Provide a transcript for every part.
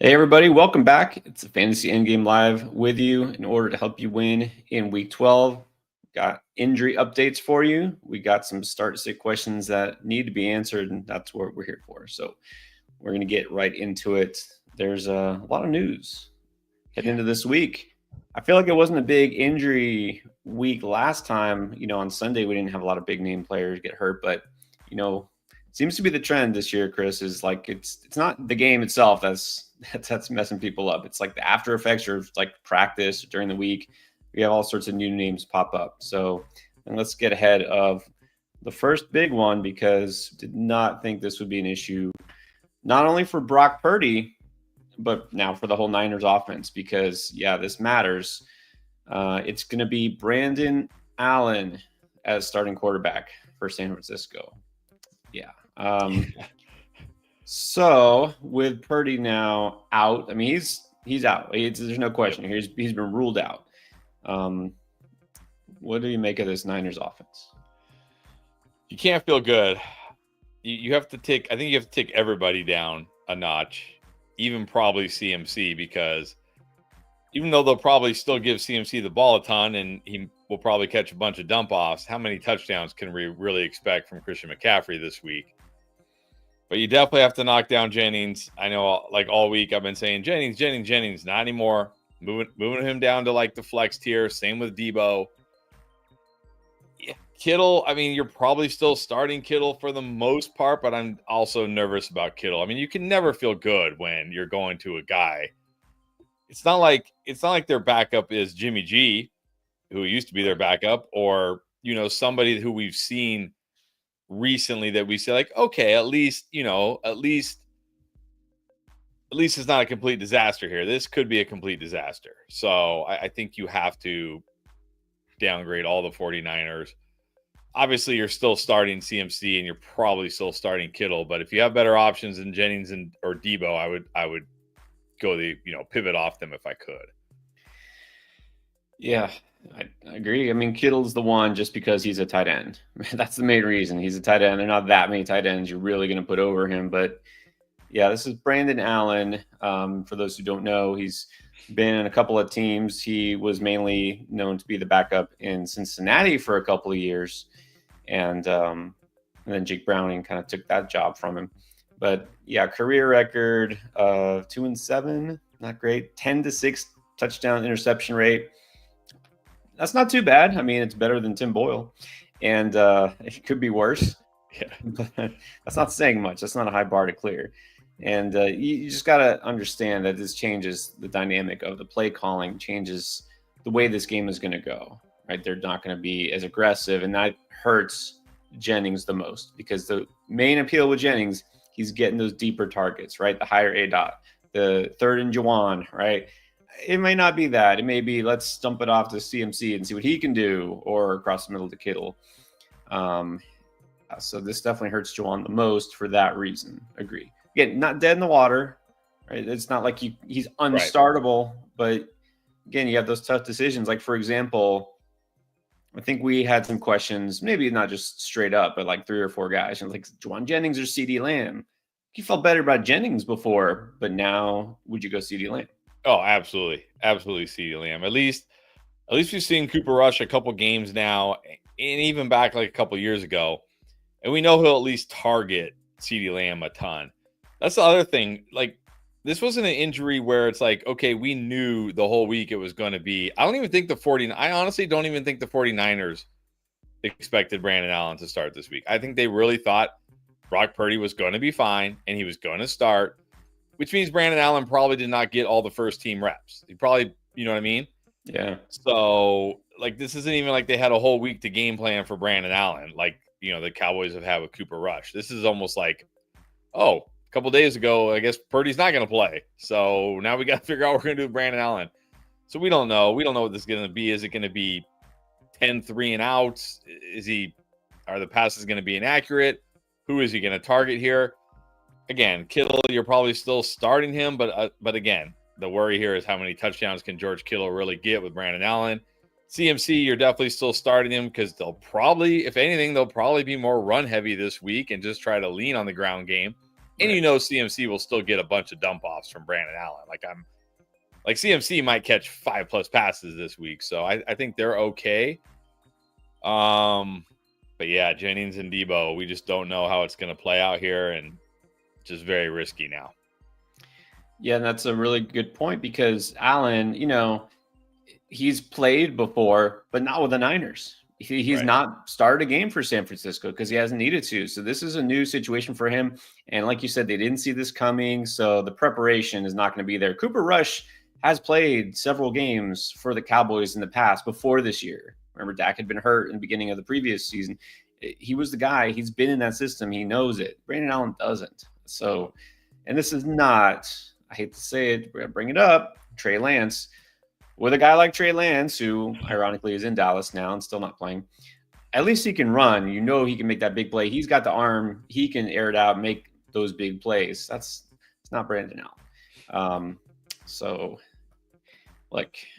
Hey everybody, welcome back. It's a Fantasy Endgame Live with you in order to help you win in week 12. Got injury updates for you. We got some start to sit questions that need to be answered, and that's what we're here for. So we're going to get right into it. There's a lot of news heading into this week. I feel like it wasn't a big injury week last time. On Sunday we didn't have a lot of big name players get hurt, but seems to be the trend this year, Chris, is like it's not the game itself that's messing people up. It's like the after effects or like practice during the week. We have all sorts of new names pop up. So and let's get ahead of the first big one because did not think this would be an issue, not only for Brock Purdy, but now for the whole Niners offense, because this matters. It's going to be Brandon Allen as starting quarterback for San Francisco. Yeah. So with Purdy now out, I mean he's out. There's no question. He's been ruled out. What do you make of this Niners offense? You can't feel good. You have to take. I think you have to take everybody down a notch, even probably CMC, because even though they'll probably still give CMC the ball a ton and he will probably catch a bunch of dump offs, how many touchdowns can we really expect from Christian McCaffrey this week? But you definitely have to knock down Jennings. I know, like all week, I've been saying Jennings. Not anymore. Moving him down to like the flex tier. Same with Debo. Yeah, Kittle. I mean, you're probably still starting Kittle for the most part, but I'm also nervous about Kittle. I mean, you can never feel good when you're going to a guy. It's not like their backup is Jimmy G, who used to be their backup, or somebody who we've seen recently that we say like, okay, at least it's not a complete disaster here. This could be a complete disaster. So I think you have to downgrade all the 49ers. Obviously, you're still starting CMC and you're probably still starting Kittle, but if you have better options than Jennings or Debo, I would go pivot off them if I could. Yeah, I agree. I mean, Kittle's the one just because he's a tight end. That's the main reason. He's a tight end. There are not that many tight ends you're really going to put over him. But yeah, this is Brandon Allen. For those who don't know, he's been in a couple of teams. He was mainly known to be the backup in Cincinnati for a couple of years. And then Jake Browning kind of took that job from him. But yeah, career record 2-7, not great. 10-6 touchdown interception rate. That's not too bad. I mean, it's better than Tim Boyle, and it could be worse. Yeah, but that's not saying much. That's not a high bar to clear. And you just got to understand that this changes the dynamic of the play calling, changes the way this game is going to go. Right? They're not going to be as aggressive, and that hurts Jennings the most because the main appeal with Jennings, he's getting those deeper targets, right? The higher ADOT, the third and Juwan, right? It may not be that. It may be let's dump it off to CMC and see what he can do, or across the middle to Kittle. So this definitely hurts Juwan the most for that reason. Agree. Again, not dead in the water, right? It's not like he's unstartable, right. But again, you have those tough decisions. Like for example, I think we had some questions, maybe not just straight up, but like 3 or 4 guys, and like Juwan Jennings or CeeDee Lamb. You felt better about Jennings before, but now would you go CeeDee Lamb? Oh, absolutely. Absolutely CeeDee Lamb. At least we've seen Cooper Rush a couple games now, and even back like a couple years ago. And we know he'll at least target CeeDee Lamb a ton. That's the other thing. Like, this wasn't an injury where it's like, okay, we knew the whole week it was going to be. I honestly don't even think the 49ers expected Brandon Allen to start this week. I think they really thought Brock Purdy was going to be fine and he was going to start, which means Brandon Allen probably did not get all the first team reps. He probably, you know what I mean? Yeah. So, like, this isn't even like they had a whole week to game plan for Brandon Allen, like, the Cowboys have had with Cooper Rush. This is almost like, oh, a couple days ago, I guess Purdy's not going to play. So now we got to figure out what we're going to do with Brandon Allen. So we don't know. We don't know what this is going to be. Is it going to be 10-3 and outs? Are the passes going to be inaccurate? Who is he going to target here? Again, Kittle, you're probably still starting him, but again, the worry here is how many touchdowns can George Kittle really get with Brandon Allen? CMC, you're definitely still starting him because they'll probably, if anything, they'll probably be more run heavy this week and just try to lean on the ground game. And Right. CMC will still get a bunch of dump offs from Brandon Allen. Like CMC might catch 5+ passes this week, so I think they're okay. But yeah, Jennings and Debo, we just don't know how it's going to play out here, and just very risky now. Yeah, and that's a really good point because Allen, he's played before, but not with the Niners. He's Right. not started a game for San Francisco because he hasn't needed to. So this is a new situation for him. And like you said, they didn't see this coming. So the preparation is not going to be there. Cooper Rush has played several games for the Cowboys in the past before this year. Remember, Dak had been hurt in the beginning of the previous season. He was the guy. He's been in that system. He knows it. Brandon Allen doesn't. So, and this is not, I hate to say it, we're going to bring it up, Trey Lance. With a guy like Trey Lance, who ironically is in Dallas now and still not playing, at least he can run. He can make that big play. He's got the arm. He can air it out, make those big plays. It's not Brandon Allen. So,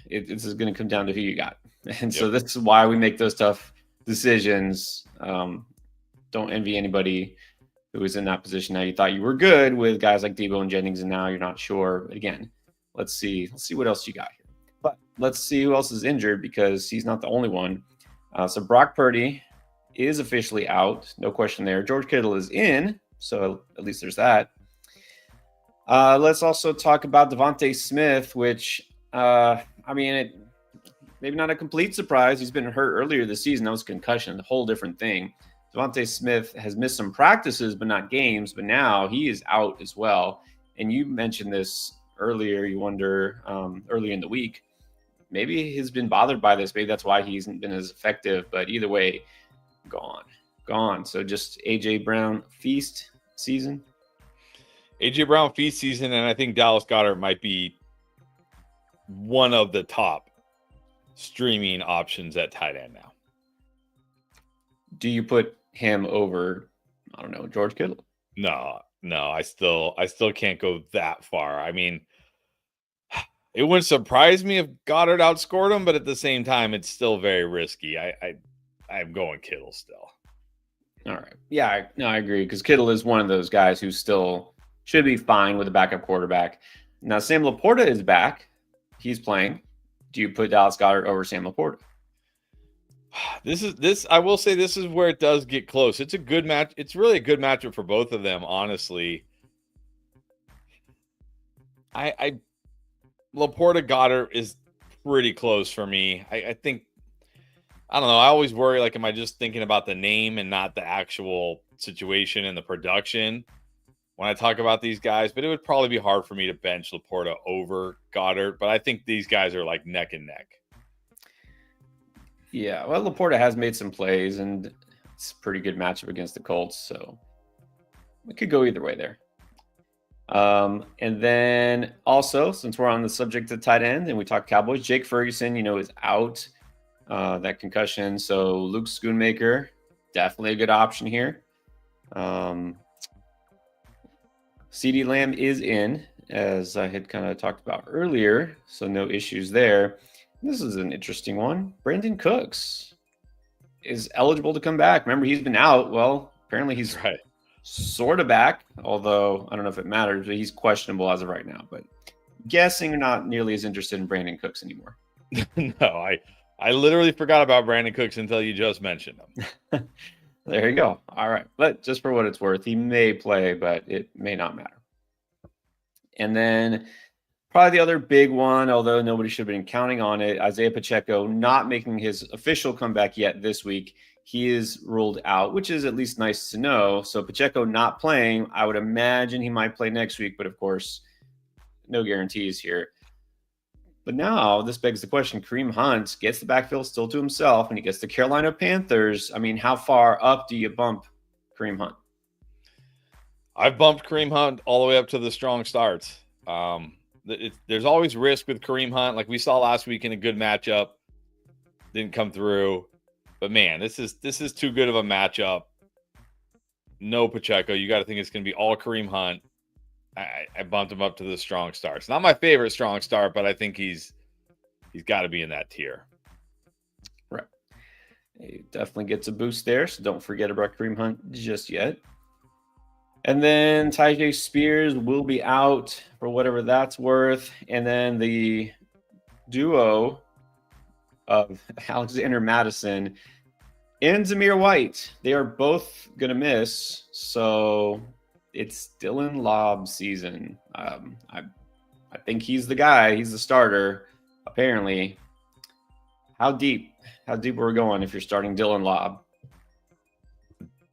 this is going to come down to who you got. And so this is why we make those tough decisions. Don't envy anybody who is in that position now. You thought you were good with guys like Debo and Jennings, and now you're not sure. But again, let's see what else you got here. But let's see who else is injured because he's not the only one. So Brock Purdy is officially out. No question there. George Kittle is in. So at least there's that. Let's also talk about Devontae Smith, which, maybe not a complete surprise. He's been hurt earlier this season. That was a concussion, a whole different thing. Devontae Smith has missed some practices, but not games. But now he is out as well. And you mentioned this earlier. You wonder earlier in the week. Maybe he's been bothered by this. Maybe that's why he hasn't been as effective. But either way, gone. So just A.J. Brown feast season. A.J. Brown feast season, and I think Dallas Goedert might be one of the top streaming options at tight end now. Do you put him over, I don't know, George Kittle? No, I still can't go that far. I mean, it wouldn't surprise me if Goddard outscored him, but at the same time, it's still very risky. I'm going Kittle still. All right. Yeah, I agree because Kittle is one of those guys who still should be fine with a backup quarterback. Now, Sam Laporta is back. He's playing. Do you put Dallas Goedert over Sam Laporta? I will say this is where it does get close. It's a good match. It's really a good matchup for both of them, honestly. Laporta Goddard is pretty close for me. I think, I don't know. I always worry, am I just thinking about the name and not the actual situation and the production when I talk about these guys? But it would probably be hard for me to bench Laporta over Goddard. But I think these guys are neck and neck. Yeah, well, Laporta has made some plays, and it's a pretty good matchup against the Colts. So it could go either way there. And then also, since we're on the subject of tight end and we talk Cowboys, Jake Ferguson, is out, that concussion. So Luke Schoonmaker, definitely a good option here. CeeDee Lamb is in, as I had kind of talked about earlier. So no issues there. This is an interesting one. Brandon Cooks is eligible to come back. Remember, he's been out. Well, apparently he's right. Sort of back, although I don't know if it matters, but he's questionable as of right now. But guessing you're not nearly as interested in Brandon Cooks anymore. No, I literally forgot about Brandon Cooks until you just mentioned him. There you go. All right. But just for what it's worth, he may play, but it may not matter. And then probably the other big one, although nobody should have been counting on it, Isaiah Pacheco not making his official comeback yet this week. He is ruled out, which is at least nice to know. So Pacheco not playing, I would imagine he might play next week, but of course, no guarantees here. But now this begs the question, Kareem Hunt gets the backfield still to himself, and he gets the Carolina Panthers. I mean, how far up do you bump Kareem Hunt? I've bumped Kareem Hunt all the way up to the strong starts. There's always risk with Kareem Hunt. Like we saw last week in a good matchup, didn't come through. But man, this is too good of a matchup. No Pacheco. You got to think it's going to be all Kareem Hunt. I bumped him up to the strong starts. Not my favorite strong start, but I think he's got to be in that tier. Right. He definitely gets a boost there. So don't forget about Kareem Hunt just yet. And then Tyjae Spears will be out for whatever that's worth. And then the duo of Alexander Madison and Zamir White, they are both going to miss. So it's Dylan Lobb season. I think he's the guy. He's the starter, apparently. How deep are we going if you're starting Dylan Lobb?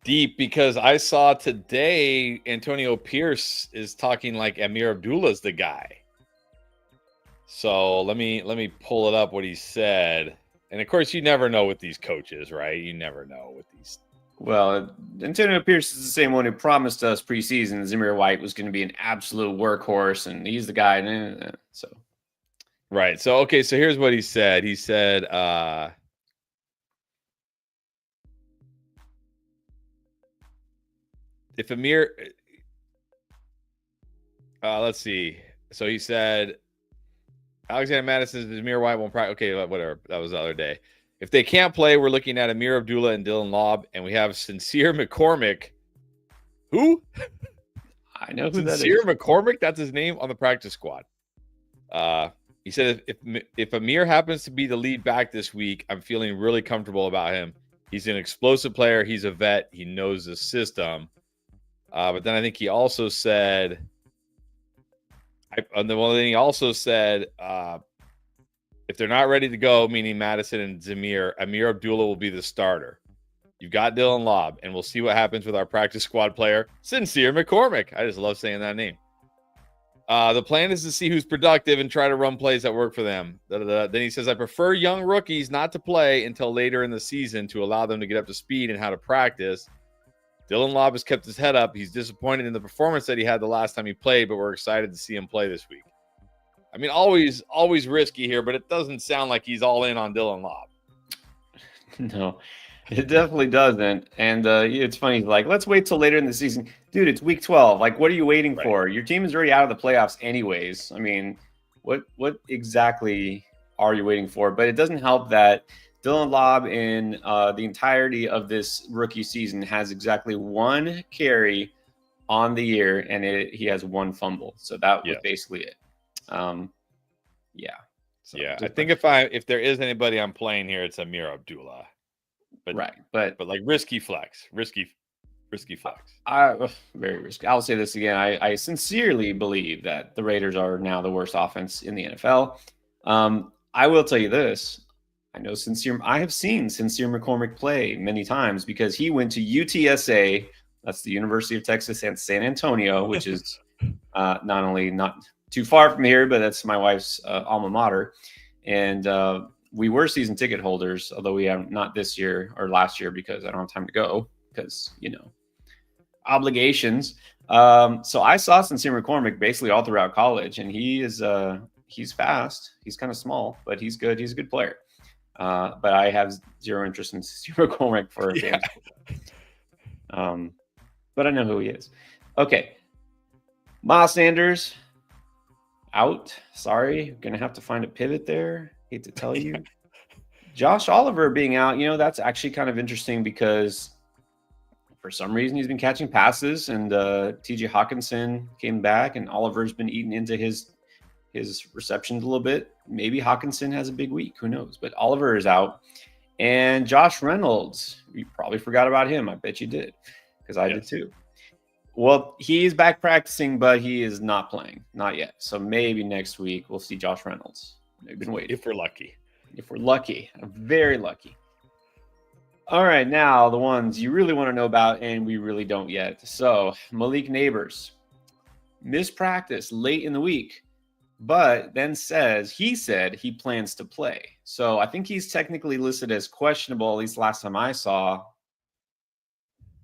Deep, because I saw today Antonio Pierce is talking like Amir Abdullah's the guy. So let me pull it up what he said. And of course, you never know with these coaches, right? You never know with these. Well, Antonio Pierce is the same one who promised us preseason Zamir White was going to be an absolute workhorse, and he's the guy. So, right. So okay. So here's what he said. He said, if Amir, let's see. So he said, Alexander Madison, Zamir White won't practice. Okay, whatever. That was the other day. If they can't play, we're looking at Amir Abdullah and Dylan Lobb, and we have Sincere McCormick. Who? I know who Sincere that is. McCormick, that's his name, on the practice squad. He said, if Amir happens to be the lead back this week, I'm feeling really comfortable about him. He's an explosive player. He's a vet. He knows the system. But then I think he also said, if they're not ready to go, meaning Madison and Zamir, Amir Abdullah will be the starter. You've got Dylan Lobb, and we'll see what happens with our practice squad player, Sincere McCormick. I just love saying that name. The plan is to see who's productive and try to run plays that work for them. Then he says, I prefer young rookies not to play until later in the season to allow them to get up to speed and how to practice. Dylan Lobb has kept his head up. He's disappointed in the performance that he had the last time he played, but we're excited to see him play this week. I mean, always risky here, but it doesn't sound like he's all in on Dylan Lobb. No, it definitely doesn't. And it's funny, like, let's wait till later in the season. Dude, it's week 12. Like, what are you waiting for? Your team is already out of the playoffs anyways. I mean, what exactly are you waiting for? But it doesn't help that Dylan Lobb in the entirety of this rookie season has exactly one carry on the year, and he has one fumble. So that was basically it. Yeah. So I think if there is anybody I'm playing here, it's Amir Abdullah. But like risky flex. Very risky. I'll say this again. I sincerely believe that the Raiders are now the worst offense in the NFL. I will tell you this. I have seen Sincere McCormick play many times because he went to UTSA. That's the University of Texas at San Antonio, which is not too far from here, but that's my wife's alma mater. And we were season ticket holders, although we have not this year or last year because I don't have time to go because, obligations. So I saw Sincere McCormick basically all throughout college, and he's fast. He's kind of small, but he's good. He's a good player. But I have zero interest in Sincere McCormick for fantasy football. But I know who he is. Okay. Miles Sanders out. Sorry. Going to have to find a pivot there. Hate to tell you. Josh Oliver being out, that's actually kind of interesting because for some reason he's been catching passes, and TJ Hawkinson came back, and Oliver's been eating into his receptions a little bit. Maybe Hawkinson has a big week. Who knows? But Oliver is out. And Josh Reynolds, you probably forgot about him. I bet you did, because I did too. Well, he's back practicing, but he is not playing. Not yet. So maybe next week we'll see Josh Reynolds. We've been waiting. If we're lucky. I'm very lucky. All right, now the ones you really want to know about, and we really don't yet. So Malik Neighbors missed practice late in the week, but then said he plans to play. So I think he's technically listed as questionable, at least last time I saw.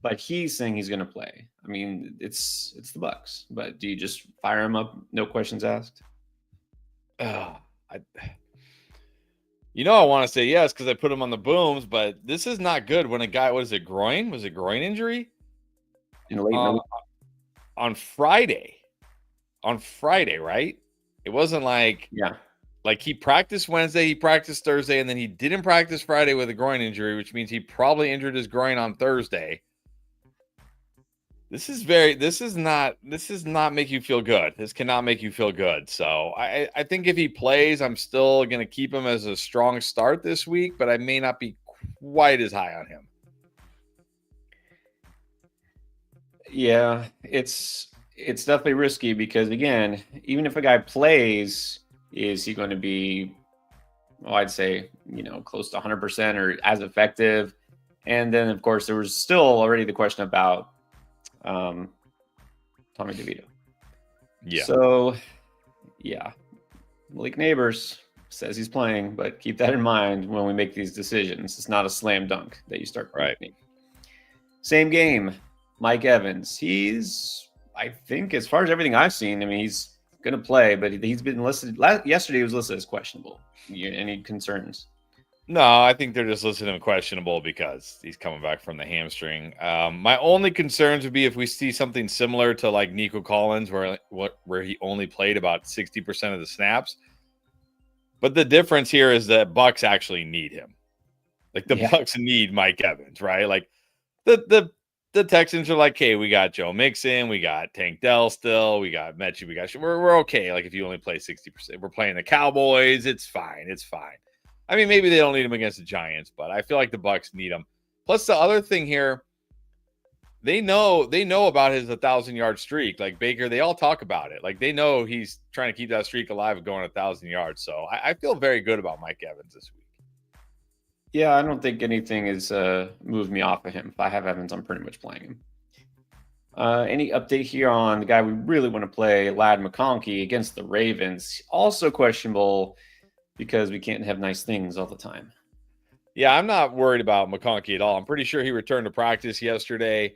But he's saying he's going to play. I mean, it's the Bucs. But do you just fire him up, no questions asked? I want to say yes because I put him on the booms, but this is not good when a guy, was it groin? Was it groin injury? On Friday. On Friday, right? It wasn't like he practiced Wednesday, he practiced Thursday, and then he didn't practice Friday with a groin injury, which means he probably injured his groin on Thursday. This is not make you feel good. This cannot make you feel good. So I think if he plays, I'm still going to keep him as a strong start this week, but I may not be quite as high on him. Yeah, it's definitely risky because again, even if a guy plays, is he going to be, well, I'd say, close to 100% or as effective? And then of course there was still already the question about Tommy DeVito. Yeah. So yeah, Malik Neighbors says he's playing, but keep that in mind when we make these decisions. It's not a slam dunk that you start. Right. Same game. Mike Evans. He's, I think, as far as everything I've seen, I mean, he's going to play, but he's been listed. Yesterday, he was listed as questionable. Any concerns? No, I think they're just listing him questionable because he's coming back from the hamstring. My only concerns would be if we see something similar to like Nico Collins, where he only played about 60% of the snaps. But the difference here is that Bucks actually need him. Like the Bucks need Mike Evans, right? Like the Texans are like, hey, we got Joe Mixon, we got Tank Dell still, we got Mechie, we're okay. Like if you only play 60%, we're playing the Cowboys, it's fine. It's fine. I mean, maybe they don't need him against the Giants, but I feel like the Bucks need him. Plus, the other thing here, they know about his 1,000-yard streak. Like Baker, they all talk about it. Like they know he's trying to keep that streak alive of going 1,000 yards. So I feel very good about Mike Evans this week. Yeah, I don't think anything has moved me off of him. If I have Evans, I'm pretty much playing him. Any update here on the guy we really want to play, Ladd McConkey, against the Ravens? Also questionable because we can't have nice things all the time. Yeah, I'm not worried about McConkey at all. I'm pretty sure he returned to practice yesterday.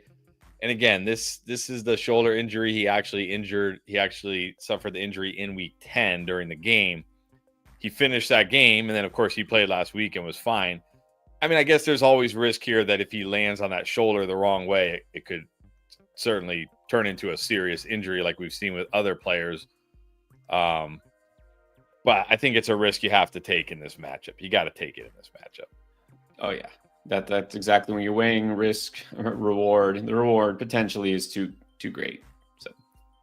And again, this is the shoulder injury he actually injured. He actually suffered the injury in week 10 during the game. He finished that game, and then, of course, he played last week and was fine. I mean, I guess there's always risk here that if he lands on that shoulder the wrong way, it could certainly turn into a serious injury like we've seen with other players. But I think it's a risk you have to take in this matchup. You got to take it in this matchup. Oh, yeah. That's exactly when you're weighing risk, reward. The reward potentially is too great. So,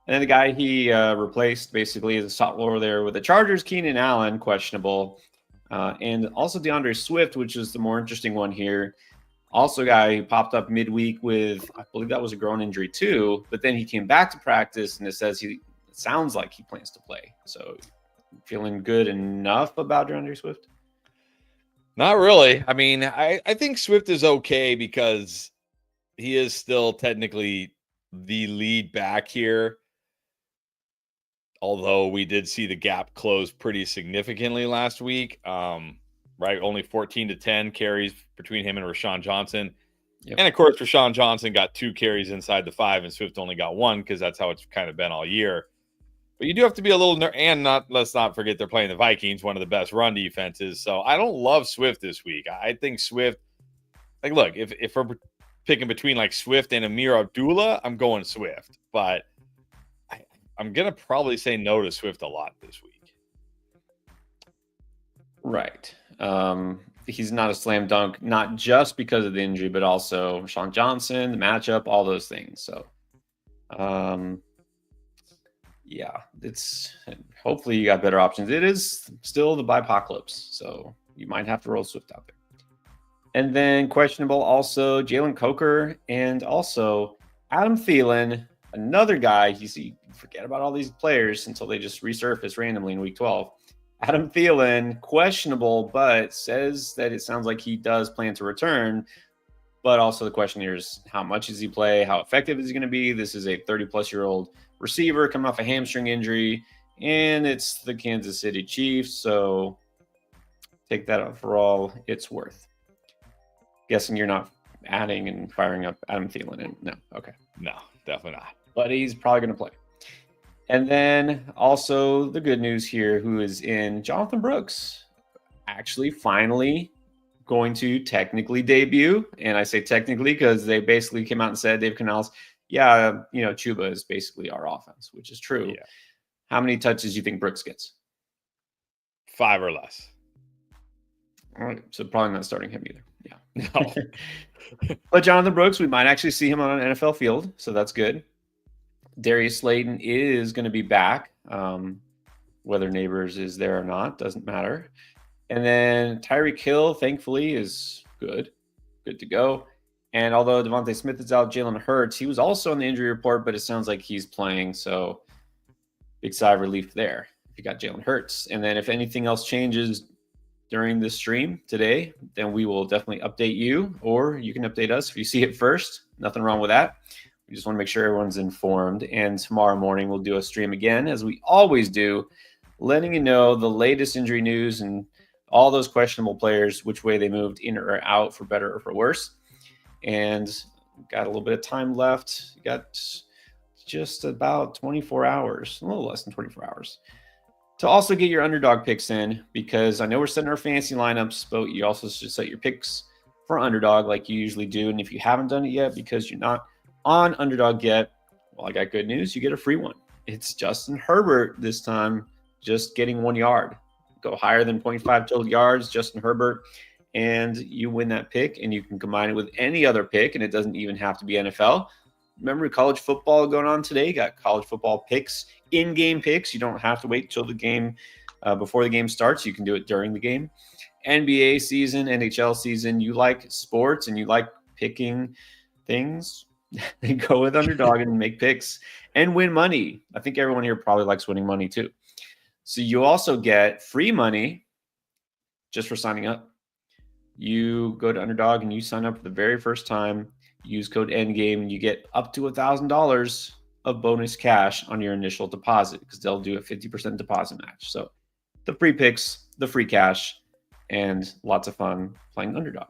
and then the guy he replaced basically is a slot roller there with the Chargers, Keenan Allen, questionable. And also DeAndre Swift, which is the more interesting one here. Also a guy who popped up midweek with, I believe that was a groin injury too, but then he came back to practice and it sounds like he plans to play. So feeling good enough about DeAndre Swift? Not really. I mean, I think Swift is okay because he is still technically the lead back here. Although we did see the gap close pretty significantly last week. Right? Only 14-10 carries between him and Rashawn Johnson. Yep. And of course, Rashawn Johnson got 2 carries inside the 5 and Swift only got 1 because that's how it's kind of been all year. But you do have to be a little let's not forget they're playing the Vikings, one of the best run defenses. So I don't love Swift this week. I think Swift, like, look, if we're picking between like Swift and Amir Abdullah, I'm going Swift. But I'm going to probably say no to Swift a lot this week. Right. He's not a slam dunk, not just because of the injury, but also Rashawn Johnson, the matchup, all those things. So, yeah, it's hopefully you got better options. It is still the bipocalypse, so you might have to roll Swift out there. And then questionable also Jalen Coker and also Adam Thielen, another guy. You see, forget about all these players until they just resurface randomly in week 12. Adam Thielen, questionable, but says that it sounds like he does plan to return. But also the question here is how much does he play? How effective is he going to be? This is a 30-plus-year-old receiver coming off a hamstring injury, and it's the Kansas City Chiefs. So take that up for all it's worth. Guessing you're not adding and firing up Adam Thielen. And no, okay. No, definitely not. But he's probably going to play. And then also the good news here, who is in Jonathan Brooks, actually finally going to technically debut. And I say technically because they basically came out and said, Dave Canales, yeah, Chuba is basically our offense, which is true. Yeah. How many touches do you think Brooks gets? 5 or less. All right. So probably not starting him either. Yeah. No. But Jonathan Brooks, we might actually see him on an NFL field, so that's good. Darius Slayton is going to be back. Whether Neighbors is there or not doesn't matter. And then Tyreek Hill, thankfully, is good to go. And although Devontae Smith is out, Jalen Hurts, he was also on the injury report, but it sounds like he's playing. So big sigh of relief there if you got Jalen Hurts. And then if anything else changes during this stream today, then we will definitely update you, or you can update us if you see it first. Nothing wrong with that. We just want to make sure everyone's informed. And tomorrow morning, we'll do a stream again, as we always do, letting you know the latest injury news and all those questionable players, which way they moved in or out for better or for worse. And got a little bit of time left. Got just about 24 hours, a little less than 24 hours, to also get your underdog picks in, because I know we're setting our fantasy lineups, but you also should set your picks for underdog like you usually do. And if you haven't done it yet because you're not on underdog yet, well, I got good news. You get a free one. It's Justin Herbert this time, just getting 1 yard. Go higher than 0.5 total yards, Justin Herbert, and you win that pick, and you can combine it with any other pick, and it doesn't even have to be NFL. Remember college football going on today? You got college football picks, in-game picks. You don't have to wait till the game, before the game starts. You can do it during the game. NBA season, NHL season. You like sports and you like picking things, then go with underdog and make picks and win money. I think everyone here probably likes winning money too. So you also get free money just for signing up. You go to Underdog and you sign up for the very first time. Use code ENDGAME and you get up to $1,000 of bonus cash on your initial deposit, because they'll do a 50% deposit match. So the free picks, the free cash, and lots of fun playing Underdog.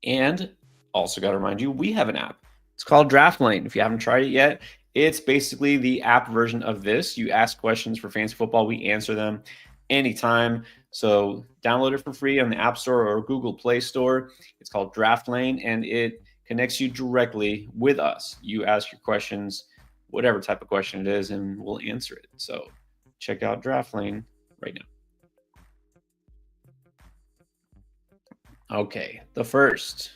And also got to remind you, we have an app. It's called Draft Lane. If you haven't tried it yet, it's basically the app version of this. You ask questions for fantasy football. We answer them anytime. So download it for free on the App Store or Google Play Store. It's called Draft Lane, and it connects you directly with us. You ask your questions, whatever type of question it is, and we'll answer it. So check out Draft Lane right now. Okay, the first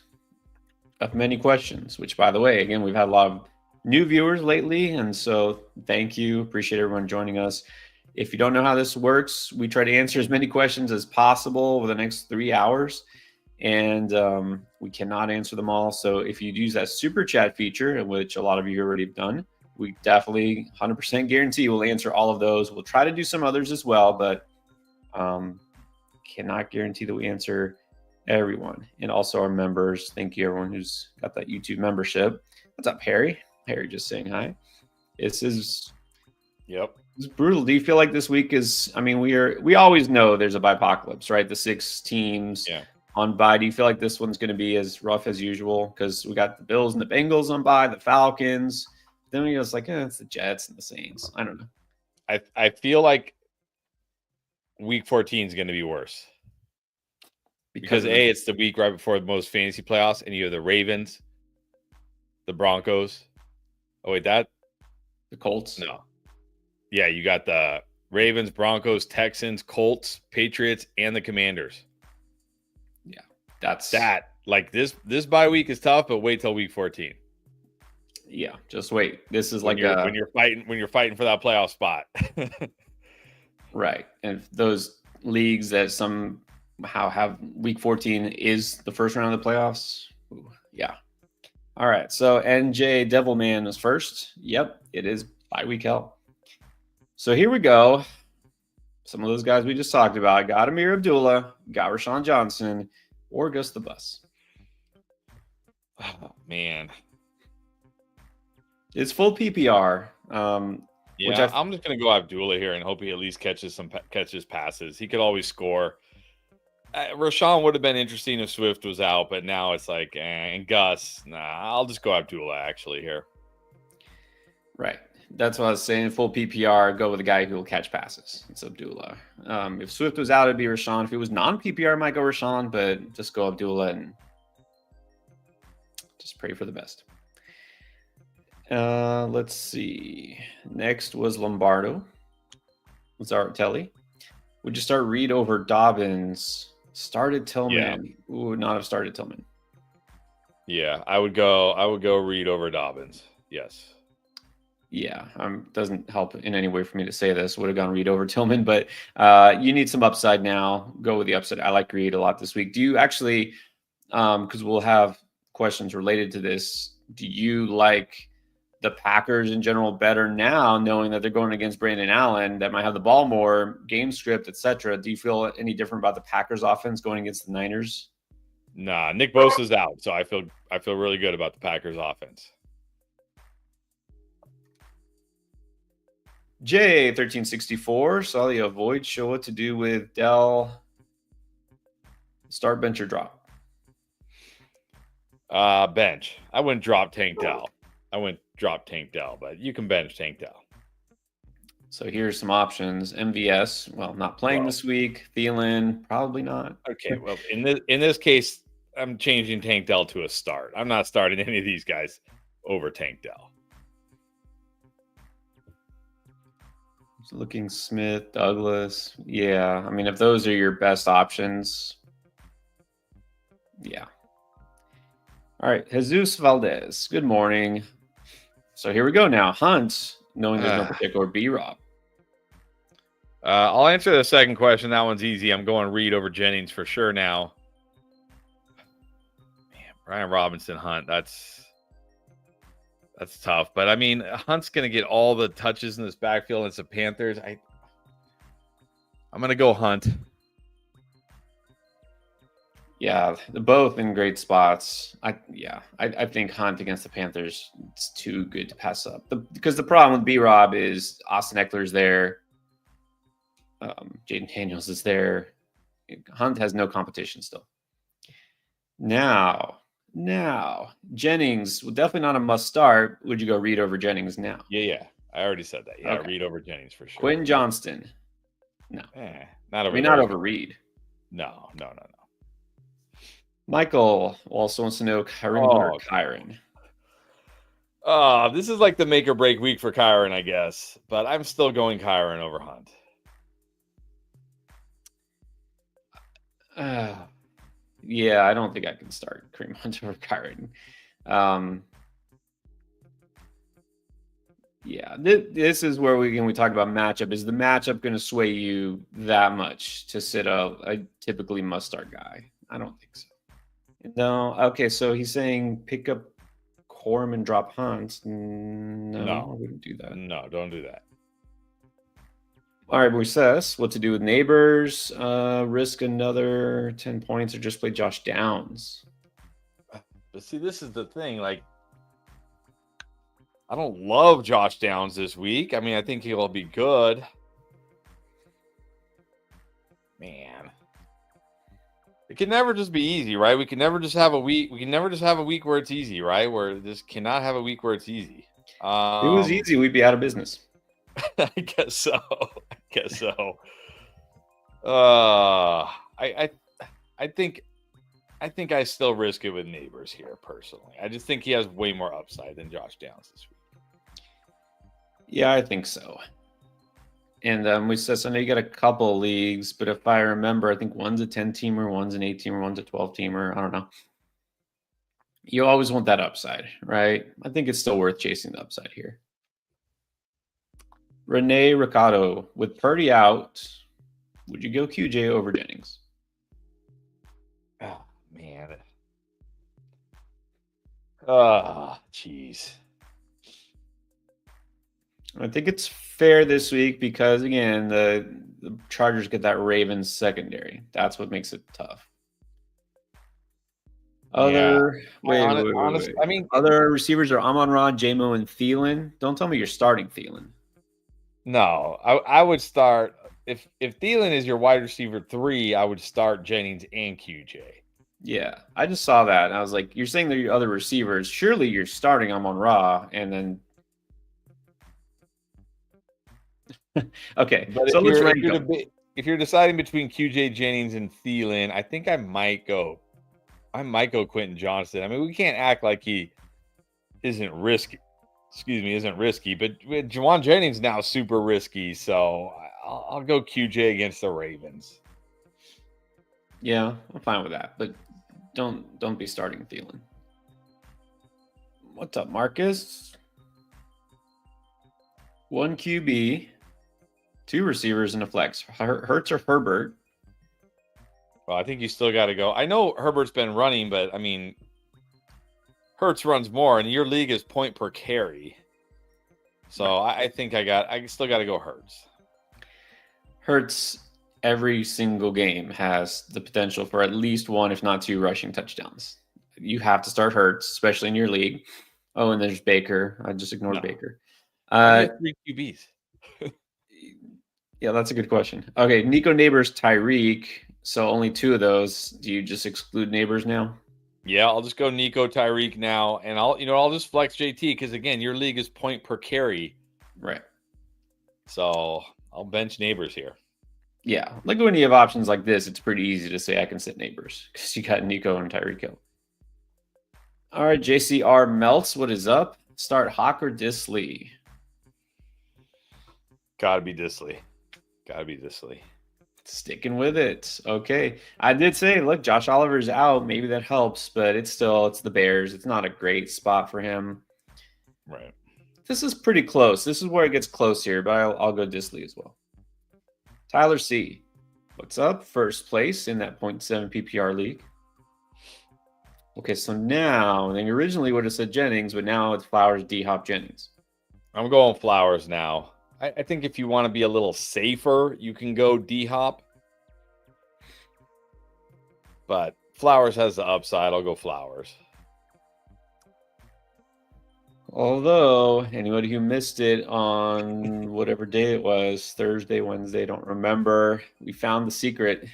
of many questions, which, by the way, again, we've had a lot of new viewers lately, and so thank you. Appreciate everyone joining us. If you don't know how this works, we try to answer as many questions as possible over the next 3 hours, and we cannot answer them all. So if you use that super chat feature, which a lot of you already have done, we definitely 100% guarantee we'll answer all of those. We'll try to do some others as well, but cannot guarantee that we answer everyone. And also our members. Thank you, everyone who's got that YouTube membership. What's up, Harry? Harry just saying hi. This is it's brutal. Do you feel like this week is, I mean, we always know there's a bipocalypse, right? The 6 teams on bye. Do you feel like this one's going to be as rough as usual? Because we got the Bills and the Bengals on bye, the Falcons. Then we just like, it's the Jets and the Saints. I don't know. I feel like week 14 is going to be worse. Because it's the week right before the most fantasy playoffs, and you have the Ravens, the Broncos. Oh, wait, the Colts? No. Yeah, you got the Ravens, Broncos, Texans, Colts, Patriots, and the Commanders. Yeah, that's that. Like this bye week is tough, but wait till week 14. Yeah, just wait. This is when you're fighting for that playoff spot. Right. And those leagues that somehow have week 14 is the first round of the playoffs. Ooh, yeah. All right. So NJ Devilman is first. Yep, it is bye week hell. So here we go. Some of those guys we just talked about. Got Amir Abdullah, got Rashawn Johnson, or Gus the Bus. Oh, man. It's full PPR. I'm just going to go Abdullah here and hope he at least catches passes. He could always score. Rashawn would have been interesting if Swift was out, but now it's like, and Gus, I'll just go Abdullah actually here. Right. That's what I was saying. Full PPR, go with a guy who will catch passes. It's Abdullah. If Swift was out, it'd be Rashawn. If it was non-PPR, I might go Rashawn, but just go Abdullah and just pray for the best. Let's see. Next was Lombardo. Zaratelli. Would you start Reed over Dobbins Started Tillman. Would not have started Tillman. Yeah, I would go Reed over Dobbins. Yes. Yeah, doesn't help in any way for me to say this. Would have gone Reed over Tillman, but you need some upside now. Go with the upside. I like Reed a lot this week. Do you actually, because we'll have questions related to this, do you like the Packers in general better now, knowing that they're going against Brandon Allen, that might have the ball more, game script, etc.? Do you feel any different about the Packers offense going against the Niners? Nah, Nick Bosa's out, so I feel really good about the Packers offense. J1364, saw the avoid show what to do with Dell. Start, bench, or drop? Bench. I wouldn't drop Tank Dell. But you can bench Tank Dell. So here's some options. MVS, well, not playing this week. Thielen, probably not. Okay, well, in this case, I'm changing Tank Dell to a start. I'm not starting any of these guys over Tank Dell. Looking Smith, Douglas. Yeah, I mean, if those are your best options, yeah. All right, Jesus Valdez. Good morning. So here we go now. Hunt, knowing there's no particular B-Rob. I'll answer the second question. That one's easy. I'm going Reed over Jennings for sure now. Man, Brian Robinson, Hunt. That's tough. But I mean, Hunt's going to get all the touches in this backfield. It's the Panthers. I'm going to go Hunt. Yeah, both in great spots. I think Hunt against the Panthers, it's too good to pass up. Because the problem with B-Rob is Austin Eckler's there. Jaden Daniels is there. Hunt has no competition still. Now, Jennings, well, definitely not a must start. Would you go Reed over Jennings now? Yeah. I already said that. Yeah, okay. Reed over Jennings for sure. Quentin Johnston. No. Not over. Not over Reed. No. Michael also wants to know Kyron or Kyron. This is like the make or break week for Kyron, I guess. But I'm still going Kyron over Hunt. Yeah, I don't think I can start Kareem Hunt over Kyron. Yeah, this is where we talk about matchup. Is the matchup going to sway you that much to sit a typically must start guy? I don't think so. No. Okay, so he's saying pick up Corum and drop Hunt. No, I wouldn't do that. No, don't do that. All right, Moises, what to do with Neighbors? Risk another 10 points or just play Josh Downs? But see, this is the thing. Like, I don't love Josh Downs this week. I mean, I think he'll be good. Man. It can never just be easy, right? We can never just have a week. We can never just have a week where it's easy, right? Where this cannot have a week where it's easy. If it was easy, we'd be out of business. I guess so. I think I still risk it with Neighbors here personally. I just think he has way more upside than Josh Downs this week. Yeah, I think so. And we said, I know you got a couple of leagues, but if I remember, I think one's a 10-teamer, one's an 8-teamer, one's a 12-teamer. I don't know. You always want that upside, right? I think it's still worth chasing the upside here. Renee Ricardo, with Purdy out, would you go QJ over Jennings? Oh, man. Jeez. I think it's fair this week because, again, the Chargers get that Ravens secondary. That's what makes it tough. Wait. I mean, other receivers are Amon-Ra, J-Mo, and Thielen. Don't tell me you're starting Thielen. No, I would start if Thielen is your wide receiver 3, I would start Jennings and QJ. Yeah, I just saw that and I was like, you're saying they're your other receivers. Surely you're starting Amon-Ra and then okay. But so let's rank them. If you're deciding between QJ Jennings and Thielen, I think I might go Quentin Johnston. I mean, we can't act like he isn't risky. But with Juwan Jennings now super risky, so I'll go QJ against the Ravens. Yeah, I'm fine with that, but don't be starting Thielen. What's up, Marcus? 1 QB, 2 receivers, and a flex. Hurts or Herbert? Well, I think you still got to go. I know Herbert's been running, but I mean, Hurts runs more, and your league is point per carry. So I think I still got to go Hurts. Hurts every single game has the potential for at least 1, if not 2, rushing touchdowns. You have to start Hurts, especially in your league. Oh, and there's Baker. I just ignored Baker. I get 3 QBs. Yeah, that's a good question. Okay, Nico, Neighbors, Tyreek. So only 2 of those. Do you just exclude Neighbors now? Yeah, I'll just go Nico, Tyreek now, and I'll just flex JT because again, your league is point per carry. Right. So I'll bench Neighbors here. Yeah, like when you have options like this, it's pretty easy to say I can sit Neighbors because you got Nico and Tyreek Hill. All right, JCR Melts, what is up? Start Hawk or Disley? Gotta be Disley. Sticking with it. Okay. I did say, look, Josh Oliver's out. Maybe that helps, but it's the Bears. It's not a great spot for him. Right. This is pretty close. This is where it gets close here, but I'll go Disley as well. Tyler C. What's up? First place in that 0.7 PPR league. Okay, so now, then you originally would have said Jennings, but now it's Flowers, D-Hop, Jennings. I'm going Flowers now. I think if you want to be a little safer, you can go D-Hop. But Flowers has the upside. I'll go Flowers. Although, anybody who missed it on whatever day it was, Thursday, Wednesday, don't remember, we found the secret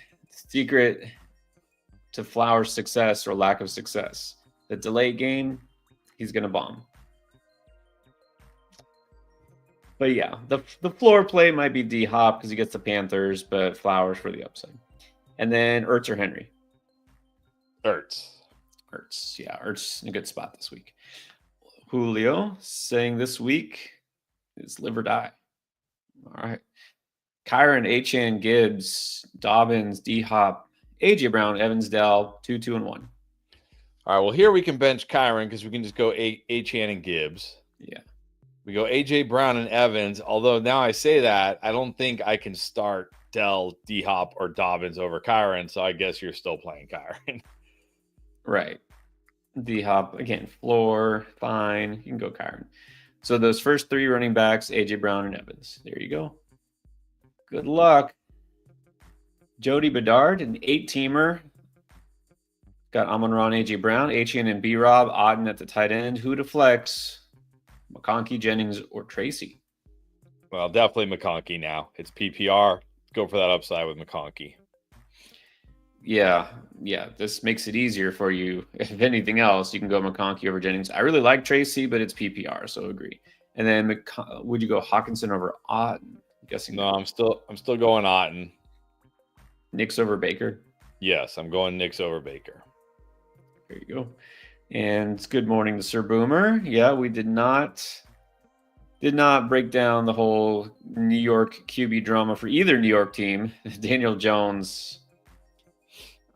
to Flowers' success or lack of success. The delayed game, he's going to bomb. But yeah, the floor play might be D-Hop because he gets the Panthers, but Flowers for the upside. And then Ertz or Henry? Ertz. Yeah, Ertz in a good spot this week. Julio saying this week is live or die. All right. Kyron, Achane, Gibbs, Dobbins, D-Hop, AJ Brown, Evansdale, 2, 2, and 1. All right. Well, here we can bench Kyron because we can just go Achane and Gibbs. Yeah. We go AJ Brown and Evans. Although now I say that, I don't think I can start Dell, D-Hop, or Dobbins over Kyron. So I guess you're still playing Kyron. Right. D-Hop, again, floor, fine. You can go Kyron. So those first 3 running backs, AJ Brown and Evans. There you go. Good luck. Jody Bedard, an 8-teamer. Got Amon-Ra, AJ Brown, Achane and B-Rob, Auden at the tight end. Who to flex? McConkey, Jennings, or Tracy? Well, definitely McConkey now. It's PPR. Go for that upside with McConkey. Yeah. This makes it easier for you. If anything else, you can go McConkey over Jennings. I really like Tracy, but it's PPR, so agree. And then would you go Hawkinson over Auden? I'm guessing no. I'm still going Auden. Knicks over Baker. Yes, I'm going Knicks over Baker. There you go. And good morning to Sir Boomer. Yeah, we did not break down the whole New York QB drama for either New York team. Daniel Jones.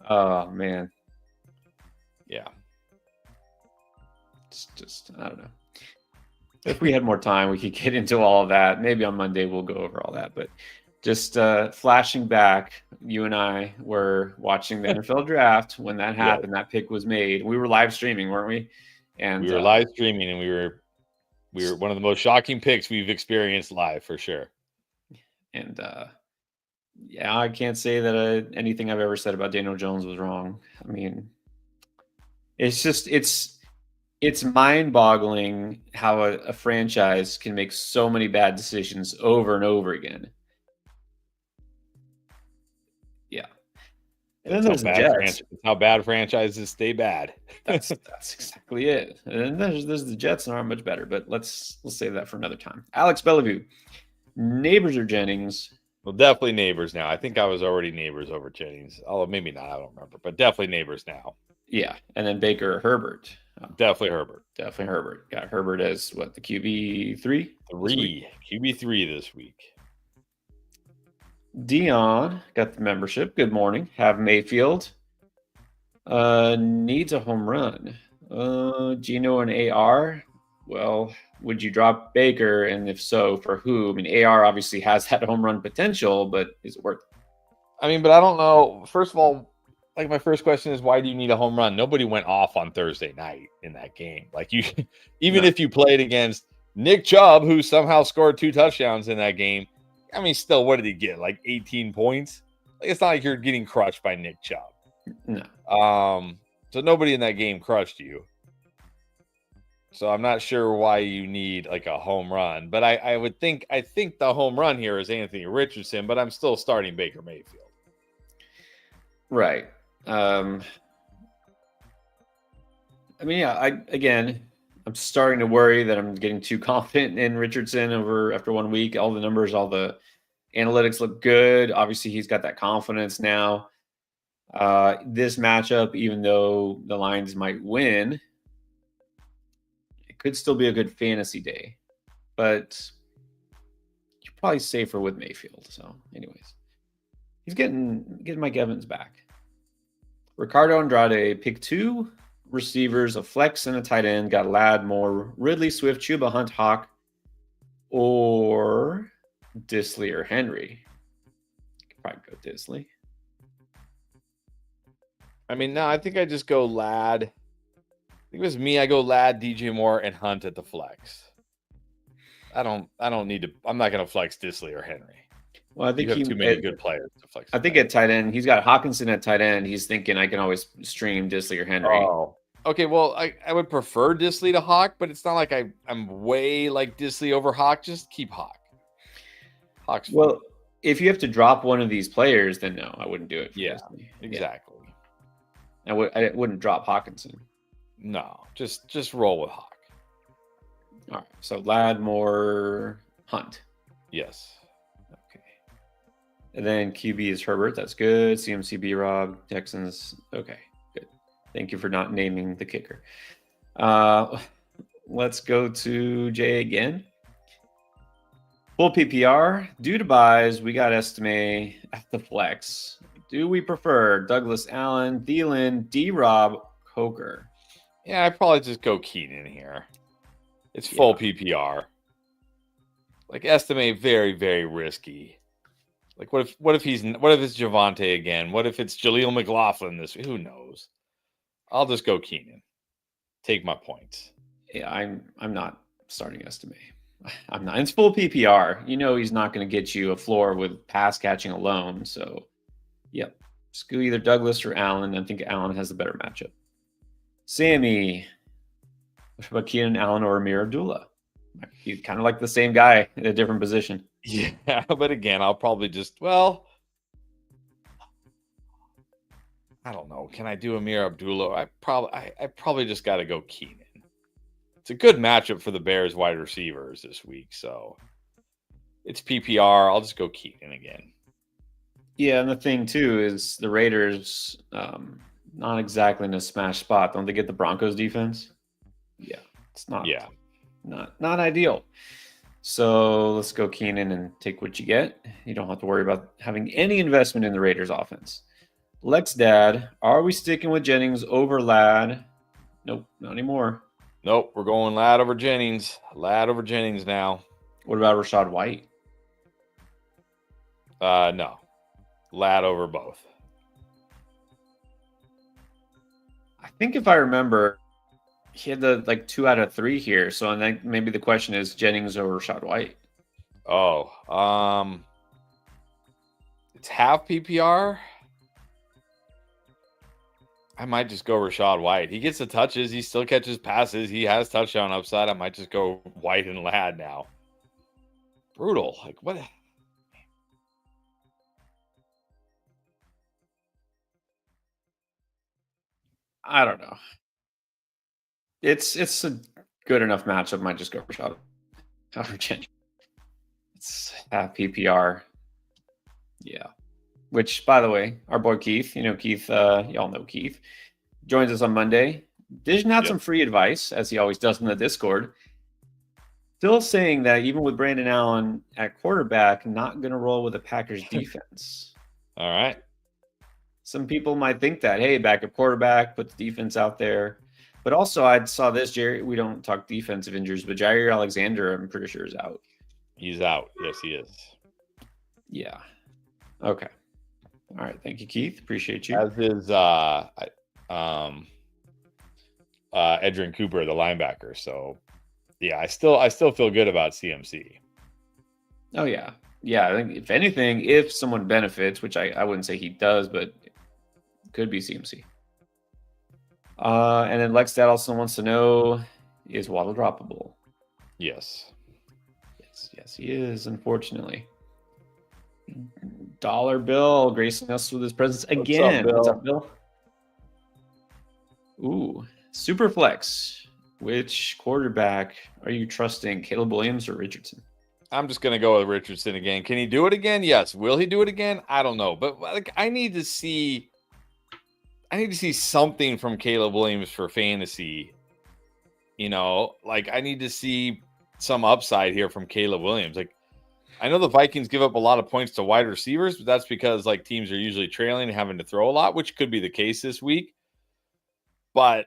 Oh man. Yeah. It's just, I don't know. If we had more time, we could get into all of that. Maybe on Monday we'll go over all that. But just flashing back, you and I were watching the NFL draft when that happened. That pick was made. We were live streaming, weren't we? And we were live streaming, and we were one of the most shocking picks we've experienced live for sure. And yeah, I can't say that anything I've ever said about Daniel Jones was wrong. I mean, it's just it's mind-boggling how a franchise can make so many bad decisions over and over again. Yeah. And then there's the Jets. How bad franchises stay bad. That's exactly it. And then there's the Jets and aren't much better, but we'll save that for another time. Alex Bellevue, Neighbors or Jennings? Well, definitely Neighbors now. I think I was already Neighbors over Jennings. Although maybe not, I don't remember. But definitely Neighbors now. Yeah. And then Baker or Herbert? Definitely Herbert. Definitely Herbert. Got Herbert as what, the QB3? QB3 this week. Dion got the membership. Good morning. Have Mayfield. Needs a home run. Gino and AR. Well, would you drop Baker? And if so, for who? I mean, AR obviously has that home run potential, but is it worth it? I mean, but I don't know. First of all, like my first question is, why do you need a home run? Nobody went off on Thursday night in that game. Like you, even No. if you played against Nick Chubb, who somehow scored 2 touchdowns in that game, I mean, still, what did he get? Like 18 points? Like it's not like you're getting crushed by Nick Chubb. No. So nobody in that game crushed you. So I'm not sure why you need like a home run, but I think the home run here is Anthony Richardson, but I'm still starting Baker Mayfield. Right. I mean, yeah, I'm starting to worry that I'm getting too confident in Richardson after 1 week. All the numbers, all the analytics look good. Obviously, he's got that confidence now. This matchup, even though the Lions might win, it could still be a good fantasy day. But you're probably safer with Mayfield. So, anyways, he's getting Mike Evans back. Ricardo Andrade, pick 2 receivers, a flex and a tight end. Got Ladmore, Ridley, Swift, Chuba, Hunt, Hawk, or Disley or Henry. Could probably go Disley. I mean, no, I think I just go Lad. I think it was me. I go Lad, DJ Moore, and Hunt at the flex. I don't need to. I'm not going to flex Disley or Henry. Well, I think you have too many good players to flex. I think at tight end, he's got Hawkinson at tight end. He's thinking I can always stream Disley or Henry. Oh, okay. Well, I would prefer Disley to Hawk, but it's not like I'm way like Disley over Hawk. Just keep Hawk. Hawk's fun. Well, if you have to drop one of these players, then no, I wouldn't do it. Yeah, exactly. I wouldn't drop Hawkinson. No, just roll with Hawk. All right. So Ladmore, Hunt. Yes. Okay. And then QB is Herbert. That's good. CMC Rob, Texans. Okay, good. Thank you for not naming the kicker. Let's go to Jay again. Full PPR. Due to buys, we got Estime at the flex. Do we prefer Douglas Allen, Thielen, D-Rob, Coker? Yeah, I'd probably just go Keenan here. It's full PPR. Like Estime, very, very risky. Like what if it's Javonte again? What if it's Jaleel McLaughlin this week? Who knows? I'll just go Keenan. Take my points. Yeah, I'm not starting Estime. I'm not. It's full PPR. You know he's not going to get you a floor with pass catching alone. So, yep. Just go either Douglas or Allen. I think Allen has the better matchup. Sammy. What about Keenan Allen or Amir Abdullah? He's kind of like the same guy in a different position. Yeah, but again, I'll probably I don't know. Can I do Amir Abdullah? I probably just got to go Keenan. It's a good matchup for the Bears wide receivers this week, so it's PPR. I'll just go Keenan again. Yeah, and the thing too is the Raiders not exactly in a smash spot. Don't they get the Broncos defense? Yeah, it's not. Yeah, not ideal. So let's go Keenan and take what you get. You don't have to worry about having any investment in the Raiders offense. Lex Dad, are we sticking with Jennings over Lad? Nope, not anymore. Nope, we're going Lad over Jennings. Lad over Jennings now. What about Rachaad White? No. Lad over both. I think if I remember, he had the 2 out of 3 here. So and then maybe the question is Jennings over Rachaad White. Oh, it's half PPR. I might just go Rachaad White. He gets the touches. He still catches passes. He has touchdown upside. I might just go White and Lad now. Brutal. Like what? I don't know. It's a good enough matchup. Might just go Rachaad over Jennings. It's half PPR. Yeah. Which, by the way, our boy Keith, Keith, y'all know Keith, joins us on Monday. Dishing out some free advice, as he always does in the Discord. Still saying that even with Brandon Allen at quarterback, not going to roll with the Packers defense. All right. Some people might think that, hey, backup quarterback, put the defense out there. But also, I saw this, Jerry. We don't talk defensive injuries, but Jair Alexander, I'm pretty sure, is out. He's out. Yes, he is. Yeah. Okay. All right. Thank you, Keith. Appreciate you. As is Edrin Cooper, the linebacker. So, yeah, I still feel good about CMC. Oh, yeah. Yeah. I think, if anything, if someone benefits, which I wouldn't say he does, but could be CMC. And then Lex Dad also wants to know, is Waddle droppable? Yes. Yes, he is, unfortunately. Dollar Bill gracing us with his presence again. What's up, Bill? Ooh, super flex. Which quarterback are you trusting, Caleb Williams or Richardson? I'm just going to go with Richardson again. Can he do it again? Yes. Will he do it again? I don't know. But like, I need to see something from Caleb Williams for fantasy. Like I need to see some upside here from Caleb Williams. Like I know the Vikings give up a lot of points to wide receivers, but that's because like teams are usually trailing and having to throw a lot, which could be the case this week. But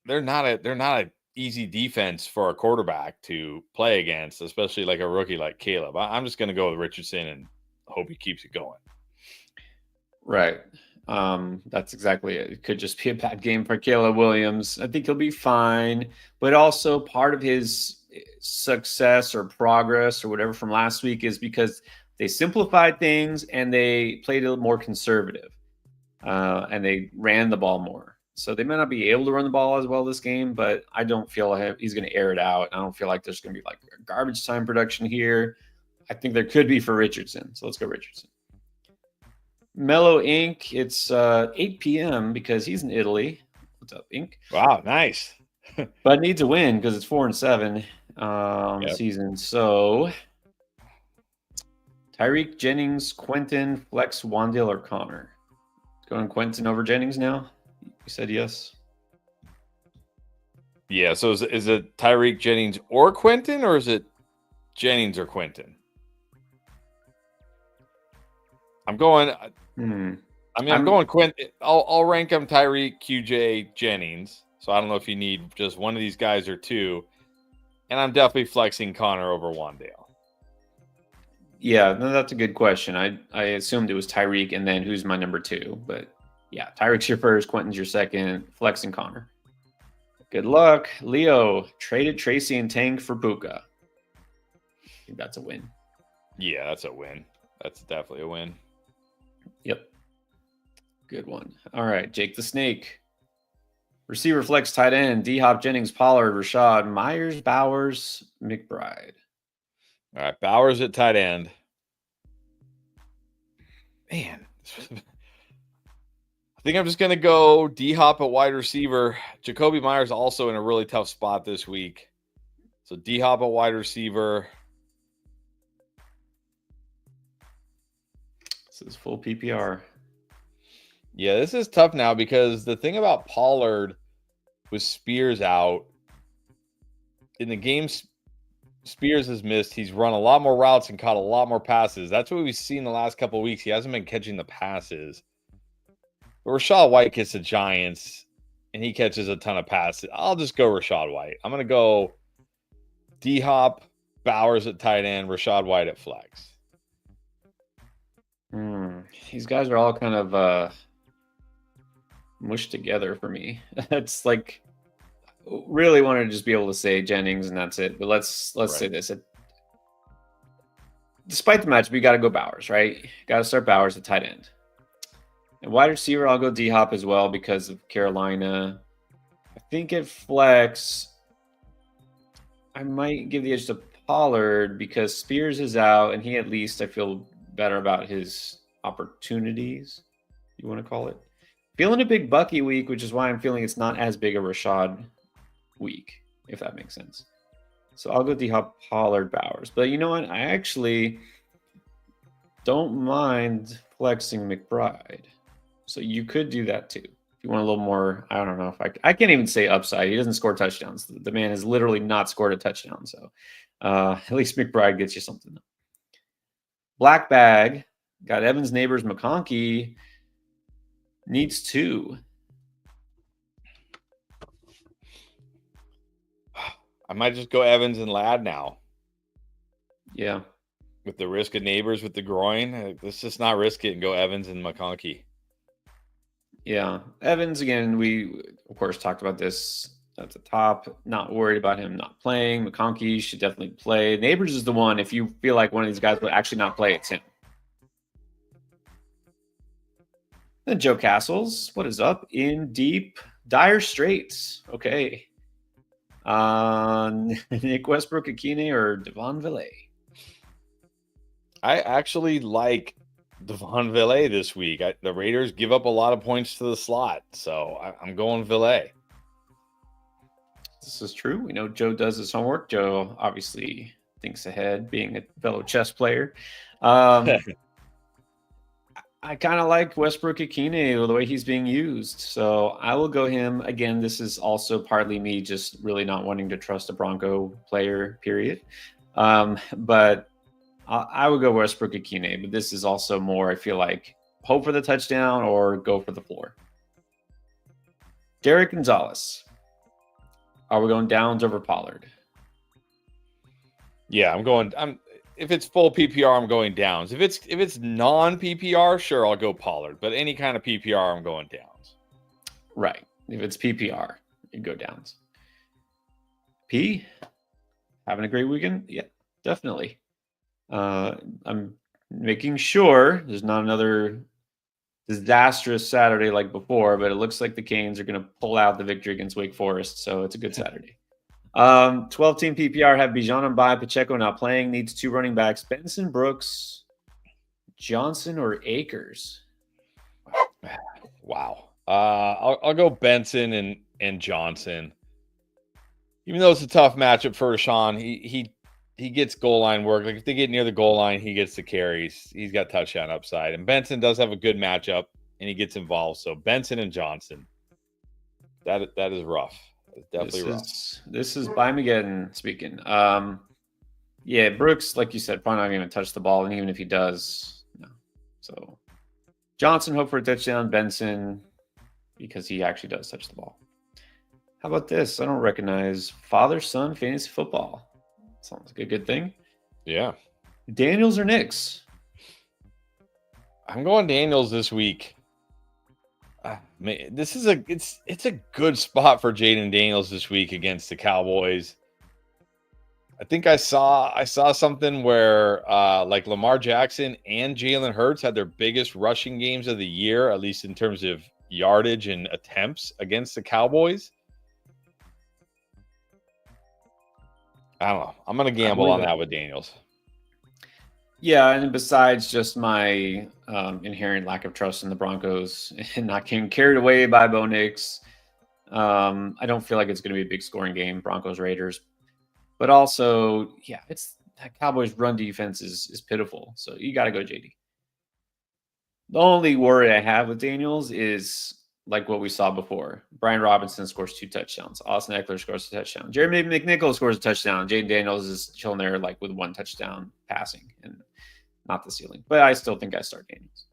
they're not a easy defense for a quarterback to play against, especially like a rookie like Caleb. I'm just going to go with Richardson and hope he keeps it going. Right. That's exactly it. It could just be a bad game for Caleb Williams. I think he'll be fine, but also part of his success or progress or whatever from last week is because they simplified things and they played a little more conservative, and they ran the ball more. So they may not be able to run the ball as well this game, but I don't feel like he's going to air it out. I don't feel like there's going to be like garbage time production here. I think there could be for Richardson. So let's go Richardson. Mellow Inc. It's 8 p.m. because he's in Italy. What's up, Inc? Wow, nice. But needs a win because it's 4-7 season. So Tyreek, Jennings, Quentin, Flex, Wandale, or Connor? Going Quentin over Jennings now? You said yes. Yeah. So is it Tyreek, Jennings, or Quentin, or is it Jennings or Quentin? I'm going. I'm going Quentin. I'll rank him Tyreek, QJ, Jennings. So I don't know if you need just one of these guys or two. And I'm definitely flexing Connor over Wandale. Yeah, no, that's a good question. I assumed it was Tyreek and then who's my number two. But yeah, Tyreek's your first, Quentin's your second, flexing Connor. Good luck. Leo traded Tracy and Tank for Puka. I think that's a win. Yeah, that's a win. That's definitely a win. Yep. Good one. All right, Jake the Snake. Receiver flex tight end, D-Hop, Jennings, Pollard, Rashad, Myers, Bowers, McBride. All right, Bowers at tight end. Man, I think I'm just going to go D-Hop at wide receiver. Jacoby Myers also in a really tough spot this week. So D-Hop at wide receiver. This is full PPR. Yeah, this is tough now because the thing about Pollard with Spears out, in the games Spears has missed, he's run a lot more routes and caught a lot more passes. That's what we've seen the last couple of weeks. He hasn't been catching the passes. But Rachaad White gets the Giants, and he catches a ton of passes. I'll just go Rachaad White. I'm going to go D-Hop, Bowers at tight end, Rachaad White at flex. These guys are all kind of mushed together for me. It's like really wanted to just be able to say Jennings and that's it. But let's say this. Despite the match, we got to go Bowers, right? Got to start Bowers at tight end. And wide receiver, I'll go D-Hop as well because of Carolina. I think at flex, I might give the edge to Pollard because Spears is out and he at least I feel better about his opportunities, you want to call it. Feeling a big Bucky week, which is why I'm feeling it's not as big a Rashad week, if that makes sense. So I'll go D-Hop, Pollard, Bowers. But you know what? I actually don't mind flexing McBride. So you could do that too if you want a little more, I don't know if I can't even say upside. He doesn't score touchdowns. The man has literally not scored a touchdown. So at least McBride gets you something. Black bag got Evans, Neighbors, McConkey needs 2. I might just go Evans and Ladd now. Yeah. With the risk of Neighbors with the groin, let's just not risk it and go Evans and McConkey. Yeah. Evans, again, we, of course, talked about this at the top. Not worried about him not playing. McConkey should definitely play. Neighbors is the one, if you feel like one of these guys would actually not play, it's him. Then Joe Castles, what is up? In deep, dire straits. Okay. Nick Westbrook, Akine, or Devon Villay? I actually like Devon Villay this week. The Raiders give up a lot of points to the slot, so I'm going Villay. This is true. We know Joe does his homework. Joe obviously thinks ahead, being a fellow chess player. I kind of like Westbrook Akine, the way he's being used. So I will go him. Again, this is also partly me just really not wanting to trust a Bronco player, period. But I would go Westbrook Akine. But this is also more, I feel like, hope for the touchdown or go for the floor. Derek Gonzalez. Are we going Downs over Pollard? Yeah, if it's full PPR, I'm going Downs. If it's non PPR, sure, I'll go Pollard. But any kind of PPR, I'm going Downs. Right. If it's PPR, you go Downs. P, having a great weekend? Yeah, definitely. I'm making sure there's not another disastrous Saturday like before, but it looks like the Canes are going to pull out the victory against Wake Forest, so it's a good Saturday. 12-team PPR have Bijan and Bai. Pacheco not playing. Needs 2 running backs. Benson, Brooks, Johnson, or Akers? Wow. I'll go Benson and Johnson. Even though it's a tough matchup for Rashawn, he gets goal line work. Like if they get near the goal line, he gets the carries. He's got touchdown upside. And Benson does have a good matchup, and he gets involved. So Benson and Johnson. That is rough. It's definitely rough. This is Bimageddon speaking. Yeah, Brooks, like you said, probably not going to touch the ball, and even if he does, no. So Johnson, hope for a touchdown. Benson, because he actually does touch the ball. How about this? I don't recognize father-son fantasy football. Sounds like a good thing. Yeah. Daniels or Knicks? I'm going Daniels this week. Man, this is it's a good spot for Jaden Daniels this week against the Cowboys. I think I saw something where like Lamar Jackson and Jalen Hurts had their biggest rushing games of the year, at least in terms of yardage and attempts against the Cowboys. I don't know. I'm going to gamble on that with Daniels. Yeah, and besides just my inherent lack of trust in the Broncos and not getting carried away by Bo Nix, I don't feel like it's going to be a big scoring game, Broncos-Raiders. But also, yeah, it's that Cowboys' run defense is pitiful. So you got to go JD. The only worry I have with Daniels is like what we saw before. Brian Robinson scores 2 touchdowns. Austin Eckler scores a touchdown. Jeremy McNichols scores a touchdown. Jaden Daniels is chilling there like with 1 touchdown passing and not the ceiling. But I still think I start Daniels.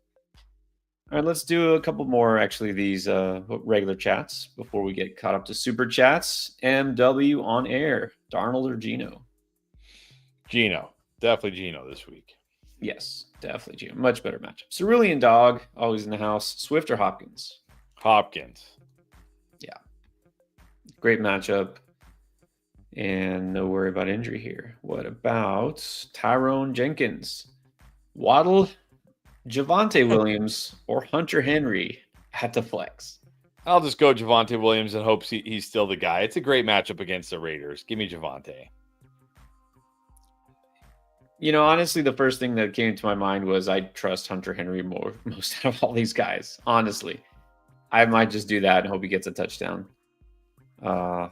All right, let's do a couple more, actually, these regular chats before we get caught up to super chats. MW on air. Darnold or Geno? Geno. Definitely Geno this week. Yes, definitely Geno. Much better matchup. Cerulean Dog, always in the house. Swift or Hopkins? Hopkins. Yeah. Great matchup. And no worry about injury here. What about Tyrone Jenkins? Waddle, Javonte Williams, or Hunter Henry at the flex? I'll just go Javonte Williams and hope he's still the guy. It's a great matchup against the Raiders. Give me Javonte. You know, honestly, the first thing that came to my mind was I trust Hunter Henry most out of all these guys. Honestly, I might just do that and hope he gets a touchdown. Yeah.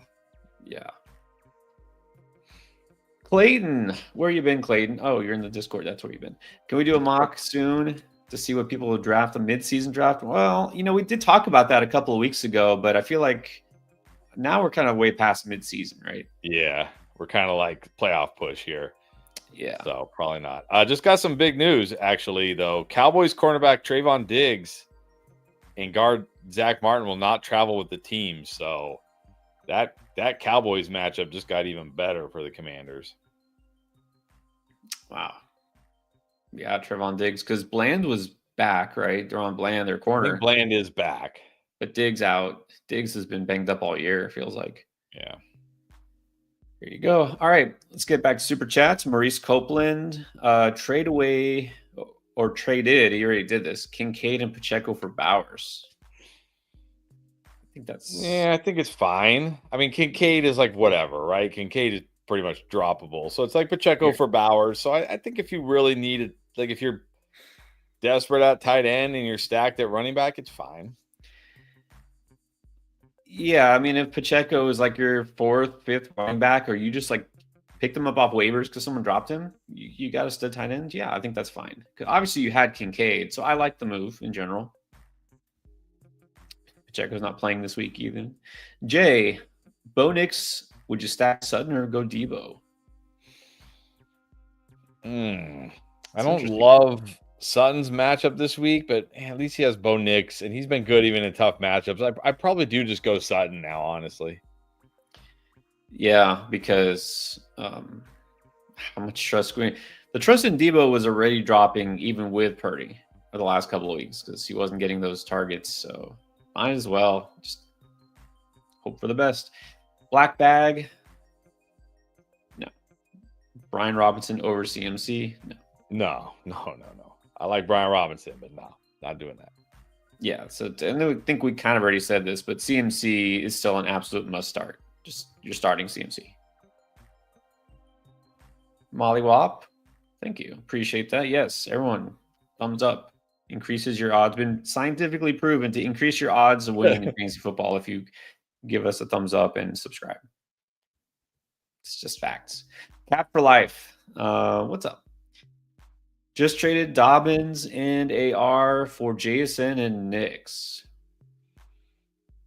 Clayton, where you been, Clayton? Oh, you're in the Discord. That's where you've been. Can we do a mock soon? to see what people would draft, a mid-season draft. Well, we did talk about that a couple of weeks ago, but I feel like now we're kind of way past mid-season, right? Yeah, we're kind of like playoff push here. Yeah. So probably not. Just got some big news, actually, though. Cowboys cornerback Trayvon Diggs and guard Zach Martin will not travel with the team. So that Cowboys matchup just got even better for the Commanders. Wow. Yeah, Trevon Diggs, because Bland was back, right? They're on Bland, their corner. I think Bland is back. But Diggs out. Diggs has been banged up all year, it feels like. Yeah. Here you go. All right, let's get back to Super Chats. Maurice Copeland, trade away or traded. He already did this. Kincaid and Pacheco for Bowers. I think that's... Yeah, I think it's fine. I mean, Kincaid is like whatever, right? Kincaid is pretty much droppable. So it's like Pacheco for Bowers. So I think if you really need it, like if you're desperate at tight end and you're stacked at running back, it's fine. Yeah, I mean, if Pacheco is like your 4th, 5th running back, or you just like picked him up off waivers because someone dropped him, you got a stud tight end. Yeah, I think that's fine. Obviously, you had Kincaid, so I like the move in general. Pacheco's not playing this week even. Jay, Bo Nix, would you stack Sutton or go Debo? I don't love Sutton's matchup this week, but at least he has Bo Nix, and he's been good even in tough matchups. I probably do just go Sutton now, honestly. Yeah, because how much trust? The trust in Debo was already dropping even with Purdy for the last couple of weeks because he wasn't getting those targets. So might as well just hope for the best. Black bag. No. Brian Robinson over CMC. No. No. I like Brian Robinson, but no, not doing that. Yeah, so and I think we kind of already said this, but CMC is still an absolute must start. Just you're starting CMC. Molly Wop, thank you. Appreciate that. Yes, everyone, thumbs up. Increases your odds. Been scientifically proven to increase your odds of winning in fantasy football if you give us a thumbs up and subscribe. It's just facts. Cap for life. What's up? Just traded Dobbins and AR for JSN and Knicks.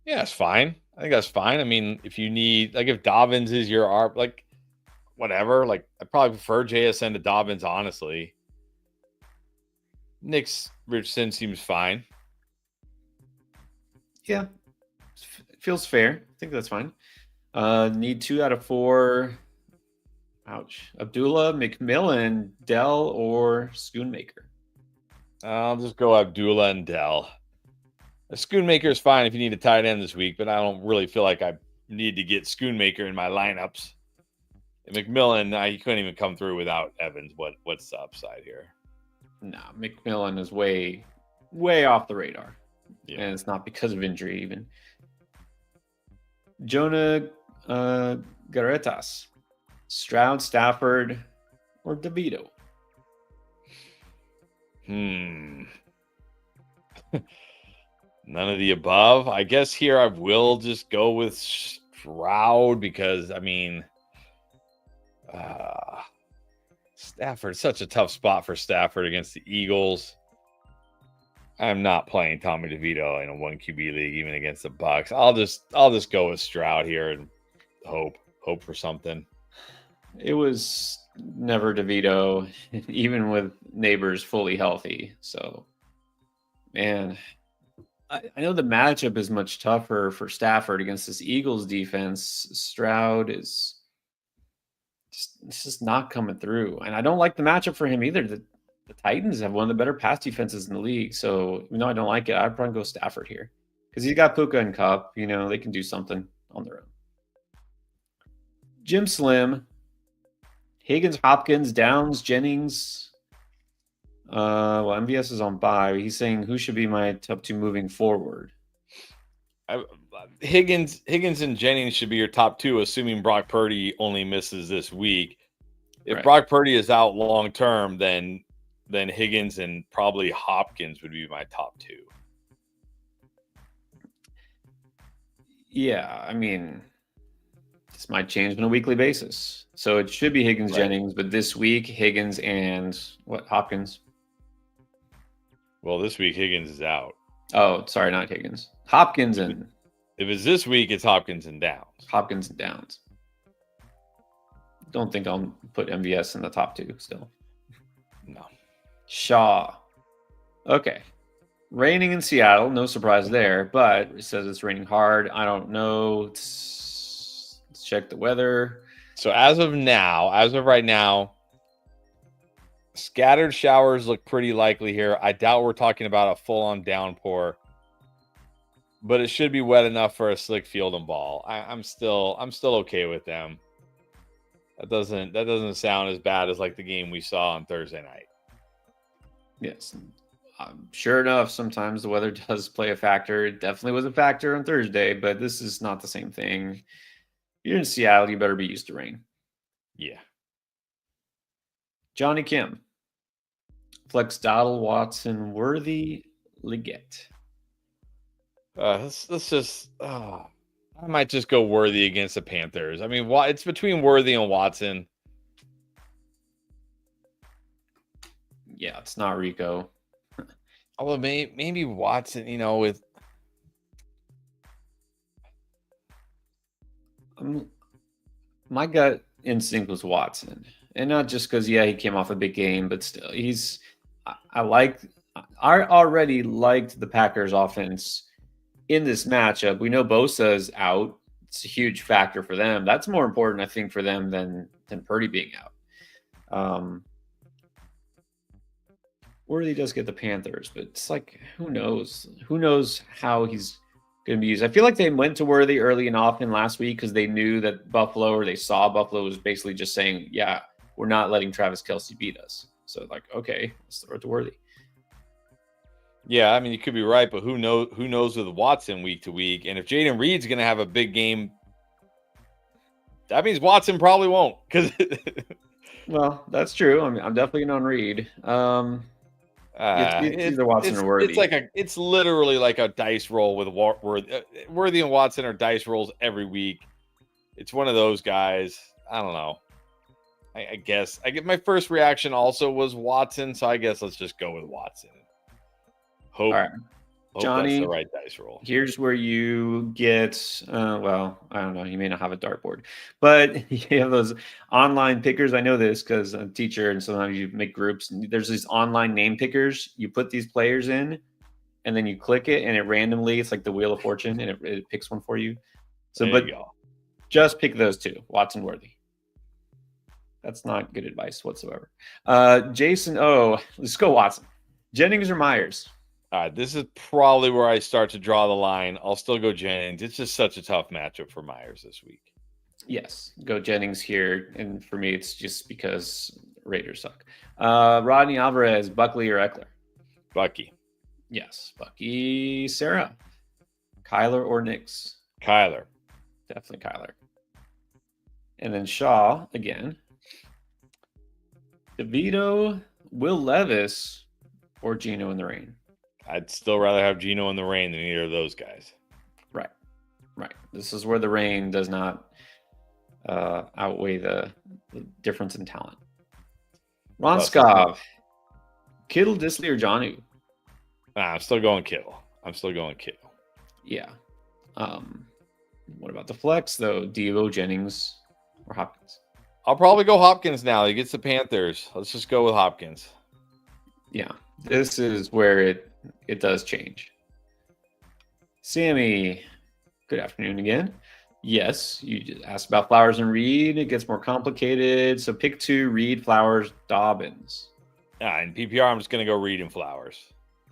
Yeah, it's fine. I think that's fine. I mean, if you need, like, if Dobbins is your ARP, like, whatever. Like, I probably prefer JSN to Dobbins, honestly. Knicks Richardson seems fine. Yeah, it feels fair. I think that's fine. Need 2 out of 4. Ouch. Abdullah, McMillan, Dell, or Schoonmaker? I'll just go Abdullah and Dell. A Schoonmaker is fine if you need a tight end this week, but I don't really feel like I need to get Schoonmaker in my lineups. And McMillan, he couldn't even come through without Evans. What's the upside here? No, McMillan is way off the radar. Yeah. And it's not because of injury even. Jonah Garetas. Stroud, Stafford, or DeVito? None of the above. I guess here I will just go with Stroud because, I mean, Stafford, such a tough spot for Stafford against the Eagles. I'm not playing Tommy DeVito in a 1 QB league, even against the Bucks. I'll just go with Stroud here and hope for something. It was never DeVito, even with Neighbors fully healthy. So, man, I know the matchup is much tougher for Stafford against this Eagles defense. Stroud is just not coming through. And I don't like the matchup for him either. The Titans have one of the better pass defenses in the league. So, even though I don't like it, I'd probably go Stafford here. Because he's got Puka and Cup. They can do something on their own. Jim Slim. Higgins, Hopkins, Downs, Jennings. Well, MVS is on bye. He's saying who should be my top 2 moving forward. Higgins and Jennings should be your top 2, assuming Brock Purdy only misses this week. If Brock Purdy is out long term, then Higgins and probably Hopkins would be my top 2. Yeah, I mean, this might change on a weekly basis. So it should be Higgins, Jennings, but this week, Higgins and Hopkins. Well, this week Higgins is out. Oh, sorry, not Higgins. Hopkins and If it's this week, it's Hopkins and Downs. Hopkins and Downs. Don't think I'll put MVS in the top 2 still. No. Shaw. Okay. Raining in Seattle, no surprise there, but it says it's raining hard. I don't know. Let's check the weather. So as of right now, scattered showers look pretty likely here. I doubt we're talking about a full-on downpour, but it should be wet enough for a slick field and ball. I'm still okay with them. That doesn't sound as bad as like the game we saw on Thursday night. Yes. Sure enough, sometimes the weather does play a factor. It definitely was a factor on Thursday, but this is not the same thing. You're in Seattle, you better be used to rain. Yeah. Johnny Kim. Flex Dottle, Watson, Worthy, Leggett. Let's just. I might just go Worthy against the Panthers. I mean, it's between Worthy and Watson. Yeah, it's not Rico. Although maybe Watson, with my gut instinct was Watson, and not just because he came off a big game, but still, I already liked the Packers offense in this matchup. We know Bosa's out; it's a huge factor for them. That's more important, I think, for them than Purdy being out. Worthy does get the Panthers, but it's like, who knows? Who knows how he's going to be used? I feel like they went to Worthy early and often last week because they knew that Buffalo, or they saw Buffalo was basically just saying, yeah, we're not letting Travis Kelce beat us. So like, okay, let's throw it to Worthy. Yeah, I mean, you could be right, but who knows with Watson week to week? And if Jaden Reed's going to have a big game, that means Watson probably won't. Well, that's true. I mean, I'm definitely on Reed. It's either Watson or Worthy. It's literally like a dice roll with Worthy and Watson are dice rolls every week. It's one of those guys. I don't know. I guess my first reaction also was Watson, so I guess let's just go with Watson. Hope Johnny, that's the right dice roll. Here's where you get, well, I don't know. You may not have a dartboard, but you have those online pickers. I know this because I'm a teacher, and sometimes you make groups. And there's these online name pickers. You put these players in, and then you click it, and it randomly, it's like the Wheel of Fortune, and it picks one for you. So, there you go. Just pick those two, Watson, Worthy. That's not good advice whatsoever. Jason, let's go Watson. Jennings or Myers? All right, this is probably where I start to draw the line. I'll still go Jennings. It's just such a tough matchup for Myers this week. Yes, go Jennings here. And for me, it's just because Raiders suck. Rodney Alvarez, Buckley or Eckler? Bucky. Yes, Bucky. Sarah. Kyler or Nix? Kyler. Definitely Kyler. And then Shaw again. DeVito, Will Levis, or Geno in the rain? I'd still rather have Geno in the rain than either of those guys. Right. This is where the rain does not outweigh the difference in talent. Ron Skov, Kittle, Disley, or Jonnu? I'm still going Kittle. Yeah. What about the flex, though? Devo, Jennings, or Hopkins? I'll probably go Hopkins now. He gets the Panthers. Let's just go with Hopkins. Yeah. This is where it does change. Sammy, good afternoon again. Yes, you just asked about Flowers and Reed. It gets more complicated. So pick 2, Reed, Flowers, Dobbins. In PPR, I'm just going to go Reed and Flowers.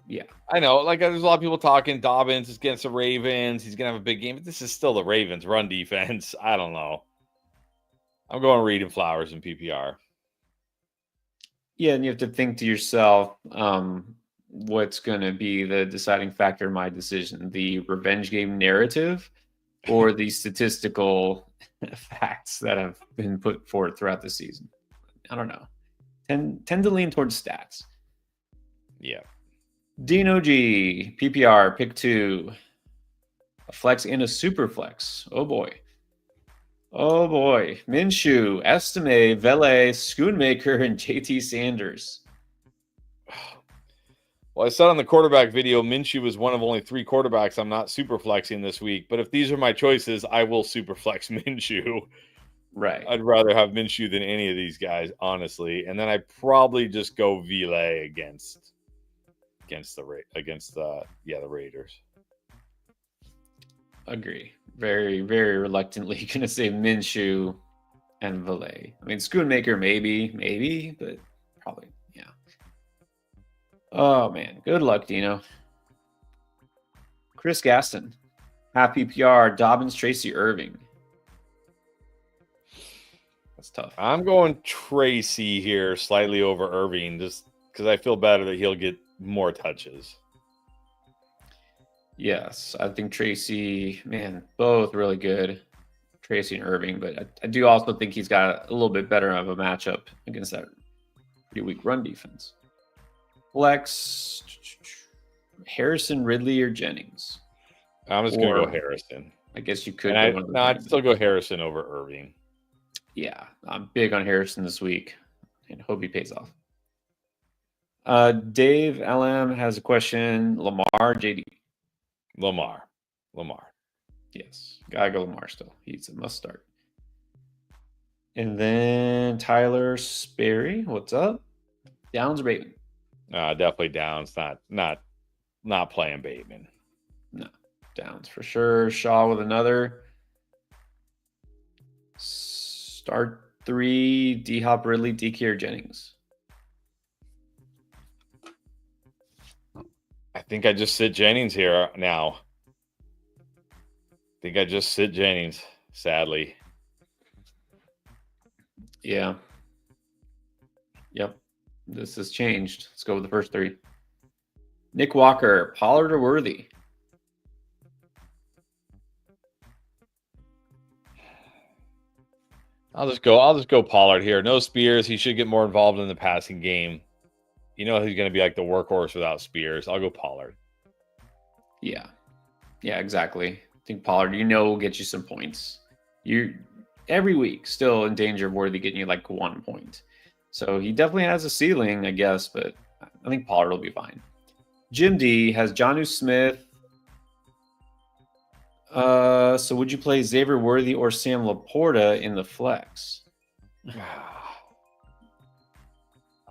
Yeah. I know. Like, there's a lot of people talking Dobbins is against the Ravens. He's going to have a big game. But this is still the Ravens' run defense. I don't know. I'm going Reed and Flowers in PPR. Yeah, and you have to think to yourself, what's going to be the deciding factor in my decision? The revenge game narrative or the statistical facts that have been put forth throughout the season? I don't know. Tend to lean towards stats. Yeah. Dino G, PPR, pick 2. A flex and a super flex. Oh boy. Minshew, Estime, Vele, Schoonmaker, and JT Sanders. Well, I said on the quarterback video, Minshew was one of only 3 quarterbacks I'm not super flexing this week. But if these are my choices, I will super flex Minshew. Right. I'd rather have Minshew than any of these guys, honestly. And then I probably just go Ville against the Raiders. Agree. Very, very reluctantly going to say Minshew and Valet. I mean, Schoonmaker, maybe, but probably, yeah. Oh, man. Good luck, Dino. Chris Gaston. Happy PR. Dobbins, Tracy Irving. That's tough. I'm going Tracy here, slightly over Irving, just because I feel better that he'll get more touches. Yes, I think Tracy, man, both really good, Tracy and Irving, but I do also think he's got a little bit better of a matchup against that pretty weak run defense. Flex, Harrison, Ridley, or Jennings? I'm just going to go Harrison. I guess you could. I'd still go Harrison over Irving. Yeah, I'm big on Harrison this week and hope he pays off. Dave LM has a question. Lamar, JD. Lamar. Yes, gotta go Lamar still. He's a must start. And then Tyler Sperry, what's up? Downs or Bateman? Definitely Downs. Not playing Bateman. No, Downs for sure. Shaw with another. Start 3, D-Hop, Ridley, DK, or Jennings? I think I just sit Jennings here now. Sadly. Yeah. Yep. This has changed. Let's go with the first 3. Nick Walker, Pollard or Worthy? I'll just go Pollard here. No Spears. He should get more involved in the passing game. You know he's going to be like the workhorse without Spears. I'll go Pollard. Yeah. Yeah, exactly. I think Pollard, will get you some points. You're every week still in danger of Worthy getting you like 1 point. So he definitely has a ceiling, I guess, but I think Pollard will be fine. Jim D has Jonnu Smith. So would you play Xavier Worthy or Sam Laporta in the flex?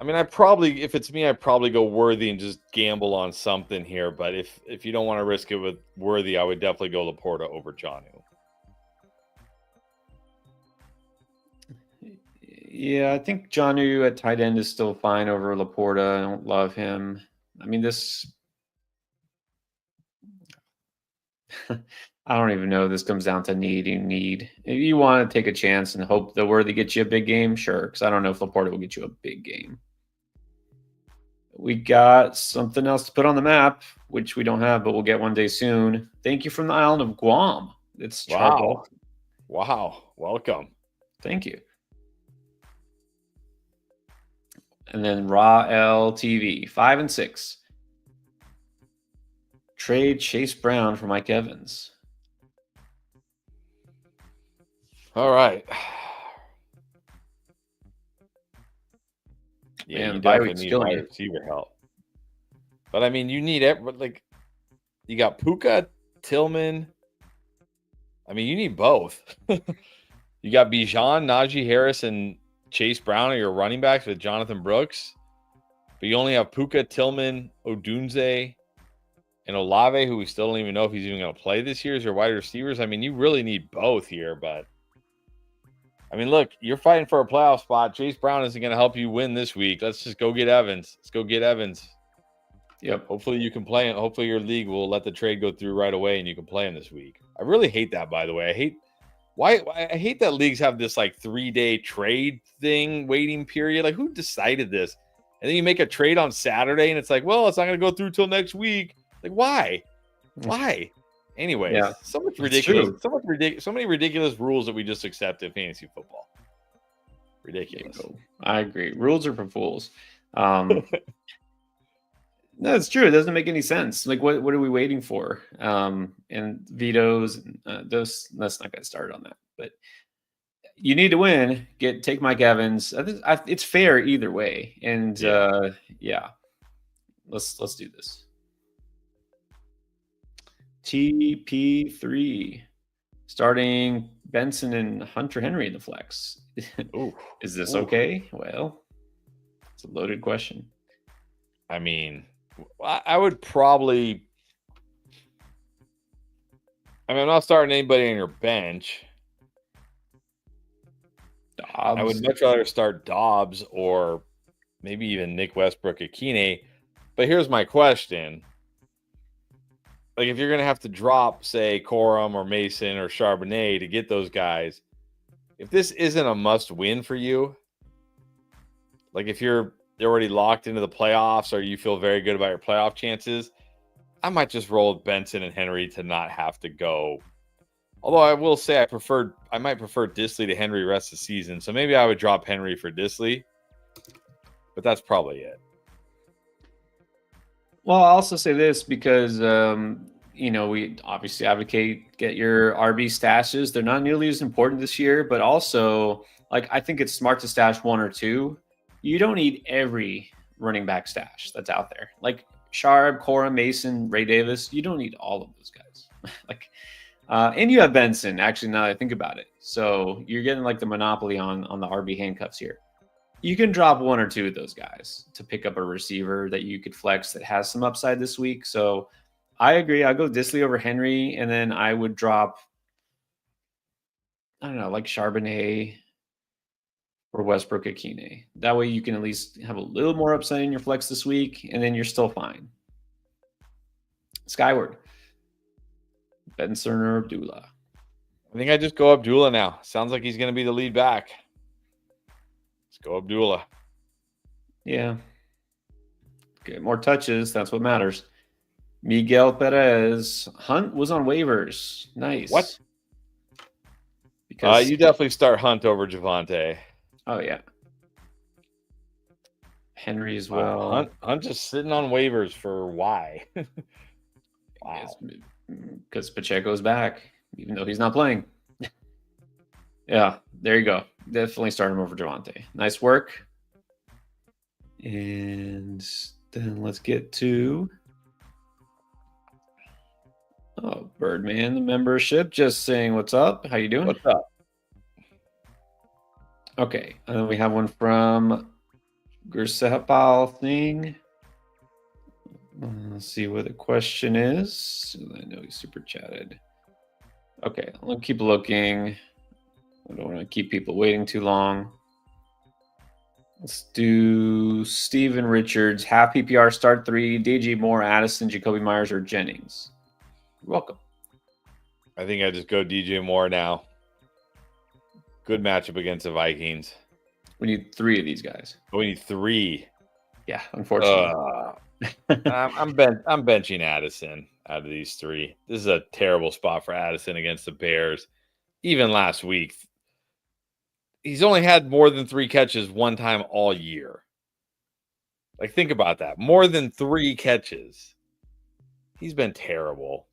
I mean, if it's me, I'd probably go Worthy and just gamble on something here. But if you don't want to risk it with Worthy, I would definitely go Laporta over Jonnu. Yeah, I think Jonnu at tight end is still fine over Laporta. I don't love him. I mean, I don't even know. This comes down to need. If you want to take a chance and hope that Worthy gets you a big game, sure. Because I don't know if Laporta will get you a big game. We got something else to put on the map, which we don't have, but we'll get one day soon. Thank you from the island of Guam. It's Wow. Welcome. Thank you. And then Raw LTV, 5 and 6. Trade Chase Brown for Mike Evans. All right. Yeah, Man, you bye definitely week's need killing wide you. receiver help. But I mean, you need you got Puka, Tillman. I mean, you need both. You got Bijan, Najee Harris, and Chase Brown are your running backs with Jonathan Brooks. But you only have Puka, Tillman, Odunze, and Olave, who we still don't even know if he's even going to play this year as your wide receivers. I mean, you really need both here. But, I mean, look, you're fighting for a playoff spot. Chase Brown isn't going to help you win this week. Let's just go get Evans. Yep. Hopefully you can play him. Hopefully your league will let the trade go through right away and you can play him this week. I really hate that, by the way. I hate that leagues have this 3-day trade thing waiting period. Like, who decided this? And then you make a trade on Saturday and it's like, well, it's not going to go through till next week. Like, why? Anyways, Yeah, so much it's ridiculous. true. So many ridiculous rules that we just accept in fantasy football. Ridiculous. I agree. Rules are for fools. No, it's true. It doesn't make any sense. Like, what are we waiting for? And vetoes, let's not get started on that. But you need to win. Take Mike Evans. It's fair either way. And yeah, Let's do this. TP3 starting Benson and Hunter Henry in the flex. Ooh. Is this Ooh. okay? Well, it's a loaded question. I mean, I would probably. I mean, I'm not starting anybody on your bench. Dobbs. I would much rather start Dobbs or maybe even Nick Westbrook-Ikhine. But here's my question. Like, if you're going to have to drop, say, Corum or Mason or Charbonnet to get those guys, if this isn't a must-win for you, like if you're already locked into the playoffs or you feel very good about your playoff chances, I might just roll Benson and Henry to not have to go. Although I will say I might prefer Disley to Henry rest of the season. So maybe I would drop Henry for Disley. But that's probably it. Well, I'll also say this because, we obviously advocate get your RB stashes. They're not nearly as important this year, but also, I think it's smart to stash one or two. You don't need every running back stash that's out there. Like Sharp, Cora, Mason, Ray Davis, you don't need all of those guys. And you have Benson, actually, now that I think about it. So you're getting the monopoly on the RB handcuffs here. You can drop one or two of those guys to pick up a receiver that you could flex that has some upside this week. So I agree. I'll go Disley over Henry, and then I would drop, I don't know, like Charbonnet or Westbrook-Ikhine. That way you can at least have a little more upside in your flex this week, and then you're still fine. Skyward. Benson or Abdullah? I think I just go Abdullah now. Sounds like he's going to be the lead back. Let's go Abdullah. Yeah. Get more touches. That's what matters. Miguel Perez. Hunt was on waivers. Nice. What? Because you definitely start Hunt over Javonte. Oh, yeah. Henry as well. Hunt just sitting on waivers for why? Wow. Because Pacheco's back, even though he's not playing. Yeah, there you go. Definitely start him over Javonte. Nice work. And then let's get to Birdman, the membership, just saying what's up. How you doing? What's up? Okay, and then we have one from Gursehapal thing. Let's see what the question is. I know he super chatted. Okay, I'll keep looking. I don't want to keep people waiting too long. Let's do Steven Richards. Half PPR start 3. DJ Moore, Addison, Jacoby Myers, or Jennings. You're welcome. I think I just go DJ Moore now. Good matchup against the Vikings. We need 3 of these guys. We need 3. Yeah, unfortunately. I'm benching Addison out of these 3. This is a terrible spot for Addison against the Bears. Even last week, he's only had more than 3 catches one time all year. Think about that. More than 3 catches. He's been terrible.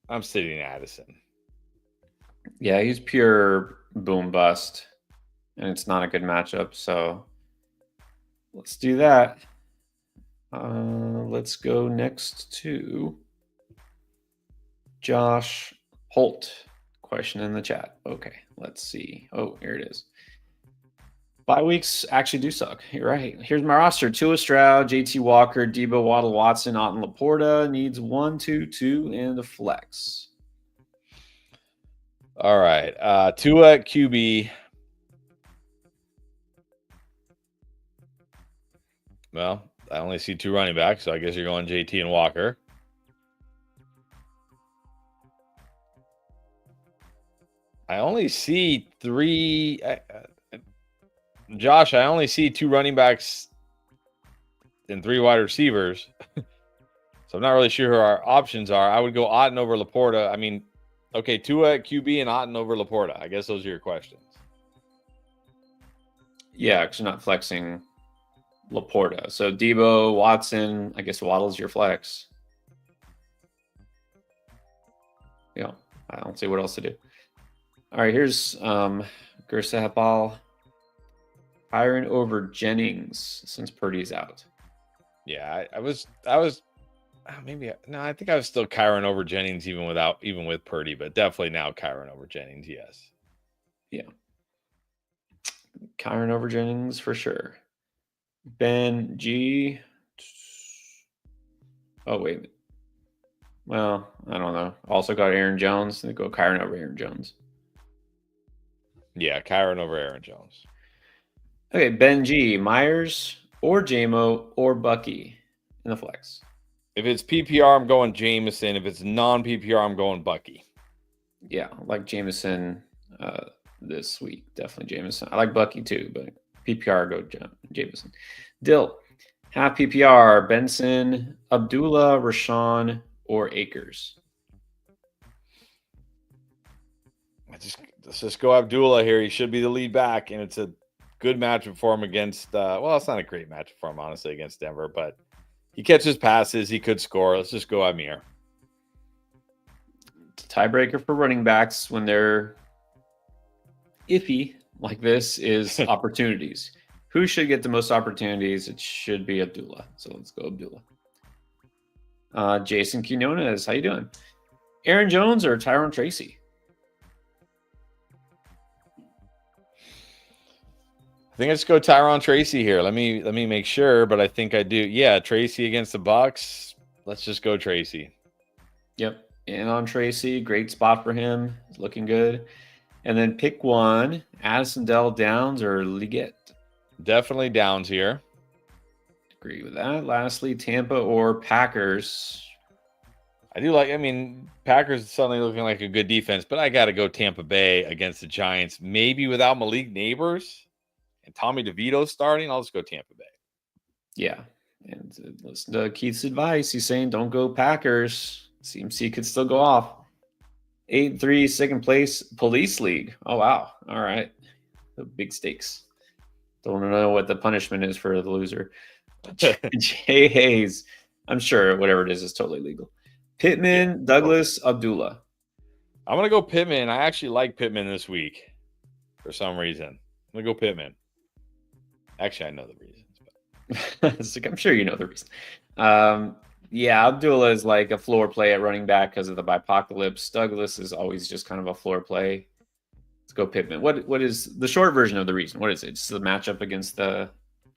I'm sitting Addison. Yeah, he's pure boom bust, and it's not a good matchup. So let's do that. Let's go next to Josh Holt. Question in the chat. Okay, let's see. Oh, here it is. Bye weeks actually do suck. You're right. Here's my roster. Tua Stroud, JT Walker, Debo, Waddle, Watson, Otton, Laporta. Needs 1, 2, 2, and a flex. All right. Tua at QB. Well, I only see 2 running backs, so I guess you're going JT and Walker. I only see 3. Josh, I only see 2 running backs and 3 wide receivers. So I'm not really sure who our options are. I would go Otton over Laporta. I mean, okay, Tua at QB and Otton over Laporta. I guess those are your questions. Yeah, because you're not flexing Laporta. So Debo, Watson, I guess Waddle's your flex. Yeah, I don't see what else to do. All right, here's Gursehapal. Hiring over Jennings since Purdy's out. Yeah, I was maybe no, I think I was still Kyron over Jennings even with Purdy, but definitely now Kyron over Jennings. Yes. Yeah. Kyron over Jennings for sure. Ben G. Oh, wait. Well, I don't know. Also got Aaron Jones. They go Kyron over Aaron Jones. Yeah, Kyron over Aaron Jones. Okay, Ben G. Myers or JMO or Bucky in the flex. If it's PPR, I'm going Jameson. If it's non PPR, I'm going Bucky. Yeah, I like Jameson this week. Definitely Jameson. I like Bucky too, but PPR go Jameson. Dill, half PPR, Benson, Abdullah, Rashawn, or Akers. Let's just go Abdullah here. He should be the lead back, and it's a good matchup for him against. Well, it's not a great matchup for him, honestly, against Denver, but he catches passes. He could score. Let's just go Amir. Tiebreaker for running backs when they're iffy like this is opportunities. Who should get the most opportunities? It should be Abdullah. So let's go Abdullah. Jason Quinones, how you doing? Aaron Jones or Tyrone Tracy? I think I just go Tyrone Tracy here. Let me make sure, but I think I do. Yeah, Tracy against the Bucks. Let's just go Tracy. Yep, in on Tracy. Great spot for him. He's looking good. And then pick one: Addison Dell, Downs, or Liggett. Definitely Downs here. Agree with that. Lastly, Tampa or Packers. I do like. I mean, Packers suddenly looking like a good defense, but I got to go Tampa Bay against the Giants. Maybe without Malik Neighbors and Tommy DeVito starting, I'll just go Tampa Bay. Yeah, and listen to Keith's advice. He's saying don't go Packers. CMC could still go off. 8-3, second place, Police League. Oh, wow. All right. The big stakes. Don't know what the punishment is for the loser. Jay Hayes. I'm sure whatever it is totally legal. Pittman, yeah, Douglas, Abdullah. I'm going to go Pittman. I actually like Pittman this week for some reason. I'm going to go Pittman. Actually, I know the reasons. But I'm sure you know the reason. Yeah, Abdullah is like a floor play at running back because of the Bipocalypse. Douglas is always just kind of a floor play. Let's go Pittman. What is the short version of the reason? What is it? It's the matchup against the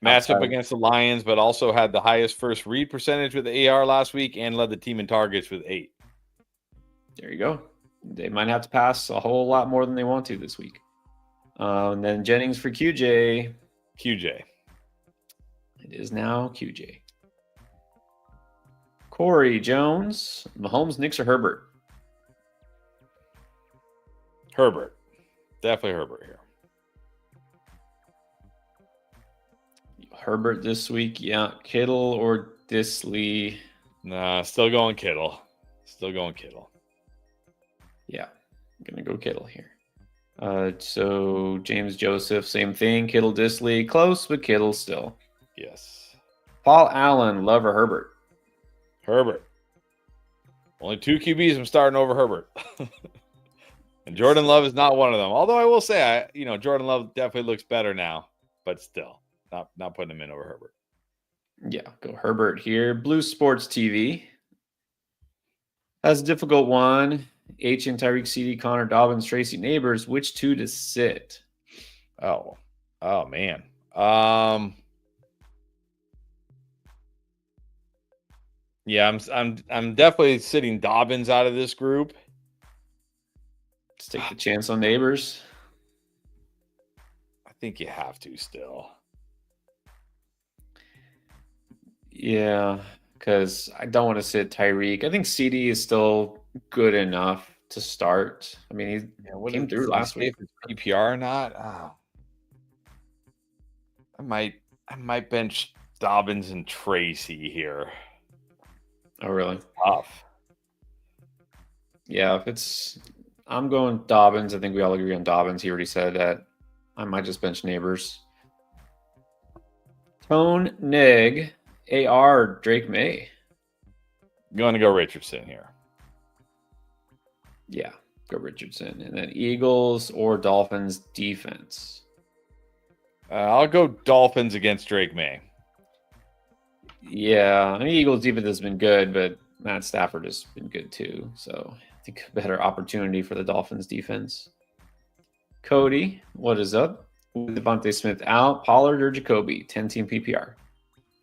against the Lions, but also had the highest first read percentage with the AR last week and led the team in targets with 8. There you go. They might have to pass a whole lot more than they want to this week. And then Jennings for QJ. QJ. It is now QJ. Corey Jones, Mahomes, Knicks, or Herbert? Herbert. Definitely Herbert here. Herbert this week, yeah. Kittle or Disley? Nah, still going Kittle. Still going Kittle. Yeah, I'm going to go Kittle here. So James Joseph, same thing. Kittle, Disley, close, but Kittle still. Yes. Paul Allen, Love or Herbert? Herbert. Only 2 QBs I'm starting over Herbert. And Jordan Love is not one of them. Although I will say, Jordan Love definitely looks better now, but still not putting him in over Herbert. Yeah, go Herbert here. Blue Sports TV has a difficult one. H and Tyreek, CD, Connor, Dobbins, Tracy, Neighbors. Which 2 to sit? Oh man. Yeah, I'm definitely sitting Dobbins out of this group. Let's take the chance on Neighbors. I think you have to still. Yeah, because I don't want to sit Tyreek. I think CD is still good enough to start. I mean, he came through last week. PPR or not? Oh. I might bench Dobbins and Tracy here. Oh, really? Tough. Yeah, I'm going Dobbins. I think we all agree on Dobbins. He already said that. I might just bench Neighbors. Tone, Nig, AR, Drake May. Going to go Richardson here. Yeah, go Richardson. And then Eagles or Dolphins defense. I'll go Dolphins against Drake May. Yeah, I mean, Eagles defense has been good, but Matt Stafford has been good too. So I think a better opportunity for the Dolphins defense. Cody, what is up? With Devontae Smith out, Pollard or Jacoby? 10-team PPR.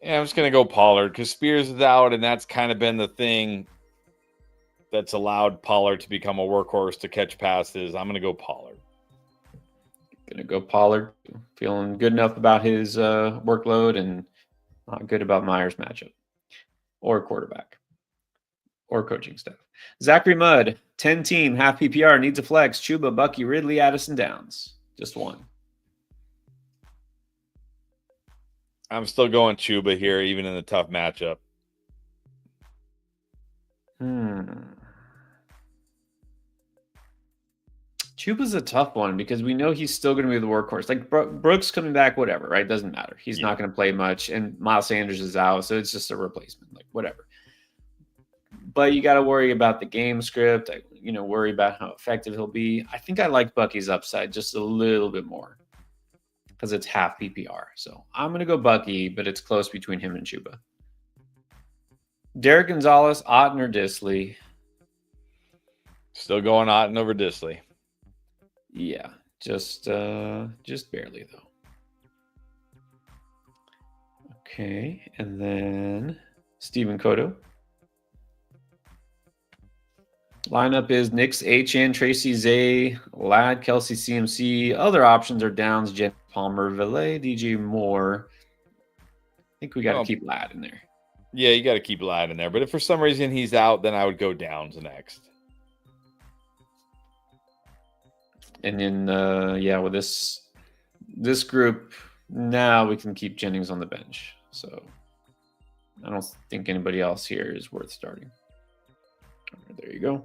Yeah, I'm just gonna go Pollard because Spears is out, and that's kind of been the thing that's allowed Pollard to become a workhorse to catch passes. I'm gonna go Pollard. Gonna go Pollard. Feeling good enough about his workload and not good about Myers' matchup or quarterback or coaching staff. Zachary Mudd, 10-team, half PPR, needs a flex. Chuba, Bucky, Ridley, Addison, Downs. Just one. I'm still going Chuba here, even in the tough matchup. Chuba's a tough one because we know he's still going to be the workhorse. Like Brooks coming back, whatever, right? Doesn't matter. He's not going to play much, and Miles Sanders is out, so it's just a replacement, like whatever. But you got to worry about the game script. Worry about how effective he'll be. I think I like Bucky's upside just a little bit more because it's half PPR. So I'm going to go Bucky, but it's close between him and Chuba. Derek Gonzalez, Otten or Disley? Still going Otten over Disley. Yeah, just barely though. Okay, and then Stephen Cotto. Lineup is Nix, HN, Tracy Zay, Ladd, Kelsey, CMC. Other options are Downs, Jeff Palmer, Valet, DJ Moore. I think we got to keep Ladd in there. Yeah, you got to keep Ladd in there. But if for some reason he's out, then I would go Downs next. And then, with this group, now we can keep Jennings on the bench. So I don't think anybody else here is worth starting. Right, there you go.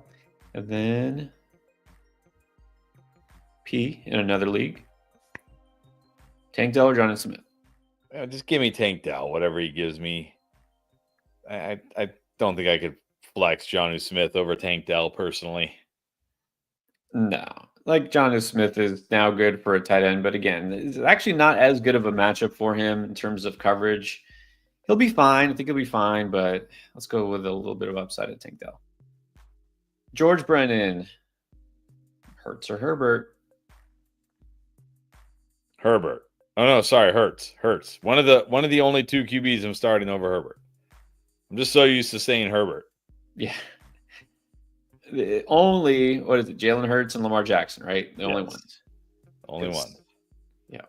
And then P in another league. Tank Dell or Jonathan Smith? Just give me Tank Dell, whatever he gives me. I don't think I could flex Jonnu Smith over Tank Dell personally. No. Like Jonnu Smith is now good for a tight end, but again, it's actually not as good of a matchup for him in terms of coverage. He'll be fine. I think he'll be fine, but let's go with a little bit of upside at Tank Dell. George Brennan, Hurts or Herbert? Herbert. Oh no, sorry, Hurts. One of the only two QBs I'm starting over Herbert. I'm just so used to saying Herbert. Yeah. Only, what is it? Jalen Hurts and Lamar Jackson, right? The only ones. Only one. Yeah.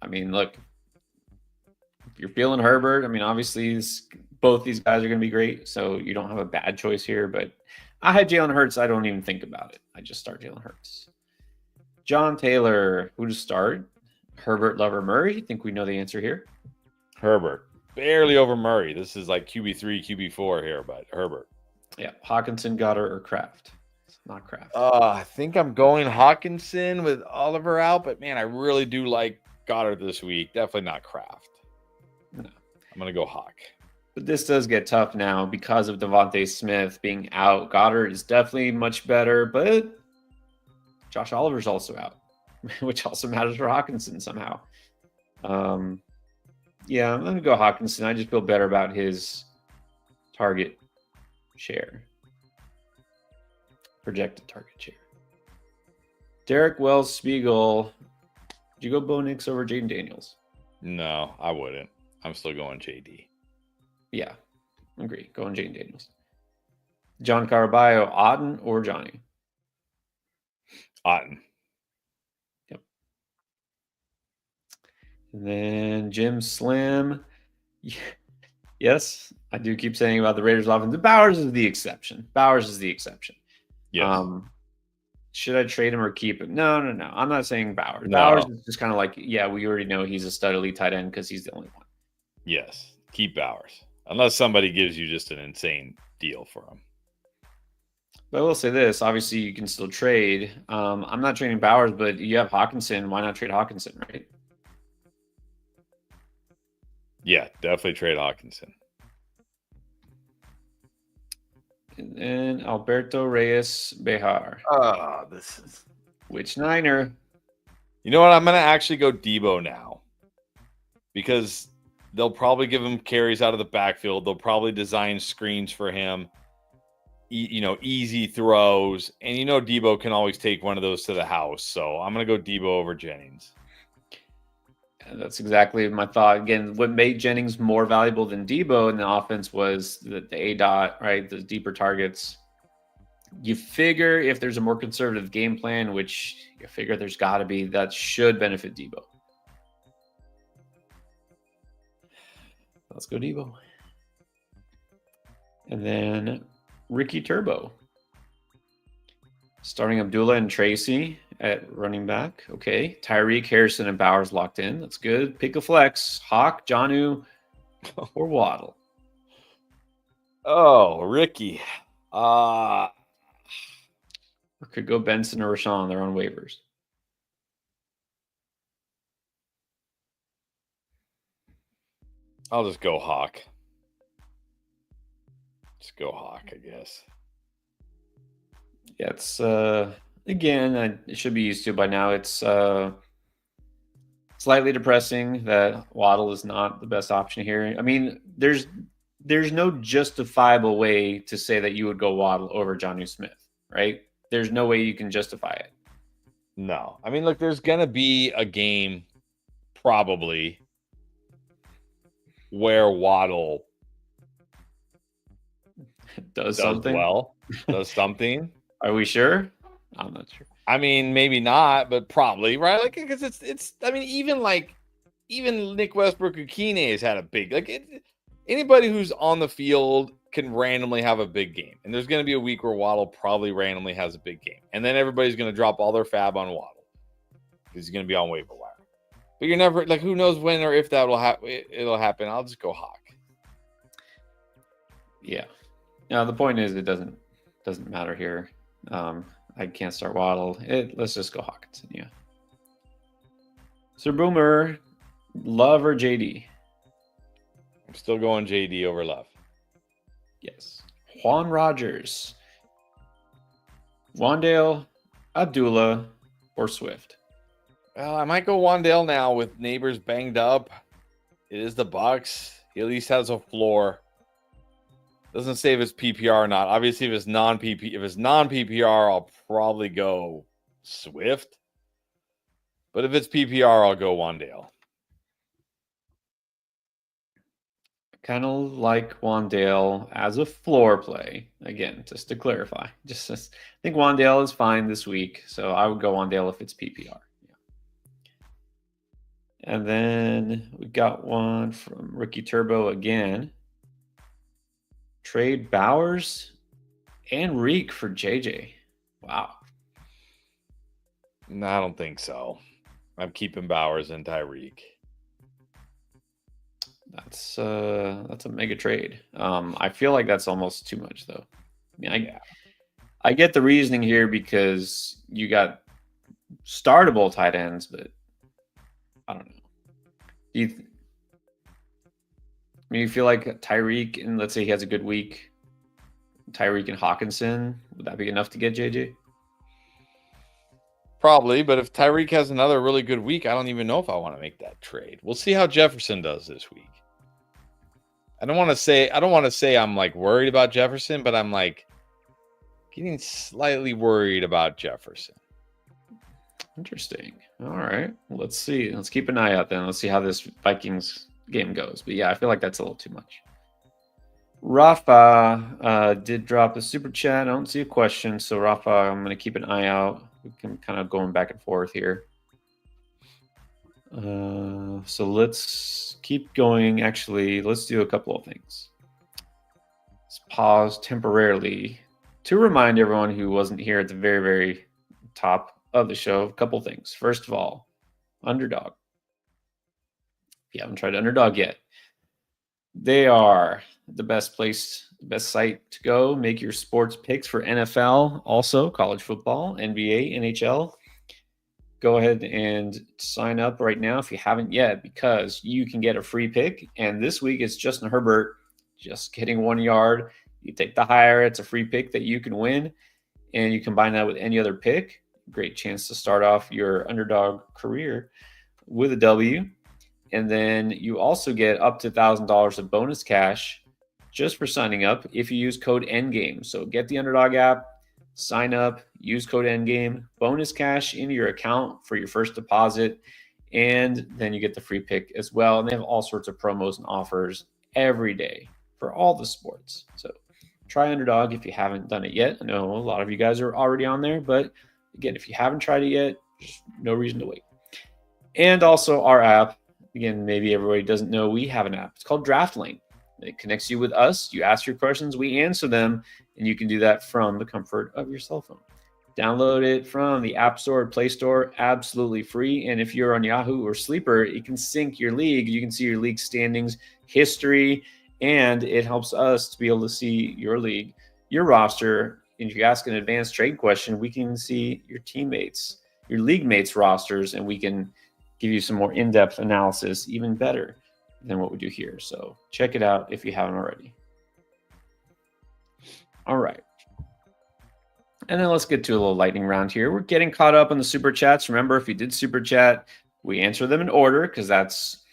I mean, look, if you're feeling Herbert, I mean, obviously both these guys are going to be great, so you don't have a bad choice here. But I had Jalen Hurts. I don't even think about it. I just start Jalen Hurts. John Taylor, who to start? Herbert, Lover, Murray? I think we know the answer here. Herbert. Barely over Murray. This is like QB3, QB4 here, but Herbert. Yeah, Hawkinson, Goddard, or Kraft? It's not Kraft. I think I'm going Hawkinson with Oliver out, but man, I really do like Goddard this week. Definitely not Kraft. No. I'm going to go Hawk. But this does get tough now because of Devontae Smith being out. Goddard is definitely much better, but Josh Oliver's also out, which also matters for Hawkinson somehow. Yeah, I'm going to go Hawkinson. I just feel better about his target share. Projected target share. Derek Wells Spiegel. Did you go Bo Nix over Jaden Daniels? No, I wouldn't. I'm still going JD. Yeah, agree. Going Jaden Daniels. John Caraballo, Otten or Johnny? Otten. Yep. And then Jim Slim. Yes, I do keep saying about the Raiders offense. Bowers is the exception. Yes. Should I trade him or keep him? No. I'm not saying Bowers. No. Bowers is just kind of like, yeah, we already know he's a stud elite tight end because he's the only one. Yes, keep Bowers. Unless somebody gives you just an insane deal for him. But I will say this. Obviously, you can still trade. I'm not trading Bowers, but you have Hawkinson. Why not trade Hawkinson, right? Yeah, definitely trade Hawkinson. And then Alberto Reyes Behar. This is... Which Niner? You know what? I'm going to actually go Debo now. Because They'll probably give him carries out of the backfield. They'll probably design screens for him, easy throws. And Debo can always take one of those to the house. So I'm going to go Debo over Jennings. That's exactly my thought. Again, what made Jennings more valuable than Debo in the offense was the A dot, right? The deeper targets. You figure if there's a more conservative game plan, which you figure there's got to be, that should benefit Debo. Let's go Debo. And then Ricky Turbo. Starting Abdullah and Tracy at running back. Okay. Tyreek, Harrison, and Bowers locked in. That's good. Pick a flex. Hawk, Jonnu, or Waddle. Oh, Ricky. Or could go Benson or Rashawn. They're on waivers. I'll just go Hawk. Just go Hawk, I guess. Yeah, it's again, it should be used to by now. It's slightly depressing that Waddle is not the best option here. I mean, there's no justifiable way to say that you would go Waddle over Jonnu Smith, right? There's no way you can justify it. No. I mean, look, there's going to be a game probably where Waddle does something. Does something. Are we sure? I'm not sure. I mean, maybe not, but probably, right? Like, because it's. I mean, even Nick Westbrook-Ikine has had a big anybody who's on the field can randomly have a big game, and there's going to be a week where Waddle probably randomly has a big game, and then everybody's going to drop all their fab on Waddle because he's going to be on waiver wire. But you're never who knows when or if that will happen. It'll happen. I'll just go Hawk. Yeah. Now the point is, it doesn't matter here. I can't start Waddle. Let's just go Hawkinson. Yeah. Sir Boomer, Love or JD? I'm still going JD over Love. Yes. Juan Rogers, Wandale, Abdullah, or Swift? Well, I might go Wandale now with Neighbors banged up. It is the Bucks. He at least has a floor. Doesn't say if it's PPR or not. Obviously, if it's non-PPR, I'll probably go Swift. But if it's PPR, I'll go Wandale. Kind of like Wandale as a floor play. Again, just to clarify. I think Wandale is fine this week, so I would go Wandale if it's PPR. Yeah. And then we got one from Ricky Turbo again. Trade Bowers and Reek for JJ. Wow. No, I don't think so. I'm keeping Bowers and Tyreek. That's a mega trade. I feel like that's almost too much, though. I mean, I get the reasoning here because you got startable tight ends, but I don't know. You feel like Tyreek, and let's say he has a good week, Tyreek and Hawkinson, would that be enough to get JJ? Probably, but if Tyreek has another really good week, I don't even know if I want to make that trade. We'll see how Jefferson does this week. I don't want to say I'm worried about Jefferson, but I'm getting slightly worried about Jefferson. Interesting. All right. Well, let's see. Let's keep an eye out then. Let's see how this Vikings game goes. But yeah, I feel like that's a little too much. Rafa did drop a super chat. I don't see a question. So Rafa, I'm going to keep an eye out. We can kind of going back and forth here. So let's keep going. Actually, let's do a couple of things. Let's pause temporarily to remind everyone who wasn't here at the very, very top of the show, a couple of things. First of all, Underdog. If you haven't tried Underdog yet, they are the best site to go. Make your sports picks for NFL, also college football, NBA, NHL. Go ahead and sign up right now if you haven't yet, because you can get a free pick. And this week it's Justin Herbert just getting 1 yard. You take the higher, it's a free pick that you can win. And you combine that with any other pick. Great chance to start off your Underdog career with a W. And then you also get up to $1,000 of bonus cash just for signing up if you use code Endgame. So get the Underdog app, sign up, use code Endgame, bonus cash into your account for your first deposit, and then you get the free pick as well. And they have all sorts of promos and offers every day for all the sports. So try Underdog if you haven't done it yet. I know a lot of you guys are already on there, but again, if you haven't tried it yet, there's no reason to wait. And also our app. Again, maybe everybody doesn't know we have an app. It's called Draft Lane. It connects you with us. You ask your questions, we answer them, and you can do that from the comfort of your cell phone. Download it from the App Store or Play Store, absolutely free. And if you're on Yahoo or Sleeper, you can sync your league. You can see your league standings, history, and it helps us to be able to see your league, your roster. And if you ask an advanced trade question, we can see your teammates, your league mates' rosters, and we can give you some more in-depth analysis, even better than what we do here. So check it out if you haven't already. All right. And then let's get to a little lightning round here. We're getting caught up on the super chats. Remember, if you did super chat, we answer them in order because that's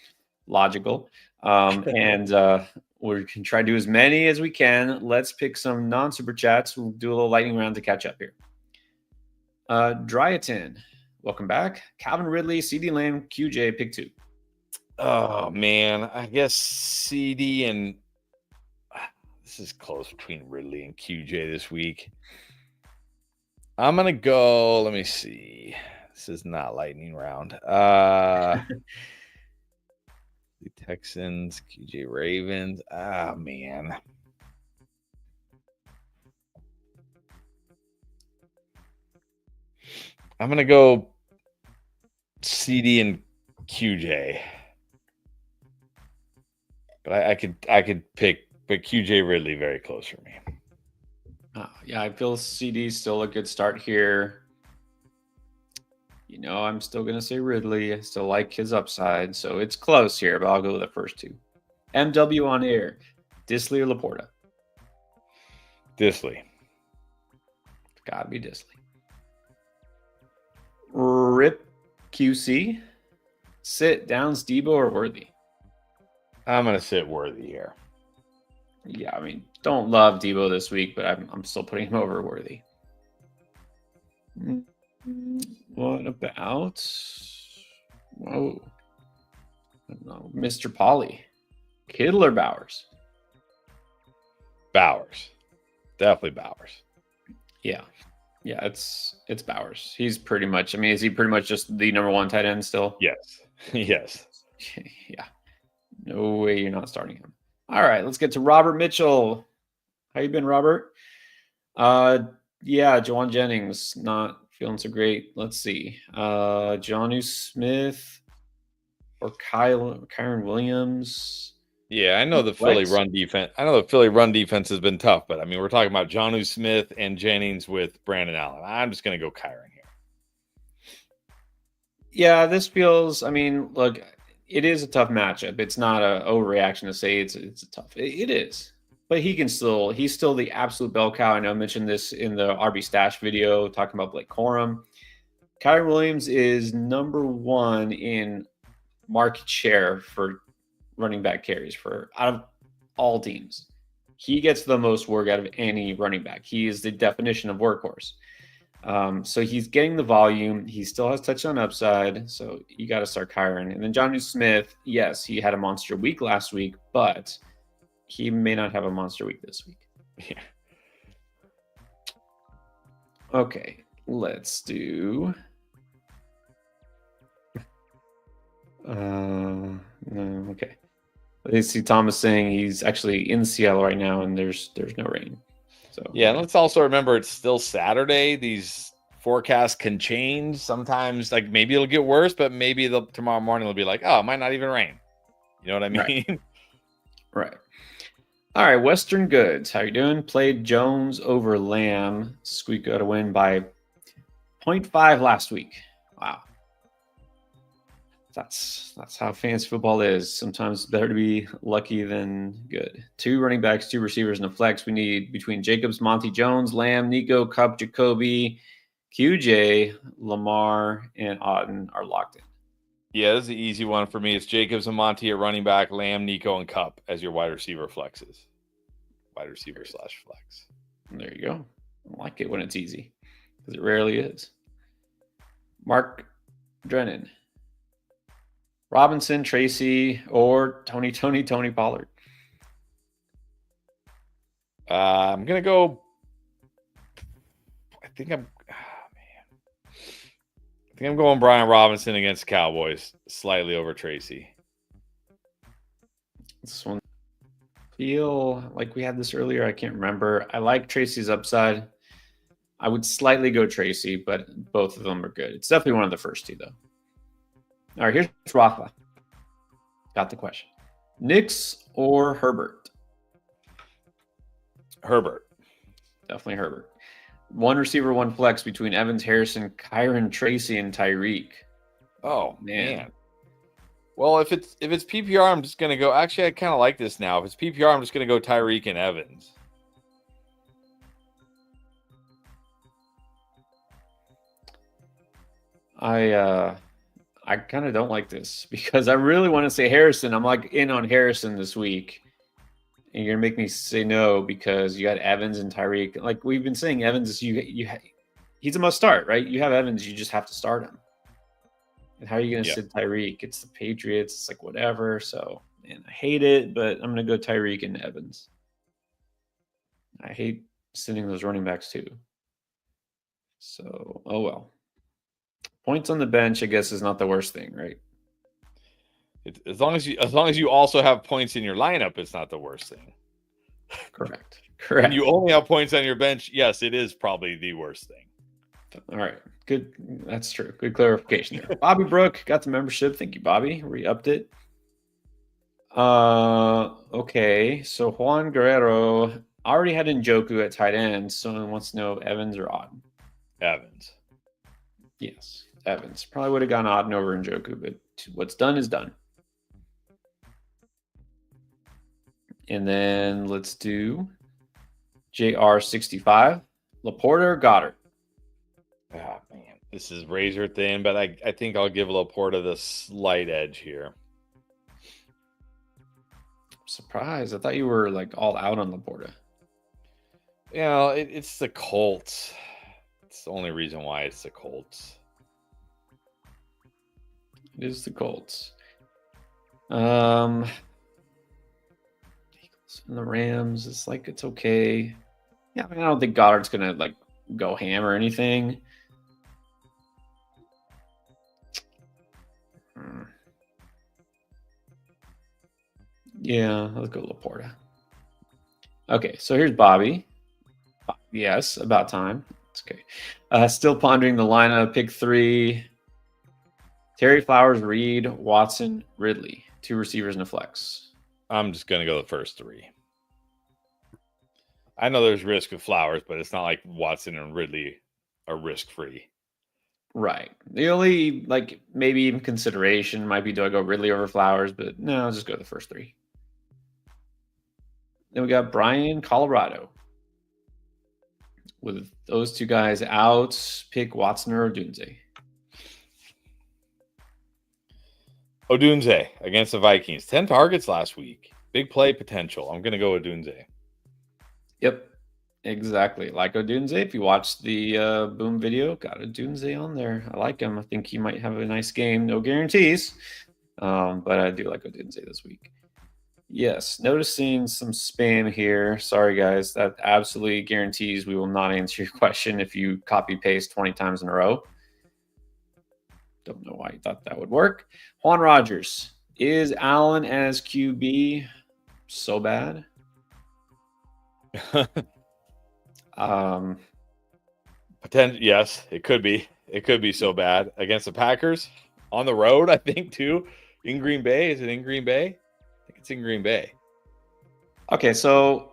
logical. And we can try to do as many as we can. Let's pick some non-super chats. We'll do a little lightning round to catch up here. Dryatin, welcome back. Calvin Ridley, CD Lamb, QJ, pick 2. Oh, man. I guess CD and this is close between Ridley and QJ this week. I'm going to go, let me see. This is not lightning round. The Texans, QJ Ravens. Ah, man. I'm going to go CD and QJ. But I could pick, but QJ Ridley very close for me. Yeah, I feel CD's still a good start here. You know, I'm still going to say Ridley. I still like his upside. So it's close here, but I'll go with the first 2. MW on air. Disley or Laporta? Disley. Gotta be Disley. Rip QC. Sit Downs, Debo, or Worthy? I'm going to sit Worthy here. Yeah, I mean, don't love Debo this week, but I'm still putting him over Worthy. What about I don't know, Mr. Polly? Kittle or Bowers? Bowers. Definitely Bowers. Yeah, it's Bowers. He's pretty much, I mean, is he pretty much just the number 1 tight end still? Yes. Yes. Yeah. No way you're not starting him. All right, let's get to Robert Mitchell. How you been, Robert? Yeah, Jawan Jennings not feeling so great. Let's see. Jonnu Smith or Kyron Williams. Yeah, I know the Philly run defense. I know the Philly run defense has been tough, but I mean, we're talking about Jonnu Smith and Jennings with Brandon Allen. I'm just going to go Kyron here. Yeah, this feels, I mean, look, it is a tough matchup. It's not an overreaction to say it's a tough. It is, but he's still the absolute bell cow. I know I mentioned this in the RB Stash video talking about Blake Corum. Kyron Williams is number 1 in market share for running back carries out of all teams. He gets the most work out of any running back. He is the definition of workhorse. So he's getting the volume. He still has touchdown upside. So you got to start Kyron. And then Jonnu Smith, yes, he had a monster week last week, but he may not have a monster week this week. Yeah. Okay, let's do. No, okay. Let's see. Thomas saying he's actually in Seattle right now, and there's no rain. So yeah, and let's also remember it's still Saturday. These forecasts can change. Sometimes, like maybe it'll get worse, but maybe tomorrow morning it'll be like, oh, it might not even rain. You know what I mean? Right. All right, Western Goods. How you doing? Played Jones over Lamb. Squeak got a win by 0.5 last week. Wow. That's how fantasy football is. Sometimes it's better to be lucky than good. 2 running backs, 2 receivers, and a flex. We need between Jacobs, Monty Jones, Lamb, Nico, Kupp, Jacoby, QJ, Lamar, and Auden are locked in. Yeah, this is the easy one for me. It's Jacobs and Monty at running back, Lamb, Nico, and Cup as your wide receiver flexes. Wide receiver / flex. There you go. I like it when it's easy because it rarely is. Mark Drennan, Robinson, Tracy, or Tony Pollard. I'm gonna go. I think I'm going Brian Robinson against the Cowboys, slightly over Tracy. This one feel like we had this earlier. I can't remember. I like Tracy's upside. I would slightly go Tracy, but both of them are good. It's definitely one of the first two, though. All right, here's Rafa. Got the question. Knicks or Herbert? Herbert. Definitely Herbert. One receiver, one flex between Evans, Harrison, Kyron, Tracy, and Tyreek. Oh man. Well, if it's PPR, I'm just gonna go. Actually, I kind of like this now. If it's PPR, I'm just gonna go Tyreek and Evans. I kind of don't like this because I really want to say Harrison. I'm like in on Harrison this week. And you're gonna make me say no because you got Evans and Tyreek. Like we've been saying, Evans is he's a must start, right? You have Evans, you just have to start him. And how are you gonna sit Tyreek? It's the Patriots. It's like whatever. So man, I hate it, but I'm gonna go Tyreek and Evans. I hate sitting those running backs too. So oh well. Points on the bench, I guess, is not the worst thing, right? As long as you also have points in your lineup, it's not the worst thing. Correct. And you only have points on your bench. Yes, it is probably the worst thing. All right. Good. That's true. Good clarification there. Bobby Brook got the membership. Thank you, Bobby. Re-upped it. Okay. So Juan Guerrero already had Njoku at tight end. Someone wants to know Evans or Otten. Evans. Yes, Evans. Probably would have gone Otten over Njoku, but what's done is done. And then let's do JR65. Laporta or Goddard? Oh, man. This is razor thin, but I think I'll give Laporta the slight edge here. Surprised. I thought you were like all out on Laporta. You know, it's the Colts. It's the only reason why it's the Colts. It is the Colts. And the Rams, it's like it's okay. Yeah, I mean, I don't think Goddard's gonna like go ham or anything. Yeah, let's go Laporta. Okay, so here's Bobby. Yes, about time. It's okay. Still pondering the lineup. Pick 3. Terry Flowers, Reed, Watson, Ridley. 2 receivers and a flex. I'm just going to go the first 3. I know there's risk with Flowers, but it's not like Watson and Ridley are risk-free. Right. The only, like, maybe even consideration might be, do I go Ridley over Flowers? But no, I'll just go the first 3. Then we got Brian, Colorado. With those 2 guys out, pick Watson or Odunze. Odunze against the Vikings. 10 targets last week. Big play potential. I'm going to go Odunze. Yep, exactly. Like Odunze. If you watch the Boom video, got Odunze on there. I like him. I think he might have a nice game. No guarantees, but I do like Odunze this week. Yes, noticing some spam here. Sorry, guys. That absolutely guarantees we will not answer your question if you copy paste 20 times in a row. Don't know why you thought that would work. Juan Rogers. Is Allen as QB so bad? Yes, it could be. It could be so bad against the Packers on the road, I think, too. In Green Bay. Is it in Green Bay? I think it's in Green Bay. Okay, so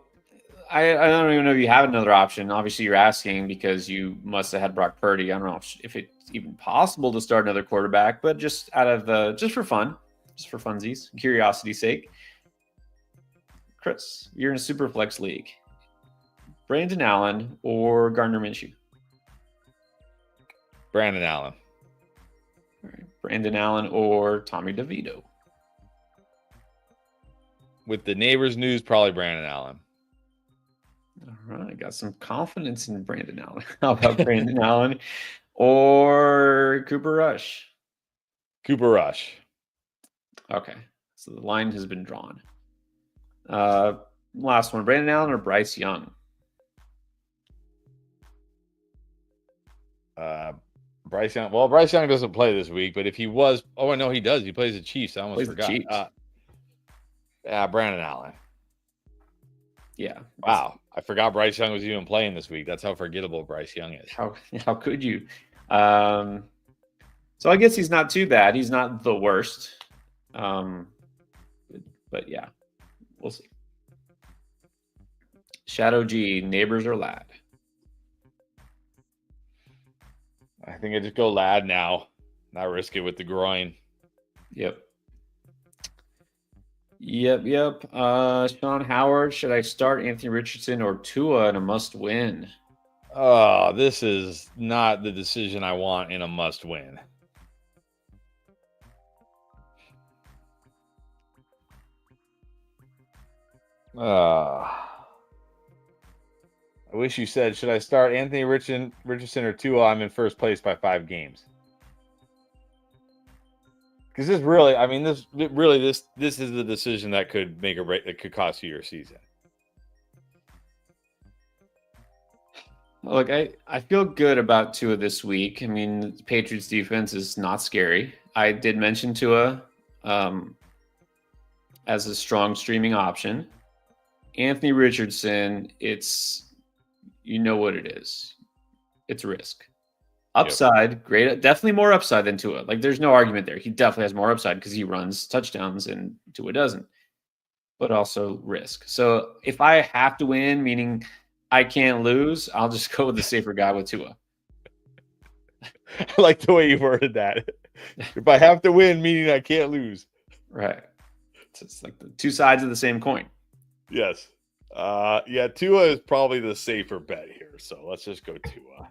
I don't even know if you have another option. Obviously, you're asking because you must have had Brock Purdy. I don't know if it's even possible to start another quarterback, but just out of just for fun, just for funsies, curiosity's sake. Chris, you're in a super flex league. Brandon Allen or Gardner Minshew? Brandon Allen. All right. Brandon Allen or Tommy DeVito? With the neighbors news, probably Brandon Allen. All right, got some confidence in Brandon Allen. How about Brandon Allen or Cooper Rush? Cooper Rush. Okay, so the line has been drawn. Last one, Brandon Allen or Bryce Young? Bryce Young. Well, Bryce Young doesn't play this week, but if he was, I know he does. He plays the Chiefs. I almost forgot. Brandon Allen. Yeah. Wow, I forgot Bryce Young was even playing this week. That's how forgettable Bryce Young is. How could you? So I guess he's not too bad. He's not the worst. But yeah, we'll see. Shadow G, neighbors or lad? I think I just go lad now. Not risk it with the groin. Yep. Sean Howard, should I start Anthony Richardson or Tua in a must-win? Oh, this is not the decision I want in a must-win. I wish you said, should I start Anthony Richardson or Tua? I'm in first place by 5 games. Because this really, I mean, this is the decision that could make a break, that could cost you your season. Look, I feel good about Tua this week. I mean, the Patriots defense is not scary. I did mention Tua as a strong streaming option. Anthony Richardson, it's, you know what it is. It's risk. Upside, great. Definitely more upside than Tua. Like, there's no argument there. He definitely has more upside because he runs touchdowns and Tua doesn't. But also risk. So if I have to win, meaning I can't lose, I'll just go with the safer guy with Tua. I like the way you worded that. If I have to win, meaning I can't lose. Right. It's like the two sides of the same coin. Yes. Tua is probably the safer bet here. So let's just go Tua.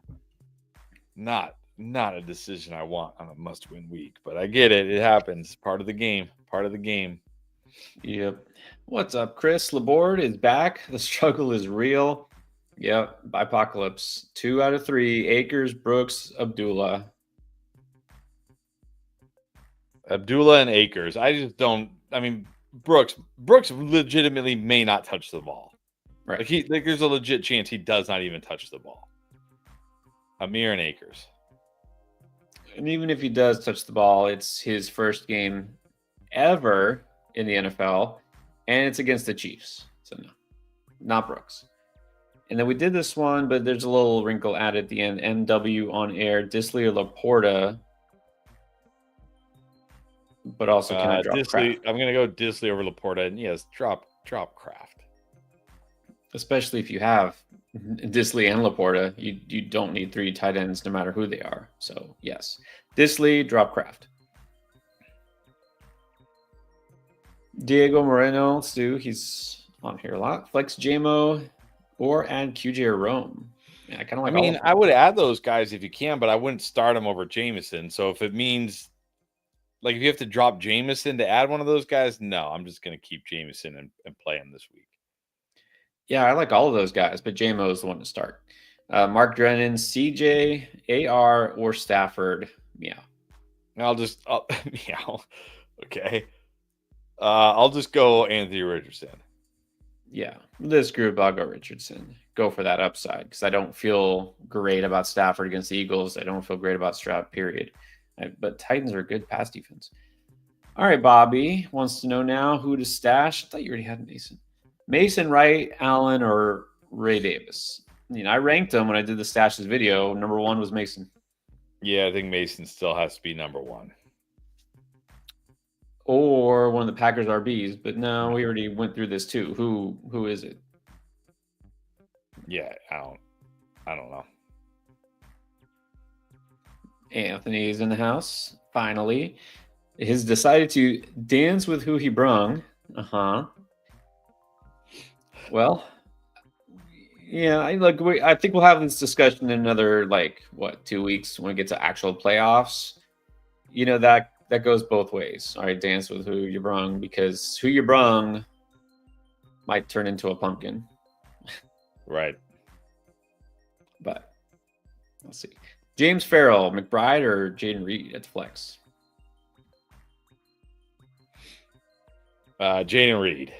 Not a decision I want on a must-win week, but I get it. It happens. Part of the game. Yep. What's up, Chris? Laborde is back. The struggle is real. Yep. Apocalypse. 2 out of 3. Akers, Brooks, Abdullah. Abdullah and Akers. I just don't. I mean, Brooks legitimately may not touch the ball. Right. Like there's a legit chance he does not even touch the ball. Amir and Akers. And even if he does touch the ball, it's his first game ever in the NFL, and it's against the Chiefs. So no, not Brooks. And then we did this one, but there's a little wrinkle added at the end. MW on air, Disley or Laporta. But also, can I drop Disley? Kraft? I'm going to go Disley over Laporta, and yes, drop Kraft. Especially if you have Disley and Laporta, you don't need 3 tight ends no matter who they are. So yes, Disley, drop Kraft. Diego Moreno, let's do. He's on here a lot. Flex JMO or add QJ or Rome. Yeah, I kind of like. I mean, I would add those guys if you can, but I wouldn't start them over Jameson. So if it means, like, if you have to drop Jameson to add one of those guys, no, I'm just going to keep Jameson and play him this week. Yeah, I like all of those guys, but JMO is the one to start. Mark Drennan, CJ, AR, or Stafford. Yeah. Meow. Okay. I'll just go Anthony Richardson. Yeah. This group, I'll go Richardson. Go for that upside because I don't feel great about Stafford against the Eagles. I don't feel great about Stroud, period. But Titans are a good pass defense. All right, Bobby wants to know now who to stash. I thought you already had Mason. Mason, Wright, Allen, or Ray Davis? I ranked them when I did the stashes video. Number 1 was Mason. Yeah, I think Mason still has to be number 1. Or one of the Packers RBs, but no, we already went through this too. Who is it? Yeah, I don't know. Anthony's in the house. Finally, he's decided to dance with who he brung. Well, yeah, I think we'll have this discussion in another 2 weeks when we get to actual playoffs. that goes both ways. All right, dance with who you brung, because who you brung might turn into a pumpkin. Right. But let's see. James Farrell, McBride, or Jaden Reed at the flex? Jaden Reed.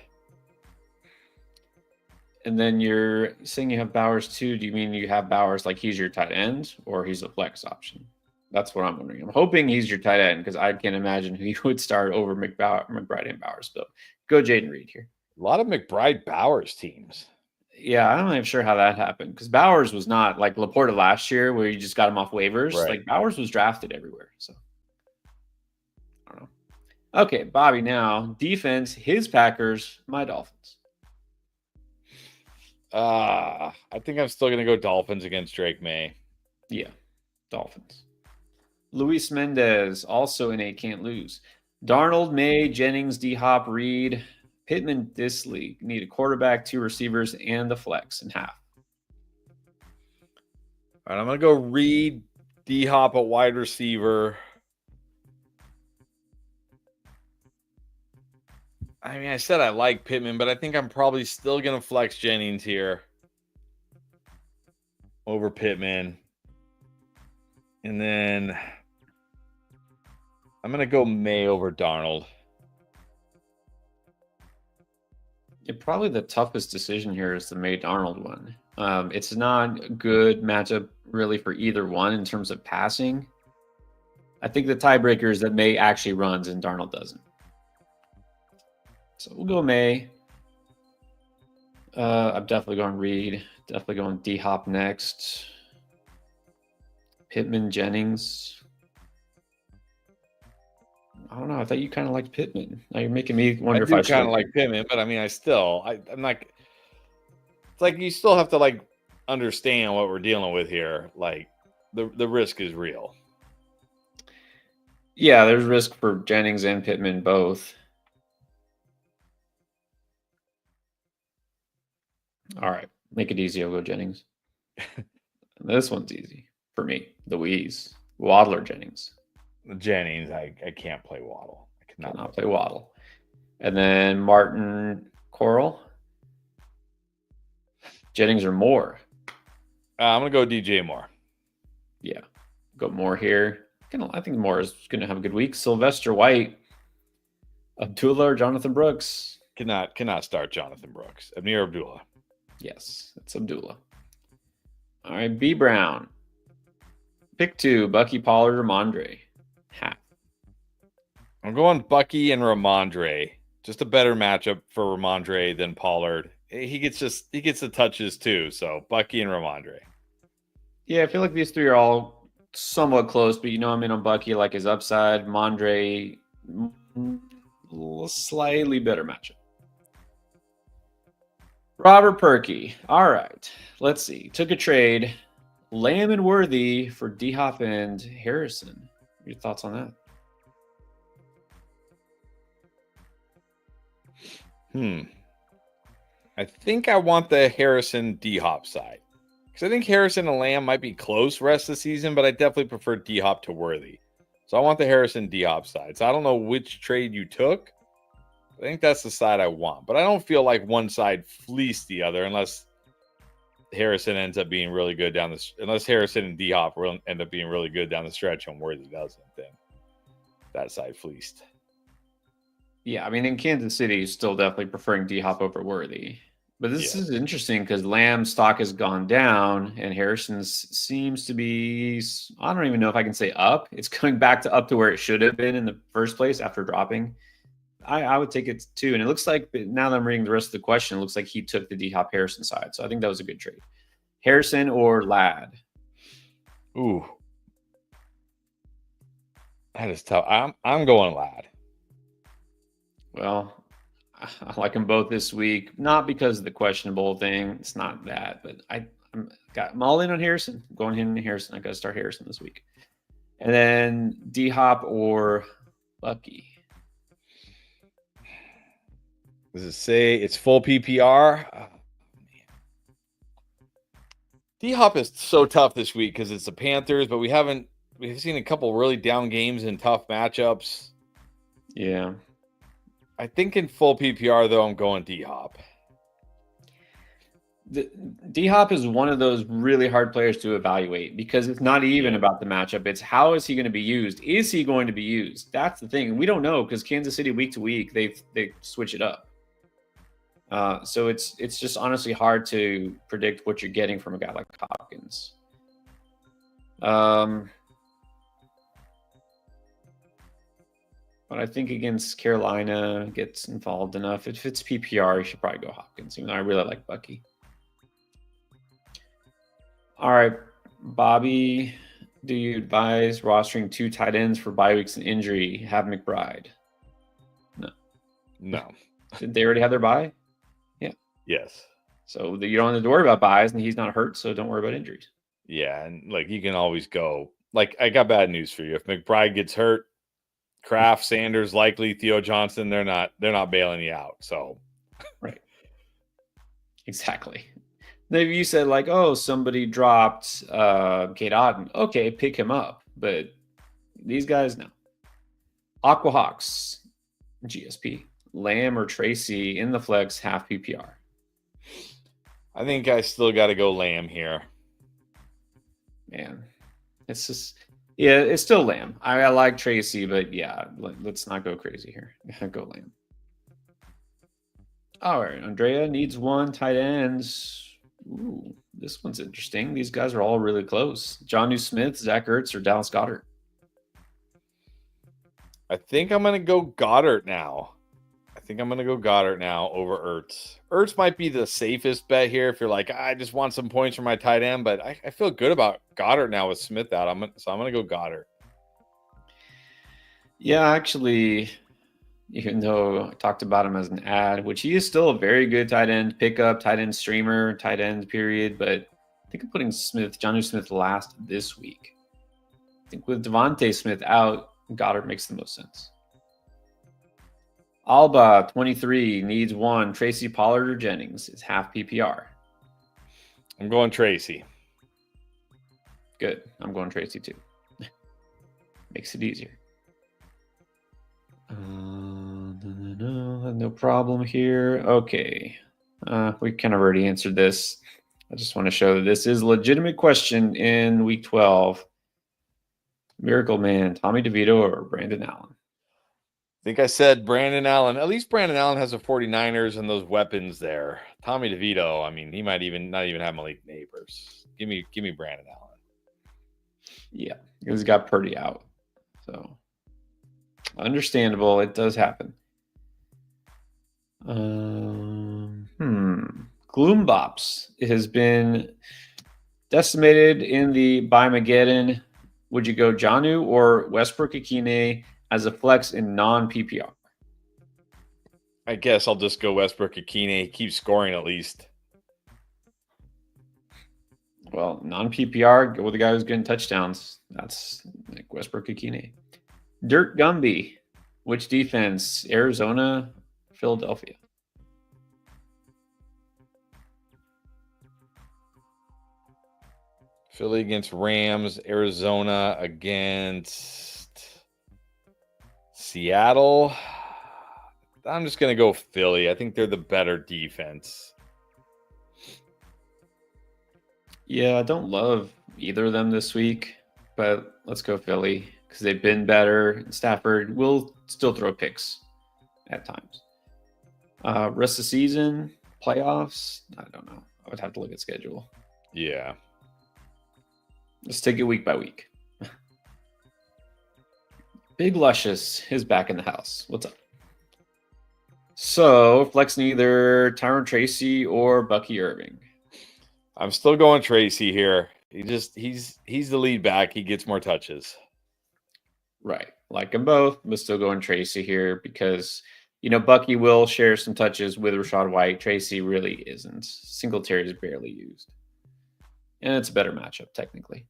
And then you're saying you have Bowers too. Do you mean you have Bowers like he's your tight end or he's a flex option? That's what I'm wondering. I'm hoping he's your tight end because I can't imagine who you would start over McBride and Bowers. But go Jaden Reed here. A lot of McBride Bowers teams. Yeah, I'm not even sure how that happened because Bowers was not like Laporta last year where you just got him off waivers. Right. Like Bowers was drafted everywhere. So I don't know. Okay, Bobby, now defense, his Packers, my Dolphins. I think I'm still going to go Dolphins against Drake May. Yeah, Dolphins. Luis Mendez, also in a can't lose. Darnold, May, Jennings, D-Hop, Reed, Pittman this league. Need a quarterback, 2 receivers, and the flex in half. All right, I'm going to go Reed, D-Hop at wide receiver. I mean, I said I like Pittman, but I think I'm probably still going to flex Jennings here over Pittman. And then I'm going to go May over Darnold. Yeah, probably the toughest decision here is the May Darnold one. It's not a good matchup really for either one in terms of passing. I think the tiebreaker is that May actually runs and Darnold doesn't. So we'll go May. I'm definitely going Reed. Definitely going D-Hop next. Pittman, Jennings. I don't know. I thought you kind of liked Pittman. Now you're making me wonder if I should. I kind of like Pittman, but I mean, I'm like, it's like you still have to like understand what we're dealing with here. Like the risk is real. Yeah, there's risk for Jennings and Pittman both. All right, make it easy. I'll go Jennings. This one's easy for me. The Wheeze. Waddler Jennings. Jennings, I can't play Waddle. I cannot play Waddle. And then Martin Coral. Jennings or Moore? I'm going to go DJ Moore. Yeah, go Moore here. I think Moore is going to have a good week. Sylvester White. Abdullah or Jonathan Brooks? Cannot start Jonathan Brooks. Amir Abdullah. Yes, it's Abdullah. All right, B. Brown. Pick 2, Bucky Pollard or Ramondre. Half. I'm going Bucky and Ramondre. Just a better matchup for Ramondre than Pollard. He gets the touches too. So Bucky and Ramondre. Yeah, I feel like these 3 are all somewhat close, but I'm in on Bucky, like his upside. Ramondre, slightly better matchup. Robert Perkey. All right. Let's see. Took a trade. Lamb and Worthy for D-Hop and Harrison. Your thoughts on that? I think I want the Harrison D-Hop side. Because I think Harrison and Lamb might be close rest of the season, but I definitely prefer D-Hop to Worthy. So I want the Harrison D-Hop side. So I don't know which trade you took. I think that's the side I want. But I don't feel like one side fleeced the other unless Harrison ends up being really good unless Harrison and D-Hop will end up being really good down the stretch and Worthy doesn't, then that side fleeced. Yeah, I mean, in Kansas City, he's still definitely preferring D-Hop over Worthy. But this is interesting because Lamb's stock has gone down and Harrison's seems to be, I don't even know if I can say up. It's going back up to where it should have been in the first place after dropping. I would take it too. And it looks like, now that I'm reading the rest of the question, it looks like he took the D-Hop Harrison side. So I think that was a good trade. Harrison or Ladd? Ooh. That is tough. I'm going Ladd. Well, I like them both this week. Not because of the questionable thing. It's not that. But I'm all in on Harrison. I'm going in on Harrison. I got to start Harrison this week. And then D-Hop or Bucky? Does it say it's full PPR? Oh, D-Hop is so tough this week because it's the Panthers, but we haven't we've seen a couple really down games and tough matchups. Yeah. I think in full PPR though, I'm going D Hop. D Hop is one of those really hard players to evaluate because it's not even about the matchup. It's how is he going to be used? Is he going to be used? That's the thing. We don't know because Kansas City week to week they switch it up. So it's just honestly hard to predict what you're getting from a guy like Hopkins. But I think against Carolina gets involved enough. If it's PPR, you should probably go Hopkins, even though I really like Bucky. All right, Bobby, do you advise rostering 2 tight ends for bye weeks and injury? Have McBride? No. Did they already have their bye? Yeah. Yes. So you don't have to worry about buys, and he's not hurt, so don't worry about injuries. Yeah, and like you can always go. Like I got bad news for you. If McBride gets hurt, Kraft, Sanders, likely Theo Johnson, they're not bailing you out. So right. Exactly. Maybe you said like, oh, somebody dropped Kate Otten. Okay, pick him up. But these guys, no. Aquahawks, GSP, Lamb or Tracy in the flex, half PPR. I think I still got to go Lamb here. Man, it's just, yeah, it's still Lamb. I like Tracy, but yeah, let's not go crazy here. Go Lamb. All right, Andrea needs 1 tight ends. Ooh, this one's interesting. These guys are all really close. Jonnu Smith, Zach Ertz, or Dallas Goedert? I think I'm going to go Goddard now. Over Ertz. Ertz might be the safest bet here if you're like, I just want some points from my tight end, but I feel good about Goddard now with Smith out. So I'm going to go Goddard. Yeah, actually, even though I talked about him as an ad, which he is still a very good tight end pickup, tight end streamer, tight end period, but I think I'm putting Jonnu Smith last this week. I think with Devontae Smith out, Goddard makes the most sense. Alba, 23, needs 1. Tracy Pollard or Jennings? It's half PPR. I'm going Tracy. Good. I'm going Tracy too. Makes it easier. No problem here. Okay. We kind of already answered this. I just want to show that this is a legitimate question in week 12. Miracle Man, Tommy DeVito or Brandon Allen? I think I said Brandon Allen. At least Brandon Allen has the 49ers and those weapons there. Tommy DeVito, I mean, he might not even have Malik Neighbors. Give me Brandon Allen. Yeah, he's got Purdy out. So understandable. It does happen. Gloombops has been decimated in the Buymageddon. Would you go Jonnu or Westbrook-Ikhine as a flex in non-PPR? I guess I'll just go Westbrook-Ikhine. Keep scoring at least. Well, non-PPR, go with the guy who's getting touchdowns. That's like Westbrook-Ikhine. Dirt Gumby, which defense? Arizona, Philadelphia? Philly against Rams, Arizona against Seattle. I'm just going to go Philly. I think they're the better defense. Yeah, I don't love either of them this week, but let's go Philly because they've been better. Stafford will still throw picks at times. Rest of the season, playoffs, I don't know. I would have to look at schedule. Yeah. Let's take it week by week. Big Luscious is back in the house. What's up? So, flexing either Tyron Tracy or Bucky Irving. I'm still going Tracy here. He's the lead back. He gets more touches. Right. Like them both, but still going Tracy here because, Bucky will share some touches with Rachaad White. Tracy really isn't. Singletary is barely used. And it's a better matchup, technically.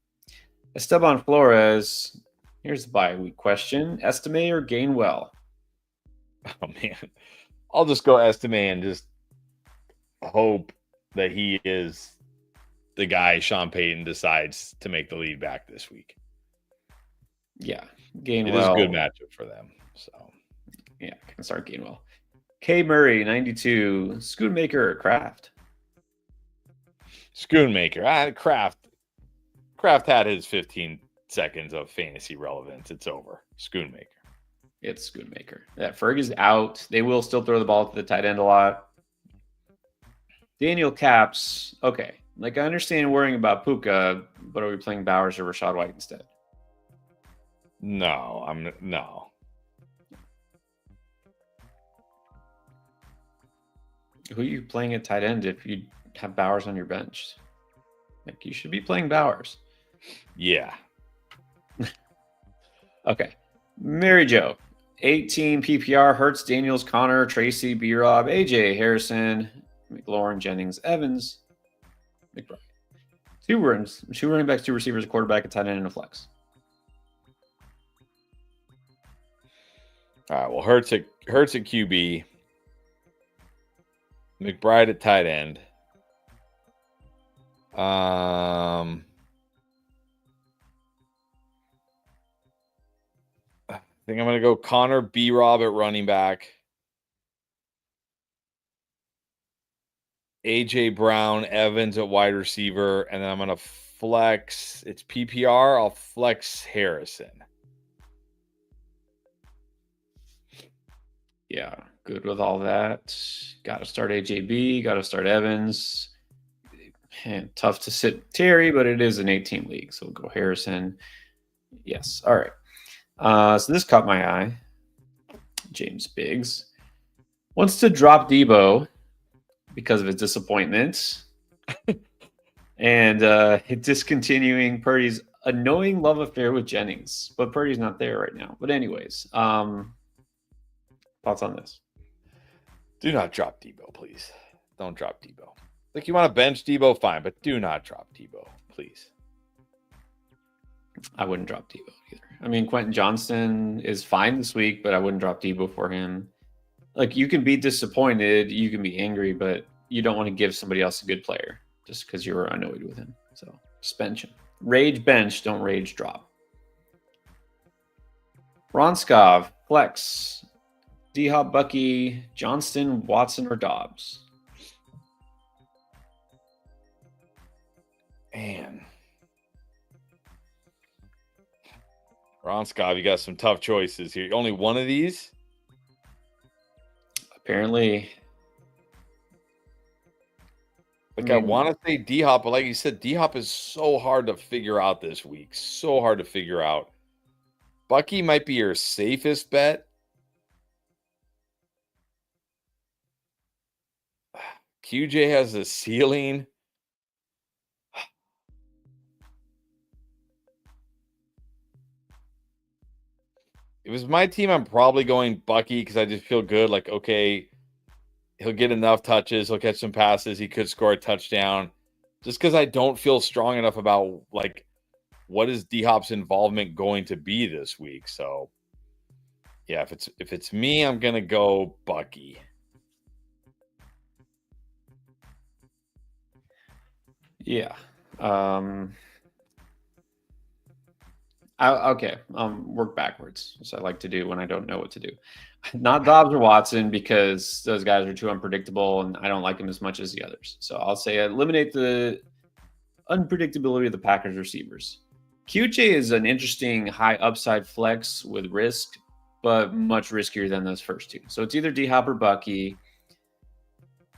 Esteban Flores, here's the bye week question. Estime or Gainwell? Oh, man. I'll just go Estime and just hope that he is the guy Sean Payton decides to make the lead back this week. Yeah, It is a good Gainwell. matchup for them. So Yeah, can start Gainwell. K Murray, 92. Schoonmaker or Kraft? Schoonmaker. Kraft had his 15 seconds of fantasy relevance. It's over. Schoonmaker. It's Schoonmaker. Yeah, Ferg is out. They will still throw the ball to the tight end a lot. Daniel Caps. Okay. Like, I understand worrying about Puka, but are we playing Bowers or Rashad White instead? No. Who are you playing at tight end if you have Bowers on your bench? Like, you should be playing Bowers. Yeah. Okay. Mary Joe. 18 PPR. Hurts, Daniels, Connor, Tracy, B-Rob, AJ, Harrison, McLaurin, Jennings, Evans, McBride. Two running backs, two receivers, a quarterback, a tight end, and a flex. All right. Well, Hurts at QB. McBride at tight end. I think I'm going to go Connor, B-Rob at running back. AJ Brown, Evans at wide receiver. And then I'm going to flex. It's PPR. I'll flex Harrison. Yeah, good with all that. Got to start AJB. Got to start Evans. Man, tough to sit Terry, but it is an 18 league, so we'll go Harrison. Yes. All right. So this caught my eye. James Biggs wants to drop Debo because of his disappointment and discontinuing Purdy's annoying love affair with Jennings. But Purdy's not there right now. But anyways, thoughts on this? Do not drop Debo, please. Don't drop Debo. Like, you want to bench Debo, fine, but do not drop Debo, please. I wouldn't drop Debo either. I mean, Quentin Johnston is fine this week, but I wouldn't drop Debo for him. Like, you can be disappointed, you can be angry, but you don't want to give somebody else a good player just because you were annoyed with him. So just bench him. Rage bench, don't rage drop. Ronskov, flex. D-Hop, Bucky, Johnston, Watson, or Dobbs? Man. Ronskov, you got some tough choices here. Only one of these? Apparently. Like, I want to say D-Hop, but like you said, D-Hop is so hard to figure out this week. So hard to figure out. Bucky might be your safest bet. QJ has a ceiling. If it was my team, I'm probably going Bucky because I just feel good. Like, okay, he'll get enough touches. He'll catch some passes. He could score a touchdown. Just because I don't feel strong enough about, like, what is D-Hop's involvement going to be this week. So, yeah, if it's me, I'm going to go Bucky. Yeah. Okay. Work backwards, as I like to do when I don't know what to do. Not Dobbs or Watson because those guys are too unpredictable and I don't like them as much as the others. So I'll say eliminate the unpredictability of the Packers receivers. QJ is an interesting high upside flex with risk, but much riskier than those first two. So it's either D-Hop or Bucky.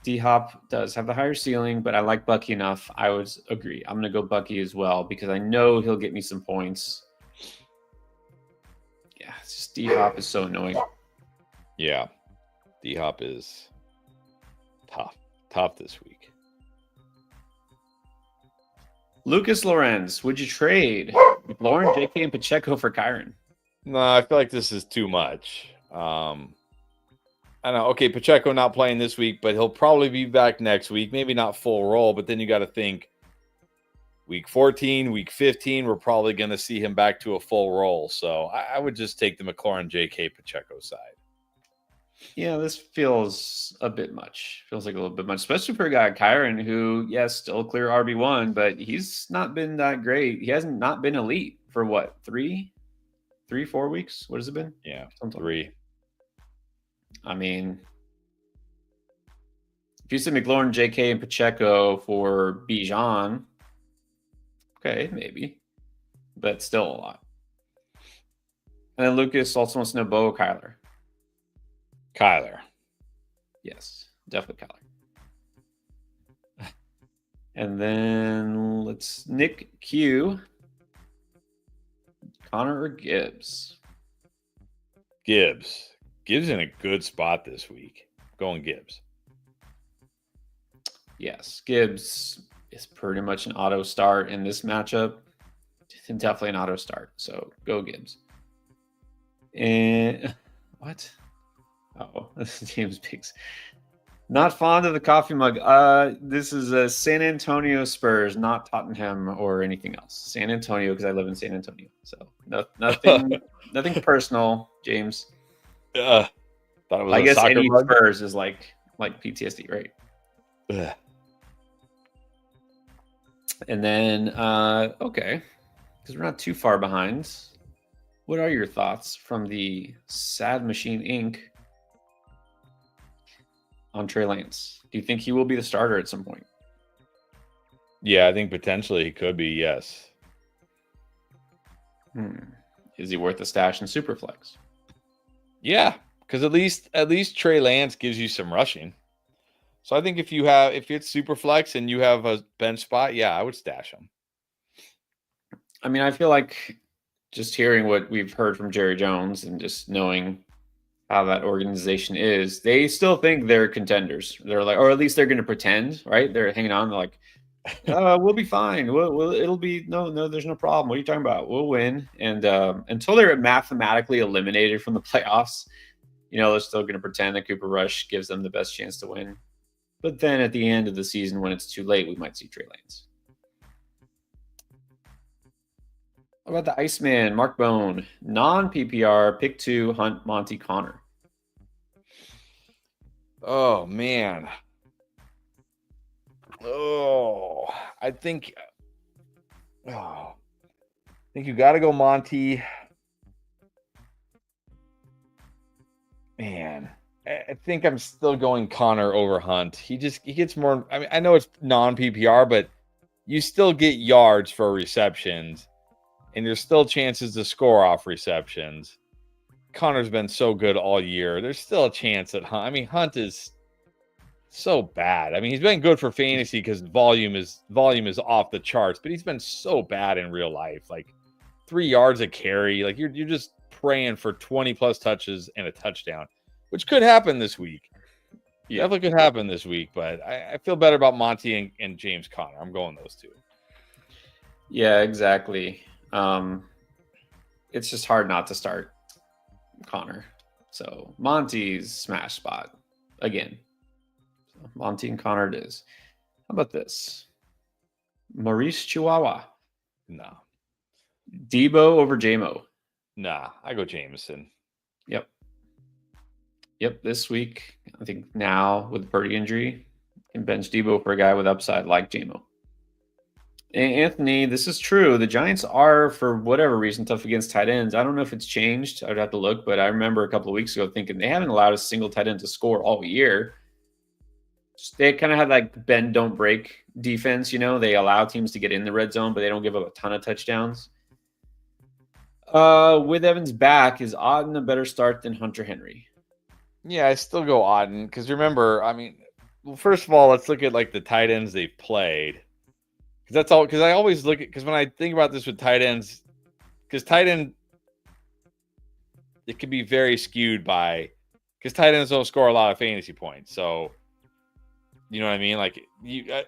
D-Hop does have the higher ceiling, but I like Bucky enough. I would agree. I'm going to go Bucky as well because I know he'll get me some points. Yeah, it's just D-Hop is so annoying. Yeah, D-Hop is tough this week. Lucas Lorenz, would you trade Lauren, JK, and Pacheco for Kyron? No, I feel like this is too much. I know. Okay, Pacheco not playing this week, but he'll probably be back next week. Maybe not full role, but then you got to think week 14, week 15, we're probably going to see him back to a full role. So I would just take the McLaurin, JK, Pacheco side. Yeah, this feels a bit much. Feels like a little bit much, especially for a guy like Kyron who, yes, still clear RB1, but he's not been that great. He hasn't not been elite for what, 3? 4 weeks. What has it been? Yeah, Something. 3. I mean, if you said McLaurin, JK, and Pacheco for Bijan, okay, maybe, but still a lot. And then Lucas also wants to know Bo or Kyler. Kyler. Yes, definitely Kyler. And then Nick Q. Connor or Gibbs? Gibbs. Gibbs in a good spot this week. Going Gibbs. Yes, Gibbs is pretty much an auto start in this matchup. Definitely an auto start. So go Gibbs. And what? Oh, this is James Biggs. Not fond of the coffee mug. This is a San Antonio Spurs, not Tottenham or anything else. San Antonio, because I live in San Antonio. So nothing personal, James. Thought it was I guess any mug. Spurs is like PTSD, right? Ugh. And then okay, because we're not too far behind. What are your thoughts from the Sad Machine Inc. on Trey Lance? Do you think he will be the starter at some point? Yeah, I think potentially he could be, yes. Is he worth a stash in Superflex? Yeah, because at least Trey Lance gives you some rushing. So I think if it's Superflex and you have a bench spot, yeah, I would stash him. I mean, I feel like just hearing what we've heard from Jerry Jones and just knowing how that organization is, they still think they're contenders. They're like, or at least they're going to pretend, right? They're hanging on. They're like, we'll be fine. It'll be no. There's no problem. What are you talking about? We'll win. And until they're mathematically eliminated from the playoffs, they're still going to pretend that Cooper Rush gives them the best chance to win. But then at the end of the season, when it's too late, we might see Trey Lance. How about the Iceman, Mark Bone, non-PPR, pick 2, Hunt, Monty, Connor. Oh man. I think you got to go Monty. Man, I think I'm still going Connor over Hunt. He gets more. I mean, I know it's non-PPR, but you still get yards for receptions, and there's still chances to score off receptions. Connor's been so good all year. There's still a chance that Hunt. I mean, Hunt is so bad. I mean, he's been good for fantasy because volume is off the charts, but he's been so bad in real life. Like 3 yards a carry. Like you're just praying for 20 plus touches and a touchdown, which could happen this week. Yeah, definitely could happen this week, but I feel better about Monty and James Conner. I'm going those two. Yeah, exactly. It's just hard not to start Connor. So Monty's smash spot again. So Monty and Connor it is. How about this? Maurice Chihuahua. No. Debo over JMO. Nah, I go Jameson. Yep. This week, I think now with the Purdy injury, can bench Debo for a guy with upside like JMO. And Anthony, this is true. The Giants are, for whatever reason, tough against tight ends. I don't know if it's changed. I'd have to look, but I remember a couple of weeks ago thinking they haven't allowed a single tight end to score all year. They kind of have like bend, don't break defense. They allow teams to get in the red zone, but they don't give up a ton of touchdowns. With Evans back, is Auden a better start than Hunter Henry? Yeah, I still go Auden because remember, I mean, well, first of all, let's look at like the tight ends they've played. That's all. Because I always look at when I think about this with tight ends, because tight end it can be very skewed because tight ends don't score a lot of fantasy points. So you know what I mean? Like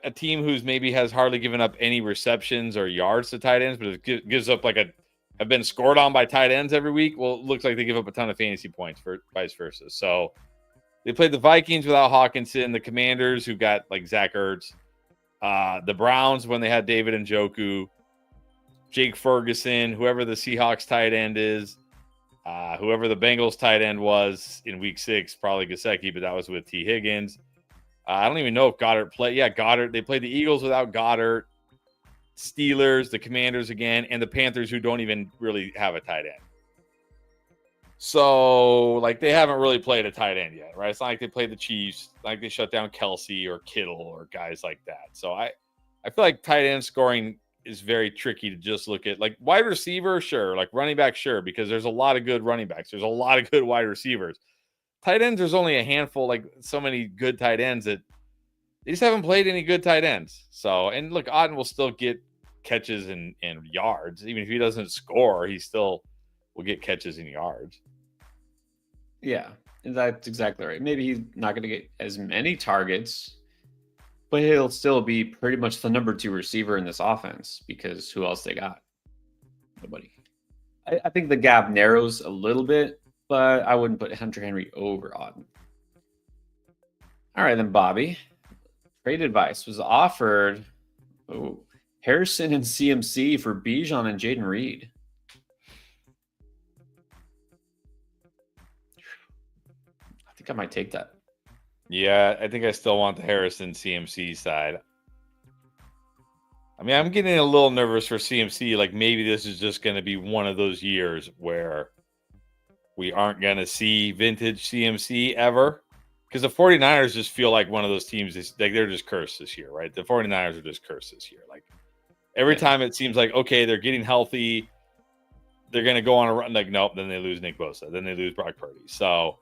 a team who's maybe has hardly given up any receptions or yards to tight ends, but it gives up have been scored on by tight ends every week. Well, it looks like they give up a ton of fantasy points for vice versa. So they played the Vikings without Hawkinson, the Commanders who got like Zach Ertz. The Browns when they had David Njoku, Jake Ferguson, whoever the Seahawks tight end is, whoever the Bengals tight end was in week 6, probably Gesicki, but that was with T. Higgins. I don't even know if Goddard played. Yeah, Goddard. They played the Eagles without Goddard, Steelers, the Commanders again, and the Panthers who don't even really have a tight end. So, like, they haven't really played a tight end yet, right? It's not like they played the Chiefs, like they shut down Kelsey or Kittle or guys like that. So I feel like tight end scoring is very tricky to just look at. Like wide receiver, sure. Like running back, sure, because there's a lot of good running backs. There's a lot of good wide receivers. Tight ends, there's only a handful, like so many good tight ends that they just haven't played any good tight ends. So, and look, Otton will still get catches and yards. Even if he doesn't score, he still will get catches and yards. Yeah, that's exactly right. Maybe he's not going to get as many targets, but he'll still be pretty much the number 2 receiver in this offense because who else they got? Nobody. I think the gap narrows a little bit, but I wouldn't put Hunter Henry over Auden. All right, then, Bobby. Trade advice was offered. Harrison and CMC for Bijan and Jaden Reed. I think I might take that. Yeah, I think I still want the Harrison CMC side. I mean, I'm getting a little nervous for CMC. Like maybe this is just going to be one of those years where we aren't going to see vintage CMC ever. Because the 49ers just feel like one of those teams is like they're just cursed this year, right? The 49ers are just cursed this year. Like every time it seems like, okay, they're getting healthy. They're going to go on a run. Like, nope, then they lose Nick Bosa. Then they lose Brock Purdy. So,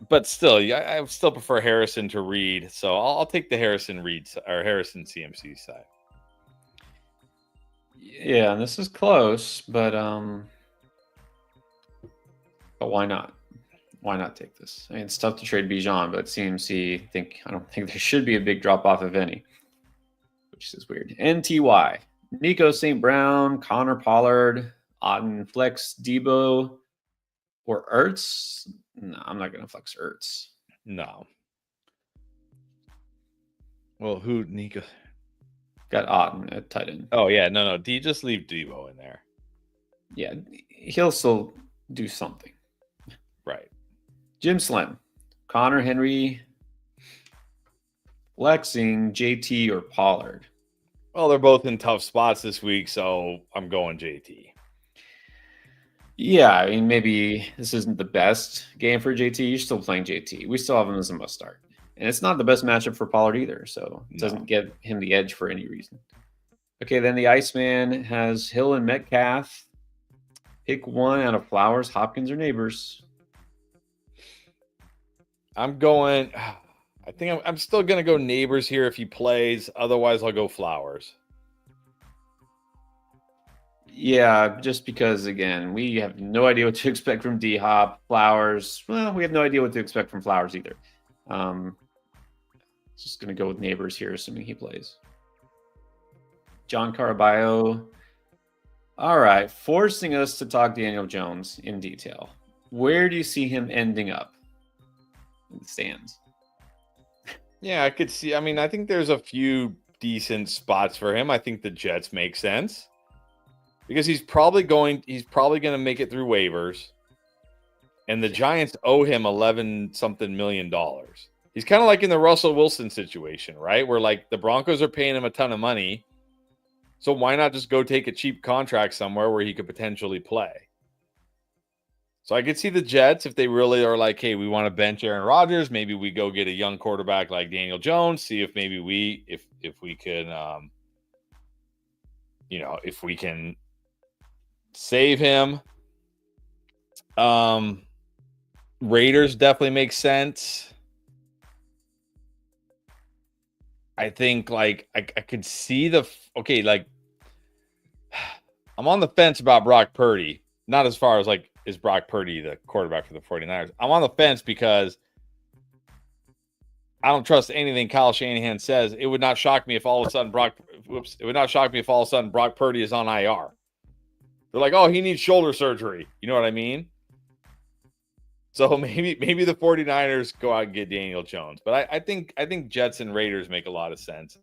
but still, I still prefer Harrison to Reed. So I'll take the Harrison Reed or Harrison CMC side. Yeah, and this is close, but why not? Why not take this? I mean, it's tough to trade Bijan, but CMC, I don't think there should be a big drop off of any, which is weird. NTY, Nico St. Brown, Connor Pollard, Auden Flex, Debo, or Ertz. No, I'm not going to flex Ertz. No. Well, who Nico? Got Auden at tight end. Oh yeah, no. Do you just leave Debo in there? Yeah, he'll still do something. Right. Jim Slim, Connor Henry, flexing JT or Pollard. Well, they're both in tough spots this week, so I'm going JT. Yeah, I mean, maybe this isn't the best game for JT. You're still playing JT. We still have him as a must start. And it's not the best matchup for Pollard either, so it doesn't give him the edge for any reason. Okay, then the Iceman has Hill and Metcalf. Pick one out of Flowers, Hopkins, or Neighbors. I'm going. I think I'm still going to go Neighbors here if he plays. Otherwise, I'll go Flowers. Yeah, just because, again, we have no idea what to expect from D-Hop. Flowers, well, we have no idea what to expect from Flowers either. Just going to go with Neighbors here, assuming he plays. John Caraballo. All right, forcing us to talk Daniel Jones in detail. Where do you see him ending up in the stands? Yeah, I could see. I mean, I think there's a few decent spots for him. I think the Jets make sense because he's probably going to make it through waivers, and the Giants owe him $11-something million. He's kind of like in the Russell Wilson situation, right? Where like the Broncos are paying him a ton of money. So why not just go take a cheap contract somewhere where he could potentially play? So I could see the Jets if they really are like, hey, we want to bench Aaron Rodgers. Maybe we go get a young quarterback like Daniel Jones. See if maybe if we can, if we can save him. Raiders definitely make sense. I think like I could see like I'm on the fence about Brock Purdy. Not as far as like, is Brock Purdy the quarterback for the 49ers? I'm on the fence because I don't trust anything Kyle Shanahan says. It would not shock me if all of a sudden Brock Purdy is on IR. They're like, oh, he needs shoulder surgery. You know what I mean? So maybe the 49ers go out and get Daniel Jones. But I think Jets and Raiders make a lot of sense.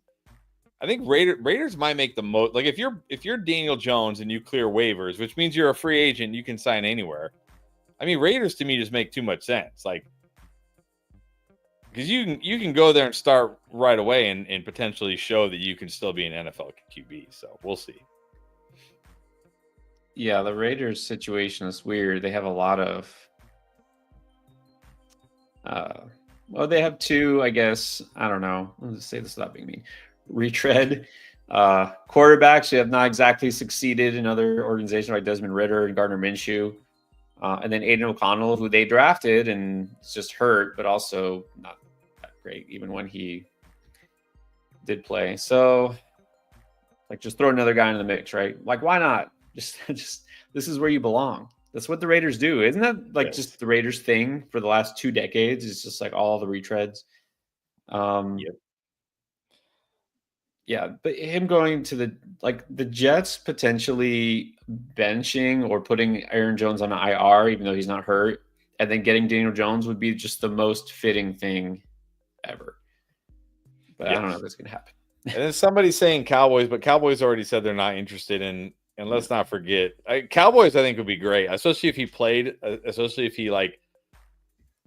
I think Raiders might make the most. Like if you're Daniel Jones and you clear waivers, which means you're a free agent, you can sign anywhere. I mean, Raiders to me just make too much sense. Like because you can go there and start right away and potentially show that you can still be an NFL QB. So we'll see. Yeah, the Raiders situation is weird. They have a lot of well, they have two, I guess. I don't know. Let's say this without being mean. Retread quarterbacks who have not exactly succeeded in other organizations like Desmond Ritter and Gardner Minshew. And then Aiden O'Connell, who they drafted and is just hurt, but also not that great, even when he did play. So, like, just throw another guy in the mix, right? Like, why not? Just this is where you belong. That's what the Raiders do. Isn't that like just the Raiders thing for the last 2 decades? It's just like all the retreads. Yep. Yeah, but him going to the Jets potentially benching or putting Aaron Jones on IR, even though he's not hurt, and then getting Daniel Jones would be just the most fitting thing ever. But I don't know if that's gonna happen. And then somebody's saying Cowboys, but Cowboys already said they're not interested in. And let's not forget, Cowboys. I think would be great, especially if he played, especially if he like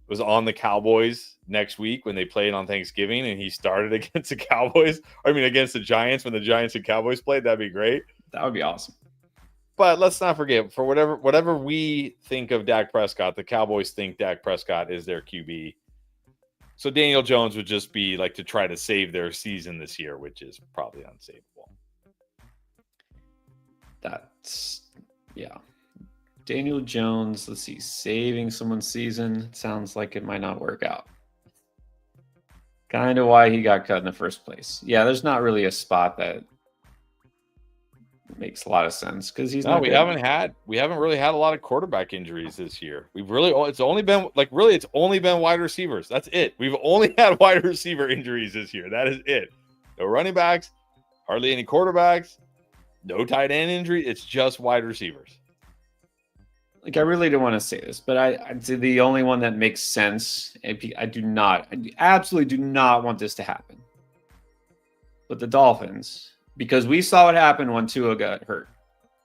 was on the Cowboys next week when they played on Thanksgiving, and he started against the Cowboys. I mean, against the Giants when the Giants and Cowboys played. That'd be great. That would be awesome. But let's not forget, for whatever we think of Dak Prescott, the Cowboys think Dak Prescott is their QB. So Daniel Jones would just be like to try to save their season this year, which is probably unsavable. That's yeah. Daniel Jones, let's see, saving someone's season. Sounds like it might not work out. Kind of why he got cut in the first place. Yeah, there's not really a spot that makes a lot of sense because he's not. We haven't really had a lot of quarterback injuries this year. It's only been wide receivers. That's it. We've only had wide receiver injuries this year. That is it. No running backs, hardly any quarterbacks, no tight end injury. It's just wide receivers. Like, I really don't want to say this, but I'd say the only one that makes sense. I absolutely do not want this to happen. But the Dolphins, because we saw what happened when Tua got hurt.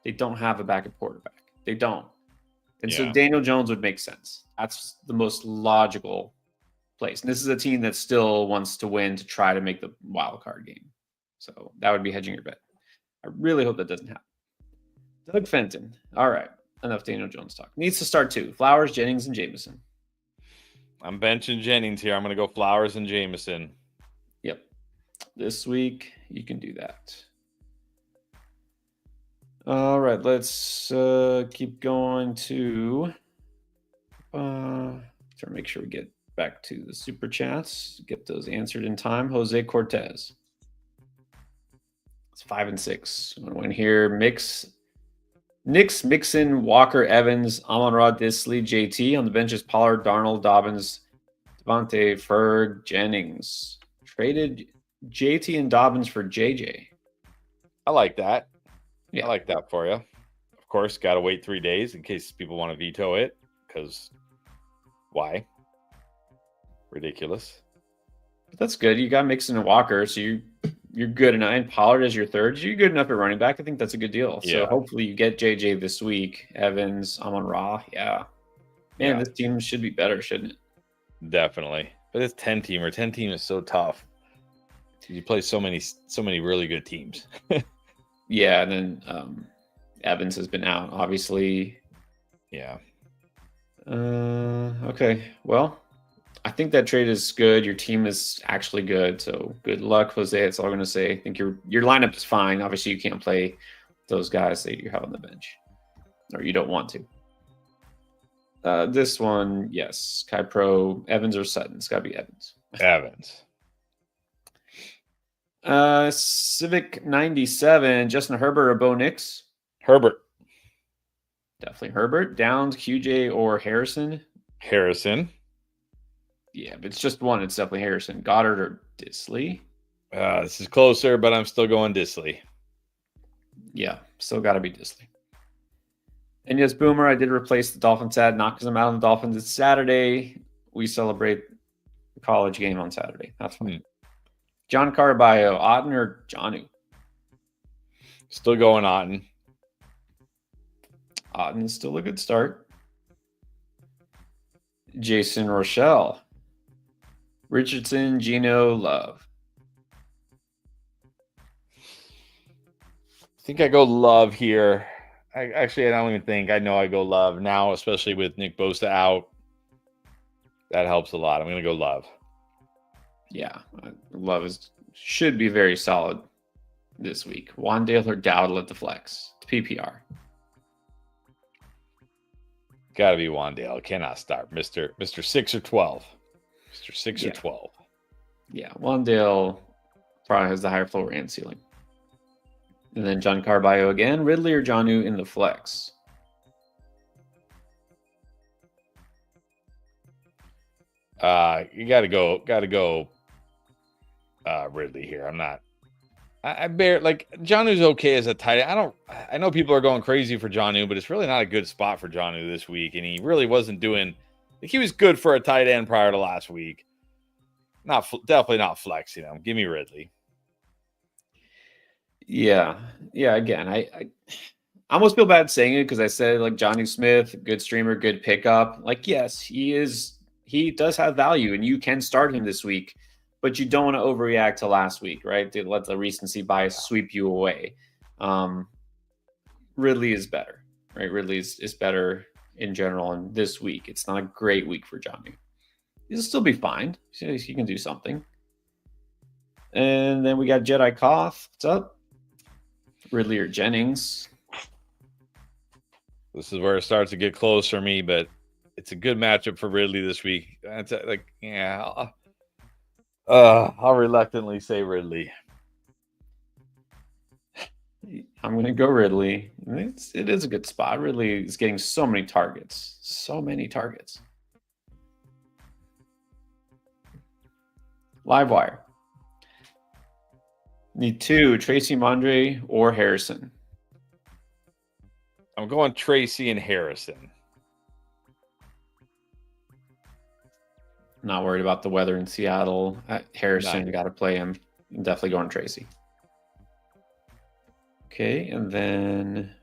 They don't have a backup quarterback. They don't. And so Daniel Jones would make sense. That's the most logical place. And this is a team that still wants to win to try to make the wild card game. So that would be hedging your bet. I really hope that doesn't happen. Doug Fenton. All right. Enough Daniel Jones talk. Needs to start 2. Flowers, Jennings, and Jameson. I'm benching Jennings here. I'm going to go Flowers and Jameson. Yep. This week, you can do that. All right. Let's keep going to make sure we get back to the super chats. Get those answered in time. Jose Cortez. It's 5 and 6. I'm going to win here. Nix, Mixon, Walker, Evans, Amon-Ra, Disley, JT. On the bench is Pollard, Darnold, Dobbins, Devontae, Ferg, Jennings. Traded JT and Dobbins for JJ. I like that. Yeah. I like that for you. Of course, got to wait 3 days in case people want to veto it, because why? Ridiculous. But that's good. You got Mixon and Walker, so you're good enough. And Pollard as your third. You're good enough at running back. I think that's a good deal. So hopefully you get JJ this week. Evans, Amon-Ra. Yeah. Man, this team should be better, shouldn't it? Definitely. But it's 10-teamer. 10-team is so tough. You play so many really good teams. Yeah, and then Evans has been out, obviously. Yeah. Okay. Well, I think that trade is good. Your team is actually good. So good luck, Jose. That's all I'm going to say. I think your lineup is fine. Obviously, you can't play those guys that you have on the bench, or you don't want to. This one, yes. Kai Pro, Evans or Sutton. It's got to be Evans. Evans. Civic 97, Justin Herbert or Bo Nix? Herbert. Definitely Herbert. Downs, QJ, or Harrison? Harrison. Yeah, but it's just one. It's definitely Harrison. Goddard or Disley? This is closer, but I'm still going Disley. Yeah, still got to be Disley. And yes, Boomer, I did replace the Dolphins ad, not because I'm out on the Dolphins. It's Saturday. We celebrate the college game on Saturday. That's fine. John Caraballo, Otten or Jonnu? Still going Otten. Otten is still a good start. Jason Rochelle. Richardson, Geno, Love. I think I go Love here. I don't even think. I know I go Love now, especially with Nick Bosa out. That helps a lot. I'm going to go Love. Yeah, Love should be very solid this week. Wandale or Dowdle at the flex. It's PPR. Got to be Wandale. Cannot start. Mr. 6 or 12. Mr. 6 or Yeah. 12. Yeah, Wandale probably has the higher floor and ceiling. And then John Carballo again. Ridley or Jonnu in the flex. You got to go Ridley here. I'm not. I bear like Jonnu's okay as a tight end. I know people are going crazy for Jonnu, but it's really not a good spot for Jonnu this week, and he really wasn't doing. Like, he was good for a tight end prior to last week. Definitely not flexing him. Give me Ridley. Yeah. Again, I almost feel bad saying it because I said like Jonnu Smith, good streamer, good pickup. Like, yes, he is. He does have value, and you can start him this week. But you don't want to overreact to last week, right? To let the recency bias sweep you away. Ridley is better, right? Ridley is better in general. And this week, it's not a great week for Jonnu. He'll still be fine. He can do something. And then we got Jedi Koth. What's up? Ridley or Jennings? This is where it starts to get close for me, but it's a good matchup for Ridley this week. That's I'll reluctantly say Ridley. I'm going to go Ridley. It is a good spot. Ridley is getting so many targets. Livewire. Need two, Tracy Mondre or Harrison. I'm going Tracy and Harrison. Not worried about the weather in Seattle. Harrison, got to play him. Definitely going Tracy. Okay, and then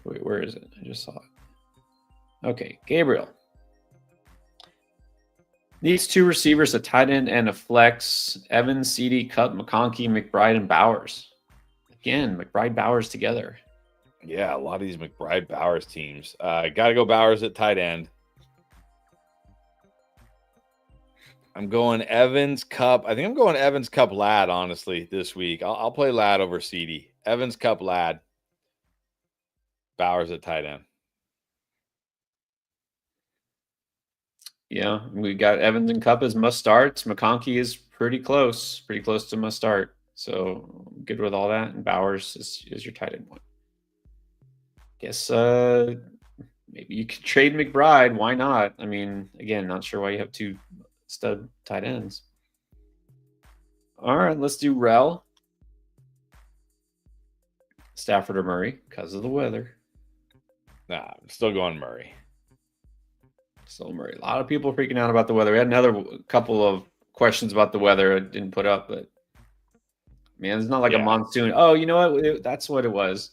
wait, where is it? I just saw it. Okay, Gabriel. Needs two receivers, a tight end and a flex. Evans, CD, Cup, McConkey, McBride, and Bowers. Again, McBride, Bowers together. Yeah, a lot of these McBride, Bowers teams. Got to go Bowers at tight end. I'm going Evans, Cup. I think I'm going Evans, Cup, Ladd, honestly, this week. I'll play Ladd over CD. Evans, Cup, Ladd. Bowers at tight end. Yeah, we got Evans and Cup as must starts. McConkey is pretty close to must start. So good with all that. And Bowers is your tight end one. Guess maybe you could trade McBride. Why not? I mean, again, not sure why you have two stud tight ends. All right, let's do Rel. Stafford or Murray because of the weather. Nah, I'm still going Murray. Still Murray. A lot of people freaking out about the weather. We had another couple of questions about the weather I didn't put up, but man, it's not like a monsoon. Oh, you know what? That's what it was.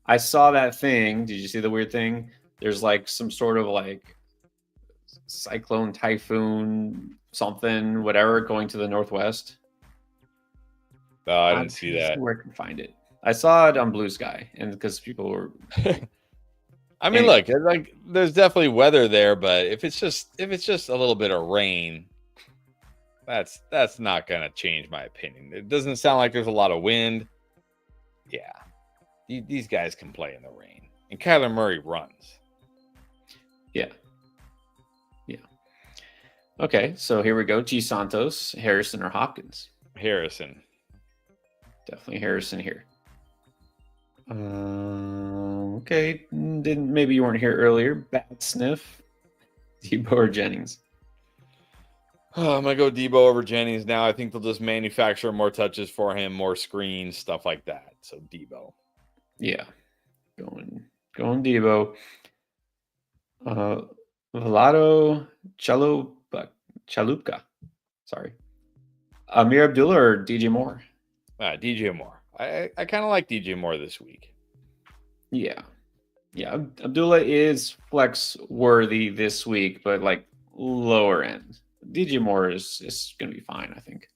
I saw that thing. Did you see the weird thing? There's like some sort of like cyclone, typhoon, something, whatever, going to the northwest. No, I didn't see that. Where I can find it. I saw it on Blue Sky, and because people were. I mean, look, like there's definitely weather there, but if it's just a little bit of rain, that's not gonna change my opinion. It doesn't sound like there's a lot of wind. Yeah, these guys can play in the rain, and Kyler Murray runs. Yeah. Okay, so here we go. G. Santos, Harrison, or Hopkins? Harrison. Definitely Harrison here. Okay, maybe you weren't here earlier. Bad sniff, Debo or Jennings? Oh, I'm gonna go Debo over Jennings now. I think they'll just manufacture more touches for him, more screens, stuff like that. So Debo. Yeah, going Debo. Vlado Chalupka. Sorry. Amir Abdullah or DJ Moore? DJ Moore. I kind of like DJ Moore this week. Yeah. Abdullah is flex worthy this week, but like lower end. DJ Moore is going to be fine, I think.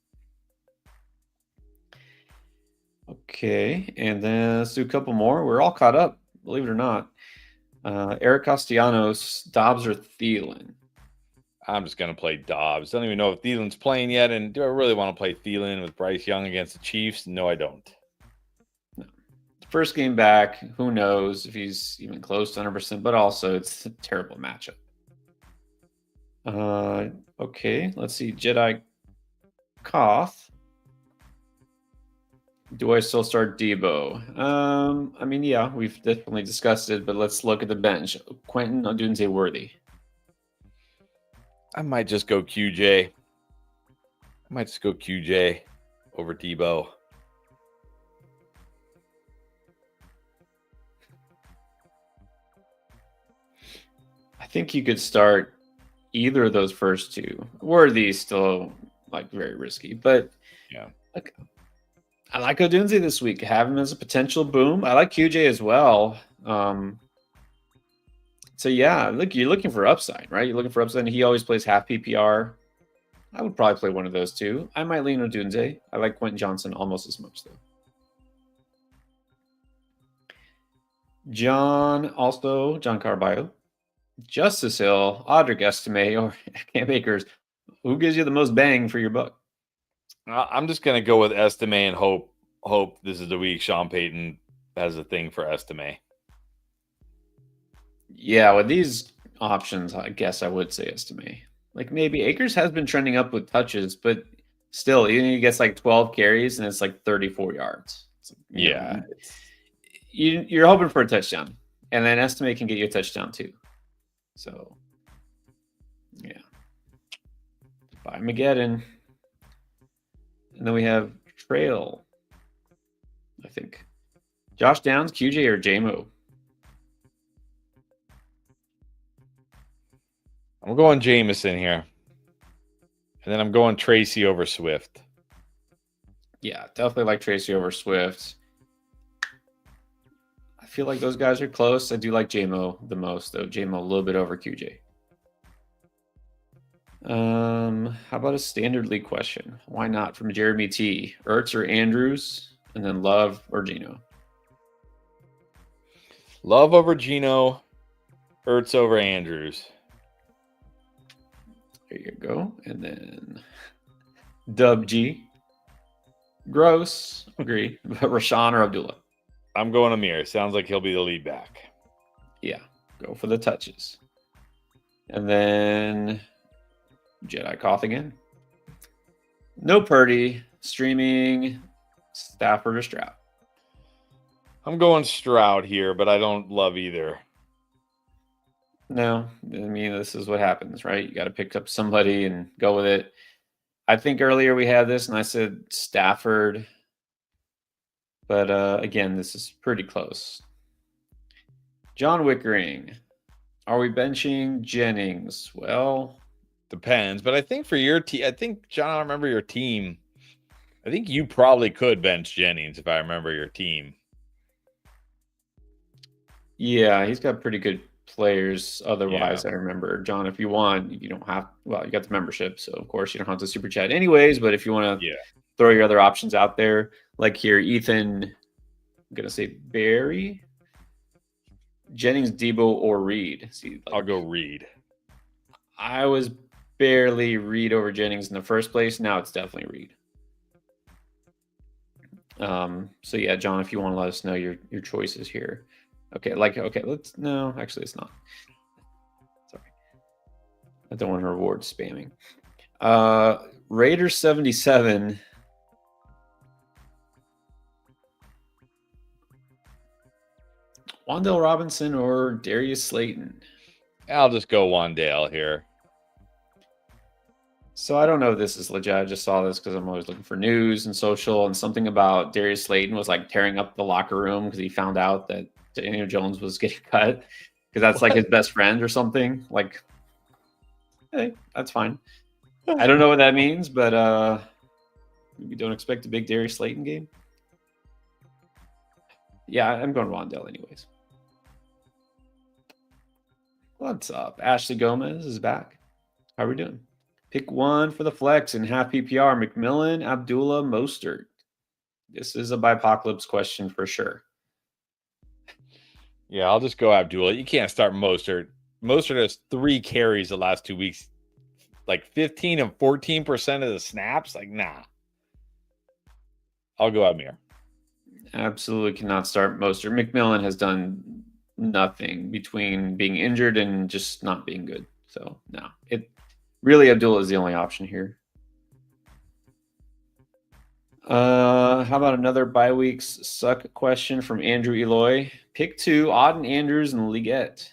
Okay, and then let's do a couple more. We're all caught up. believe it or not. Eric Castellanos, Dobbs or Thielen? I'm just going to play Dobbs. Don't even know if Thielen's playing yet. And do I really want to play Thielen with Bryce Young against the Chiefs? No, I don't. No. First game back, who knows if he's even close to 100%, but also it's a terrible matchup. Okay, let's see. Jedi Koth. Do I still start Debo? I mean, yeah, we've definitely discussed it, but let's look at the bench. Quentin Odunze-Worthy. I might just go QJ. Over Debo. I think you could start either of those first two. Worthy still like very risky, but yeah, I like Odunze this week. Have him as a potential boom. I like QJ as well. So yeah, look, you're looking for upside, right? You're looking for upside. And he always plays half PPR. I would probably play one of those two. I might lean Odunze. I like Quentin Johnson almost as much though. John Carballo, Justice Hill, Audric Estime, or Cam Akers. Who gives you the most bang for your buck? I'm just going to go with Estime and hope this is the week Sean Payton has a thing for Estime. Yeah, with these options, I guess I would say Estime. Like maybe Akers has been trending up with touches, but still, even he gets like 12 carries and it's like 34 yards. Yeah. You're hoping for a touchdown, and then Estime can get you a touchdown too. So, yeah. Bye, Mageddon. And then we have Trail, I think. Josh Downs, QJ, or JMO? I'm going Jameson here. And then I'm going Tracy over Swift. Yeah, definitely like Tracy over Swift. I feel like those guys are close. I do like JMO the most, though. JMO a little bit over QJ. How about a standard league question? Why not from Jeremy T? Ertz or Andrews, and then Love or Geno? Love over Geno, Ertz over Andrews. There you go. And then Dub G. Gross. Agree. But Rashawn or Abdullah? I'm going Amir. Sounds like he'll be the lead back. Yeah. Go for the touches. And then Jedi Koth again. No Purdy. Streaming. Stafford or Stroud? I'm going Stroud here, but I don't love either. No, I mean, this is what happens, right? You got to pick up somebody and go with it. I think earlier we had this and I said Stafford. But again, this is pretty close. John Wickering. Are we benching Jennings? Well, depends. But I think for your team, I think, John, I remember your team. I think you probably could bench Jennings if I remember your team. Yeah, he's got pretty good players otherwise. I remember, John, if you want, you don't have, well, you got the membership, so of course you don't have to super chat anyways, but if you want to throw your other options out there, like here, Ethan, I'm gonna say Barry, Jennings, Debo, or Reed. See, I'll go Reed. I was barely Reed over Jennings in the first place. Now it's definitely Reed. So yeah, John, if you want to let us know your choices here. Okay, no, actually it's not. Sorry. I don't want to reward spamming. Raiders 77. Wan'Dale Robinson or Darius Slayton? I'll just go Wan'Dale here. So I don't know if this is legit. I just saw this because I'm always looking for news and social, and something about Darius Slayton was like tearing up the locker room because he found out that Daniel Jones was getting cut because that's like his best friend or something. Like, hey, that's fine. I don't know what that means, but we don't expect a big Darius Slayton game. Yeah, I'm going Wan'Dale anyways. What's up? Ashley Gomez is back. How are we doing? Pick one for the flex in half PPR. McMillan, Abdullah, Mostert. This is a Bipocalypse question for sure. Yeah, I'll just go Abdullah. You can't start Mostert. Mostert has 3 carries the last 2 weeks, like 15 and 14% of the snaps. Like, nah. I'll go Amir. Absolutely cannot start Mostert. McMillan has done nothing between being injured and just not being good. So no, it really Abdullah is the only option here. How about another bye weeks suck question from Andrew Eloy? Pick 2, Auden Andrews and Leggett.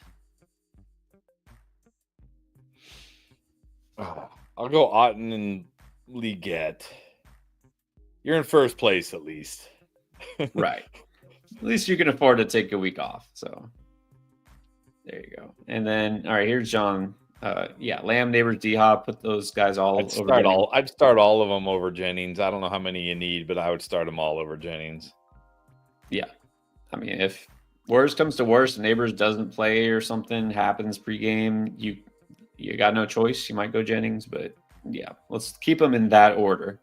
I'll go Otten and Leggett. You're in first place at least. Right. At least you can afford to take a week off. So there you go. And then, all right, here's John. Lamb, Neighbors, D Hop. Put those guys all I'd start all of them over Jennings. I don't know how many you need, but I would start them all over Jennings. Yeah, I mean, if worst comes to worst, Neighbors doesn't play or something happens pregame, you got no choice. You might go Jennings, but yeah, let's keep them in that order.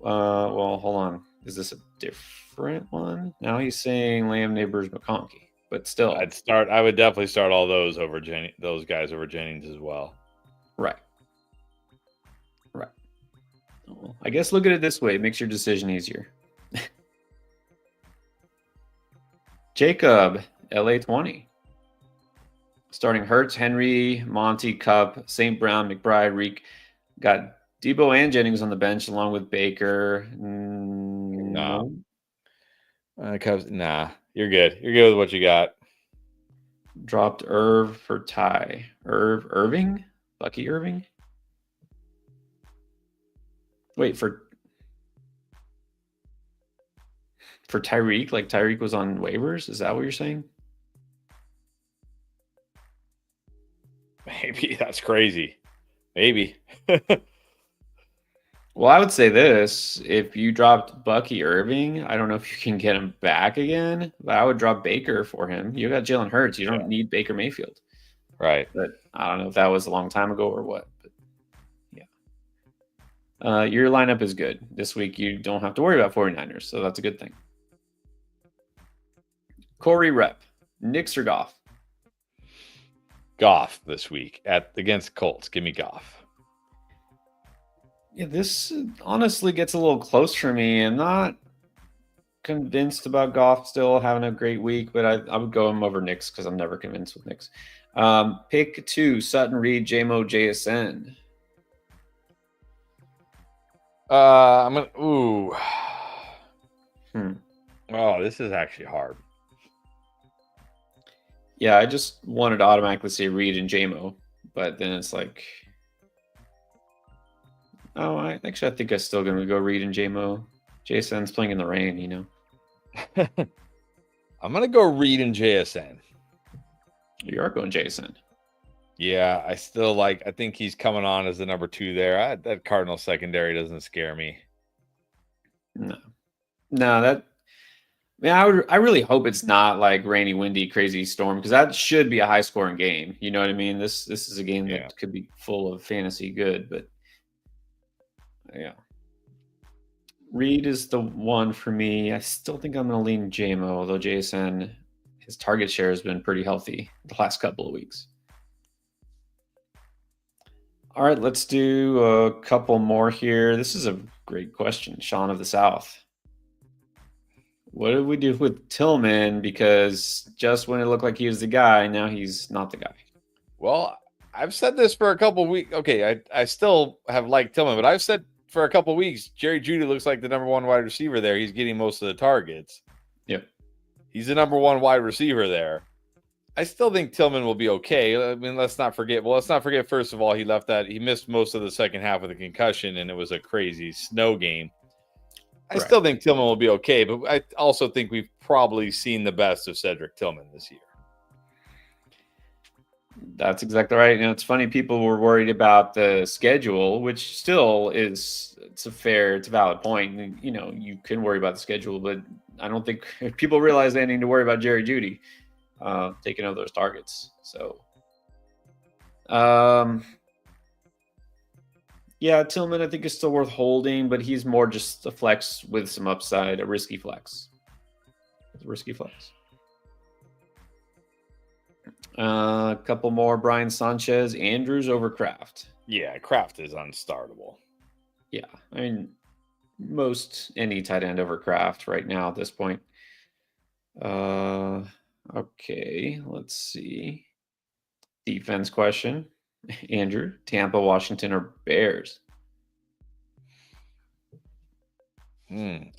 Well, hold on. Is this a different one? Now he's saying Lamb, Neighbors, McConkey. But still, I would definitely start all those over those guys over Jennings as well. Right. Well, I guess look at it this way. It makes your decision easier. Jacob, LA20. Starting Hurts, Henry, Monty, Cup, St. Brown, McBride, Reek. Got Debo and Jennings on the bench along with Baker. No. Nah. You're good. You're good with what you got. Dropped Irv for Ty. Irving? Bucky Irving? Wait, for Tyreek? Like Tyreek was on waivers? Is that what you're saying? Maybe. That's crazy. Maybe. Well, I would say this. If you dropped Bucky Irving, I don't know if you can get him back again, but I would drop Baker for him. You got Jalen Hurts. You don't need Baker Mayfield. Right. But I don't know if that was a long time ago or what. But yeah. Your lineup is good. This week you don't have to worry about 49ers, so that's a good thing. Corey Rep. Knicks or Goff? Goff this week against Colts. Give me Goff. Yeah, this honestly gets a little close for me. I'm not convinced about Goff still having a great week, but I would go him over Knicks because I'm never convinced with Knicks. Pick 2, Sutton, Reed, JMO, JSN. I'm gonna. Ooh. Oh, this is actually hard. Yeah, I just wanted to automatically say Reed and JMO, but then it's like, I think I'm still going to go Reed and JMO. JSN's playing in the rain, you know. I'm going to go Reed and JSN. You are going JSN. Yeah, I think he's coming on as the number 2 there. That Cardinal secondary doesn't scare me. No, I really hope it's not like rainy, windy, crazy storm, because that should be a high scoring game. You know what I mean? This is a game that could be full of fantasy good, but yeah. Reed is the one for me. I still think I'm going to lean JMO, although JSN, his target share has been pretty healthy the last couple of weeks. All right, let's do a couple more here. This is a great question. Sean of the South. What did we do with Tillman? Because just when it looked like he was the guy, now he's not the guy. Well, I've said this for a couple of weeks. Okay, I still have liked Tillman, but I've said for a couple of weeks, Jerry Jeudy looks like the number 1 wide receiver there. He's getting most of the targets. Yep. He's the number 1 wide receiver there. I still think Tillman will be okay. I mean, let's not forget, first of all, he missed most of the second half with a concussion, and it was a crazy snow game. I still think Tillman will be okay, but I also think we've probably seen the best of Cedric Tillman this year. That's exactly right. It's funny. People were worried about the schedule, which still it's a valid point. You can worry about the schedule, but I don't think people realize they need to worry about Jerry Jeudy taking over those targets. So, yeah, Tillman I think is still worth holding, but he's more just a flex with some upside, a risky flex. A couple more. Brian Sanchez, Andrews over Kraft. Yeah, Kraft is unstartable. Yeah, I mean, most any tight end over Kraft right now at this point. Okay, let's see. Defense question. Andrew, Tampa, Washington, or Bears?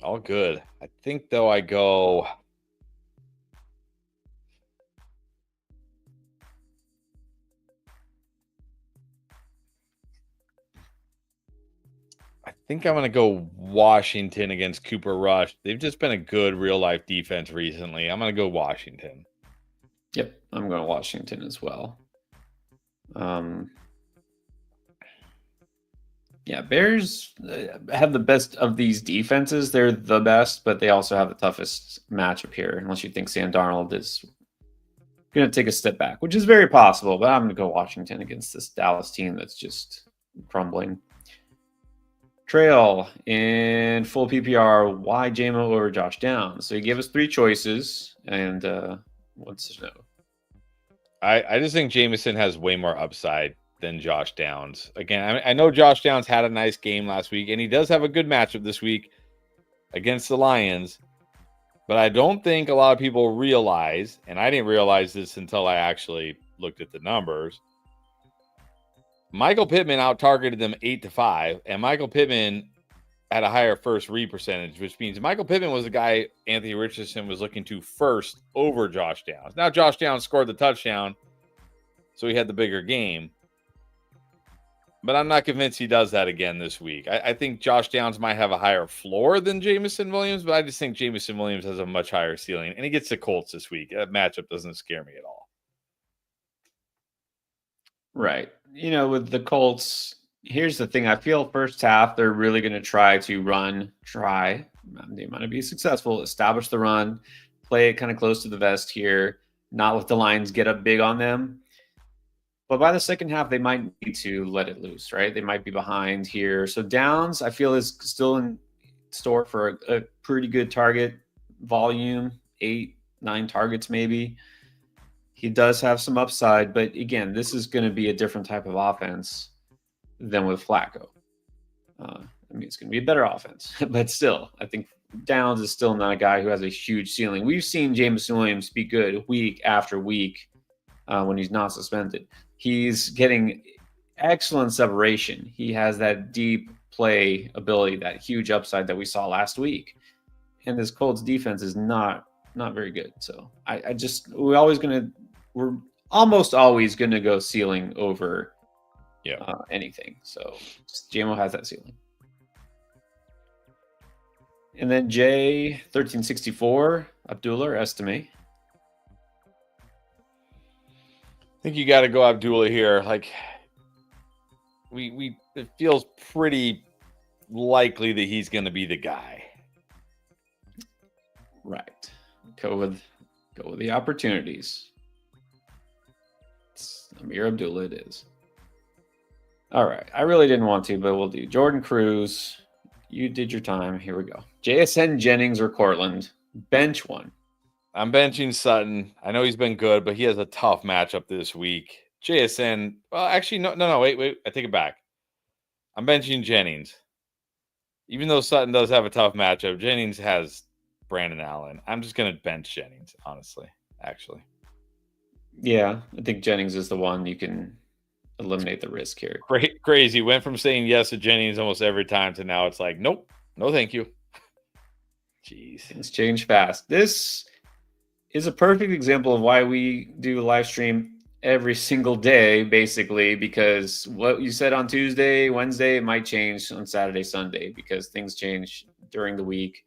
All good. I think though I go. I think I'm going to go Washington against Cooper Rush. They've just been a good real life defense recently. I'm going to go Washington. Yep, I'm going to Washington as well. Yeah, Bears have the best of these defenses. They're the best, but they also have the toughest matchup here, unless you think Sam Darnold is going to take a step back, which is very possible. But I'm going to go Washington against this Dallas team that's just crumbling. Trail in full PPR. Why JMO over Josh Downs? So he gave us 3 choices, and wants to know. I just think Jameson has way more upside than Josh Downs. Again, I know Josh Downs had a nice game last week, and he does have a good matchup this week against the Lions. But I don't think a lot of people realize, and I didn't realize this until I actually looked at the numbers. Michael Pittman out-targeted them 8-5, and Michael Pittman had a higher first read percentage, which means Michael Pittman was the guy Anthony Richardson was looking to first over Josh Downs. Now, Josh Downs scored the touchdown, so he had the bigger game. But I'm not convinced he does that again this week. I think Josh Downs might have a higher floor than Jameson Williams, but I just think Jameson Williams has a much higher ceiling. And he gets the Colts this week. That matchup doesn't scare me at all. Right. You know, with the Colts, here's the thing. I feel first half, they're really going to try to they might be successful, establish the run, play it kind of close to the vest here, not let the Lions get up big on them. But by the second half, they might need to let it loose, right? They might be behind here. So Downs, I feel, is still in store for a pretty good target volume, 8, 9 targets maybe. He does have some upside, but again, this is going to be a different type of offense than with Flacco. I mean, it's going to be a better offense, but still, I think Downs is still not a guy who has a huge ceiling. We've seen Jameson Williams be good week after week when he's not suspended. He's getting excellent separation. He has that deep play ability, that huge upside that we saw last week. And this Colts defense is not very good. So we're almost always going to go ceiling over anything. So JMO has that ceiling. And then J1364, Abdullah or Estimate. I think you got to go Abdullah here. Like it feels pretty likely that he's going to be the guy. Right. Go with the opportunities. It's Amir Abdullah it is. All right. I really didn't want to, but we'll do Jordan Cruz. You did your time. Here we go. JSN Jennings or Cortland. Bench one. I'm benching Sutton. I know he's been good, but he has a tough matchup this week. JSN, well, actually, no, wait. I take it back. I'm benching Jennings. Even though Sutton does have a tough matchup, Jennings has Brandon Allen. I'm just going to bench Jennings, honestly, actually. Yeah, I think Jennings is the one you can eliminate the risk here. Crazy. Went from saying yes to Jennings almost every time to now it's like, nope, no thank you. Jeez. Things change fast. This is a perfect example of why we do live stream every single day, basically, because what you said on Tuesday, Wednesday, it might change on Saturday, Sunday, because things change during the week.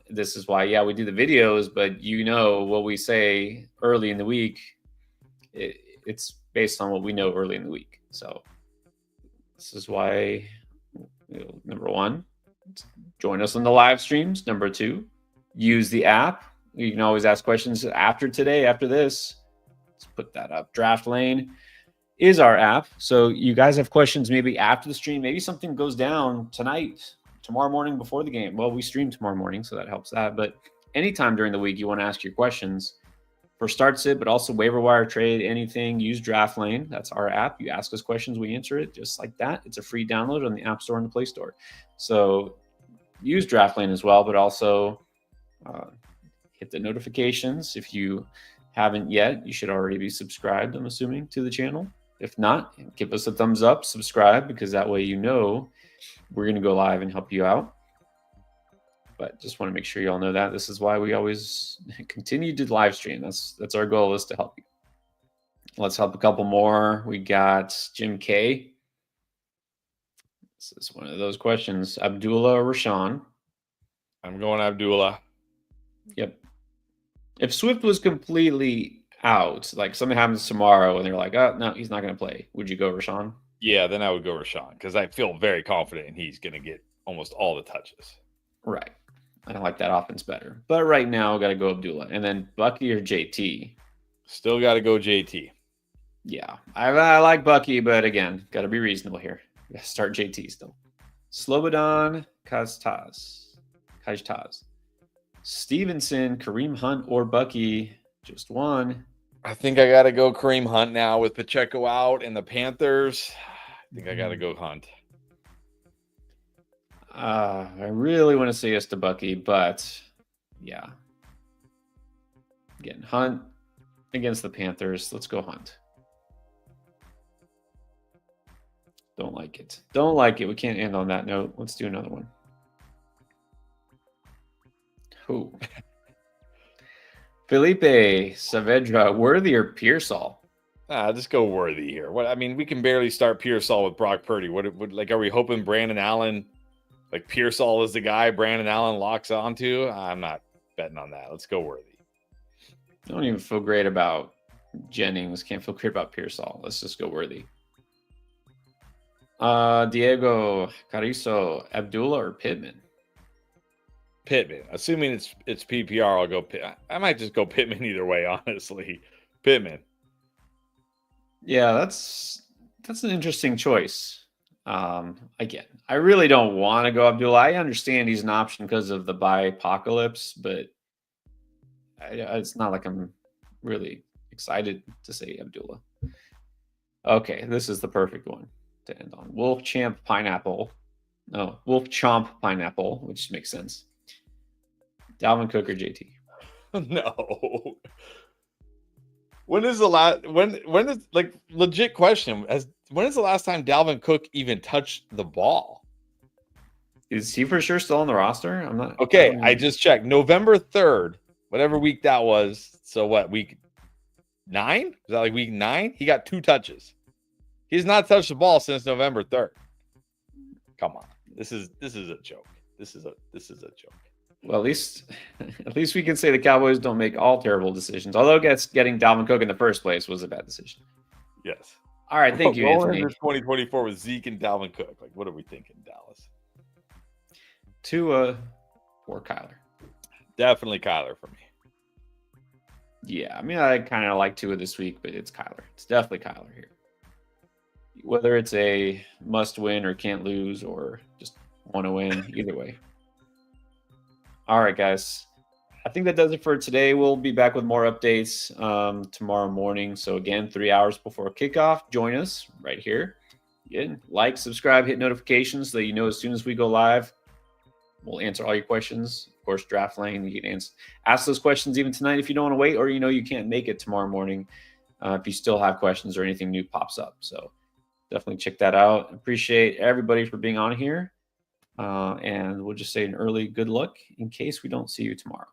This is why, we do the videos, but what we say early in the week, it's based on what we know early in the week. So this is why, number one, join us on the live streams. Number two, use the app. You can always ask questions after today, after this. Let's put that up. Draft Lane is our app. So you guys have questions maybe after the stream. Maybe something goes down tonight, tomorrow morning before the game. Well, we stream tomorrow morning, so that helps that. But anytime during the week you want to ask your questions, for start sit, but also waiver wire trade, anything, use DraftLane. That's our app. You ask us questions, we answer it just like that. It's a free download on the App Store and the Play Store. So use DraftLane as well, but also hit the notifications. If you haven't yet, you should already be subscribed, I'm assuming, to the channel. If not, give us a thumbs up, subscribe, because that way you know we're going to go live and help you out. But just want to make sure you all know that. This is why we always continue to live stream. That's our goal, is to help you. Let's help a couple more. We got Jim K. This is one of those questions. Abdullah or Rashawn? I'm going Abdullah. Yep. If Swift was completely out, like something happens tomorrow and they're like, oh, no, he's not going to play, would you go Rashawn? Yeah, then I would go Rashawn because I feel very confident he's going to get almost all the touches. Right. I like that offense better. But right now, got to go Abdullah. And then Bucky or JT? Still got to go JT. Yeah. I like Bucky, but again, got to be reasonable here. Got to start JT still. Slobodan Kajtaz. Stevenson, Kareem Hunt, or Bucky? Just one. I think I got to go Kareem Hunt now with Pacheco out and the Panthers. I think I got to go Hunt. I really want to say yes to Bucky, but yeah. Again, Hunt against the Panthers. Let's go Hunt. Don't like it. Don't like it. We can't end on that note. Let's do another one. Who? Felipe Saavedra, Worthy or Pearsall? Just go Worthy here. What I mean, we can barely start Pearsall with Brock Purdy. What like, are we hoping Brandon Allen, like Pearsall is the guy Brandon Allen locks onto? I'm not betting on that. Let's go Worthy. Don't even feel great about Jennings. Can't feel great about Pearsall. Let's just go Worthy. Diego Carizo, Abdullah or Pittman? Pittman. Assuming it's PPR, I'll go Pitt. I might just go Pittman either way, honestly. Pittman. Yeah, that's an interesting choice. Again, I really don't want to go Abdullah. I understand he's an option because of the buy apocalypse, but it's not like I'm really excited to say Abdullah. Okay, this is the perfect one to end on. Wolf Chomp Pineapple, which makes sense. Dalvin Cook or JT? No. When is the last? When is, like, legit question? When is the last time Dalvin Cook even touched the ball? Is he for sure still on the roster? I'm not. Okay, I just checked. November 3rd, whatever week that was. So what, week 9? Is that like week 9? He got 2 touches. He's not touched the ball since November 3rd. Come on, this is a joke. This is a joke. Well, at least we can say the Cowboys don't make all terrible decisions. Although getting Dalvin Cook in the first place was a bad decision. Yes. All right, thank you, Anthony. 2024 with Zeke and Dalvin Cook. Like, what are we thinking, Dallas? Tua or Kyler? Definitely Kyler for me. Yeah, I mean, I kind of like Tua this week, but it's Kyler. It's definitely Kyler here. Whether it's a must win or can't lose or just want to win, either way. All right, guys. I think that does it for today. We'll be back with more updates tomorrow morning. So again, 3 hours before kickoff, join us right here. Again, like, subscribe, hit notifications so that you know as soon as we go live. We'll answer all your questions. Of course, DraftLane, you can ask those questions even tonight if you don't want to wait, or you can't make it tomorrow morning if you still have questions or anything new pops up. So definitely check that out. Appreciate everybody for being on here. And we'll just say an early good luck in case we don't see you tomorrow.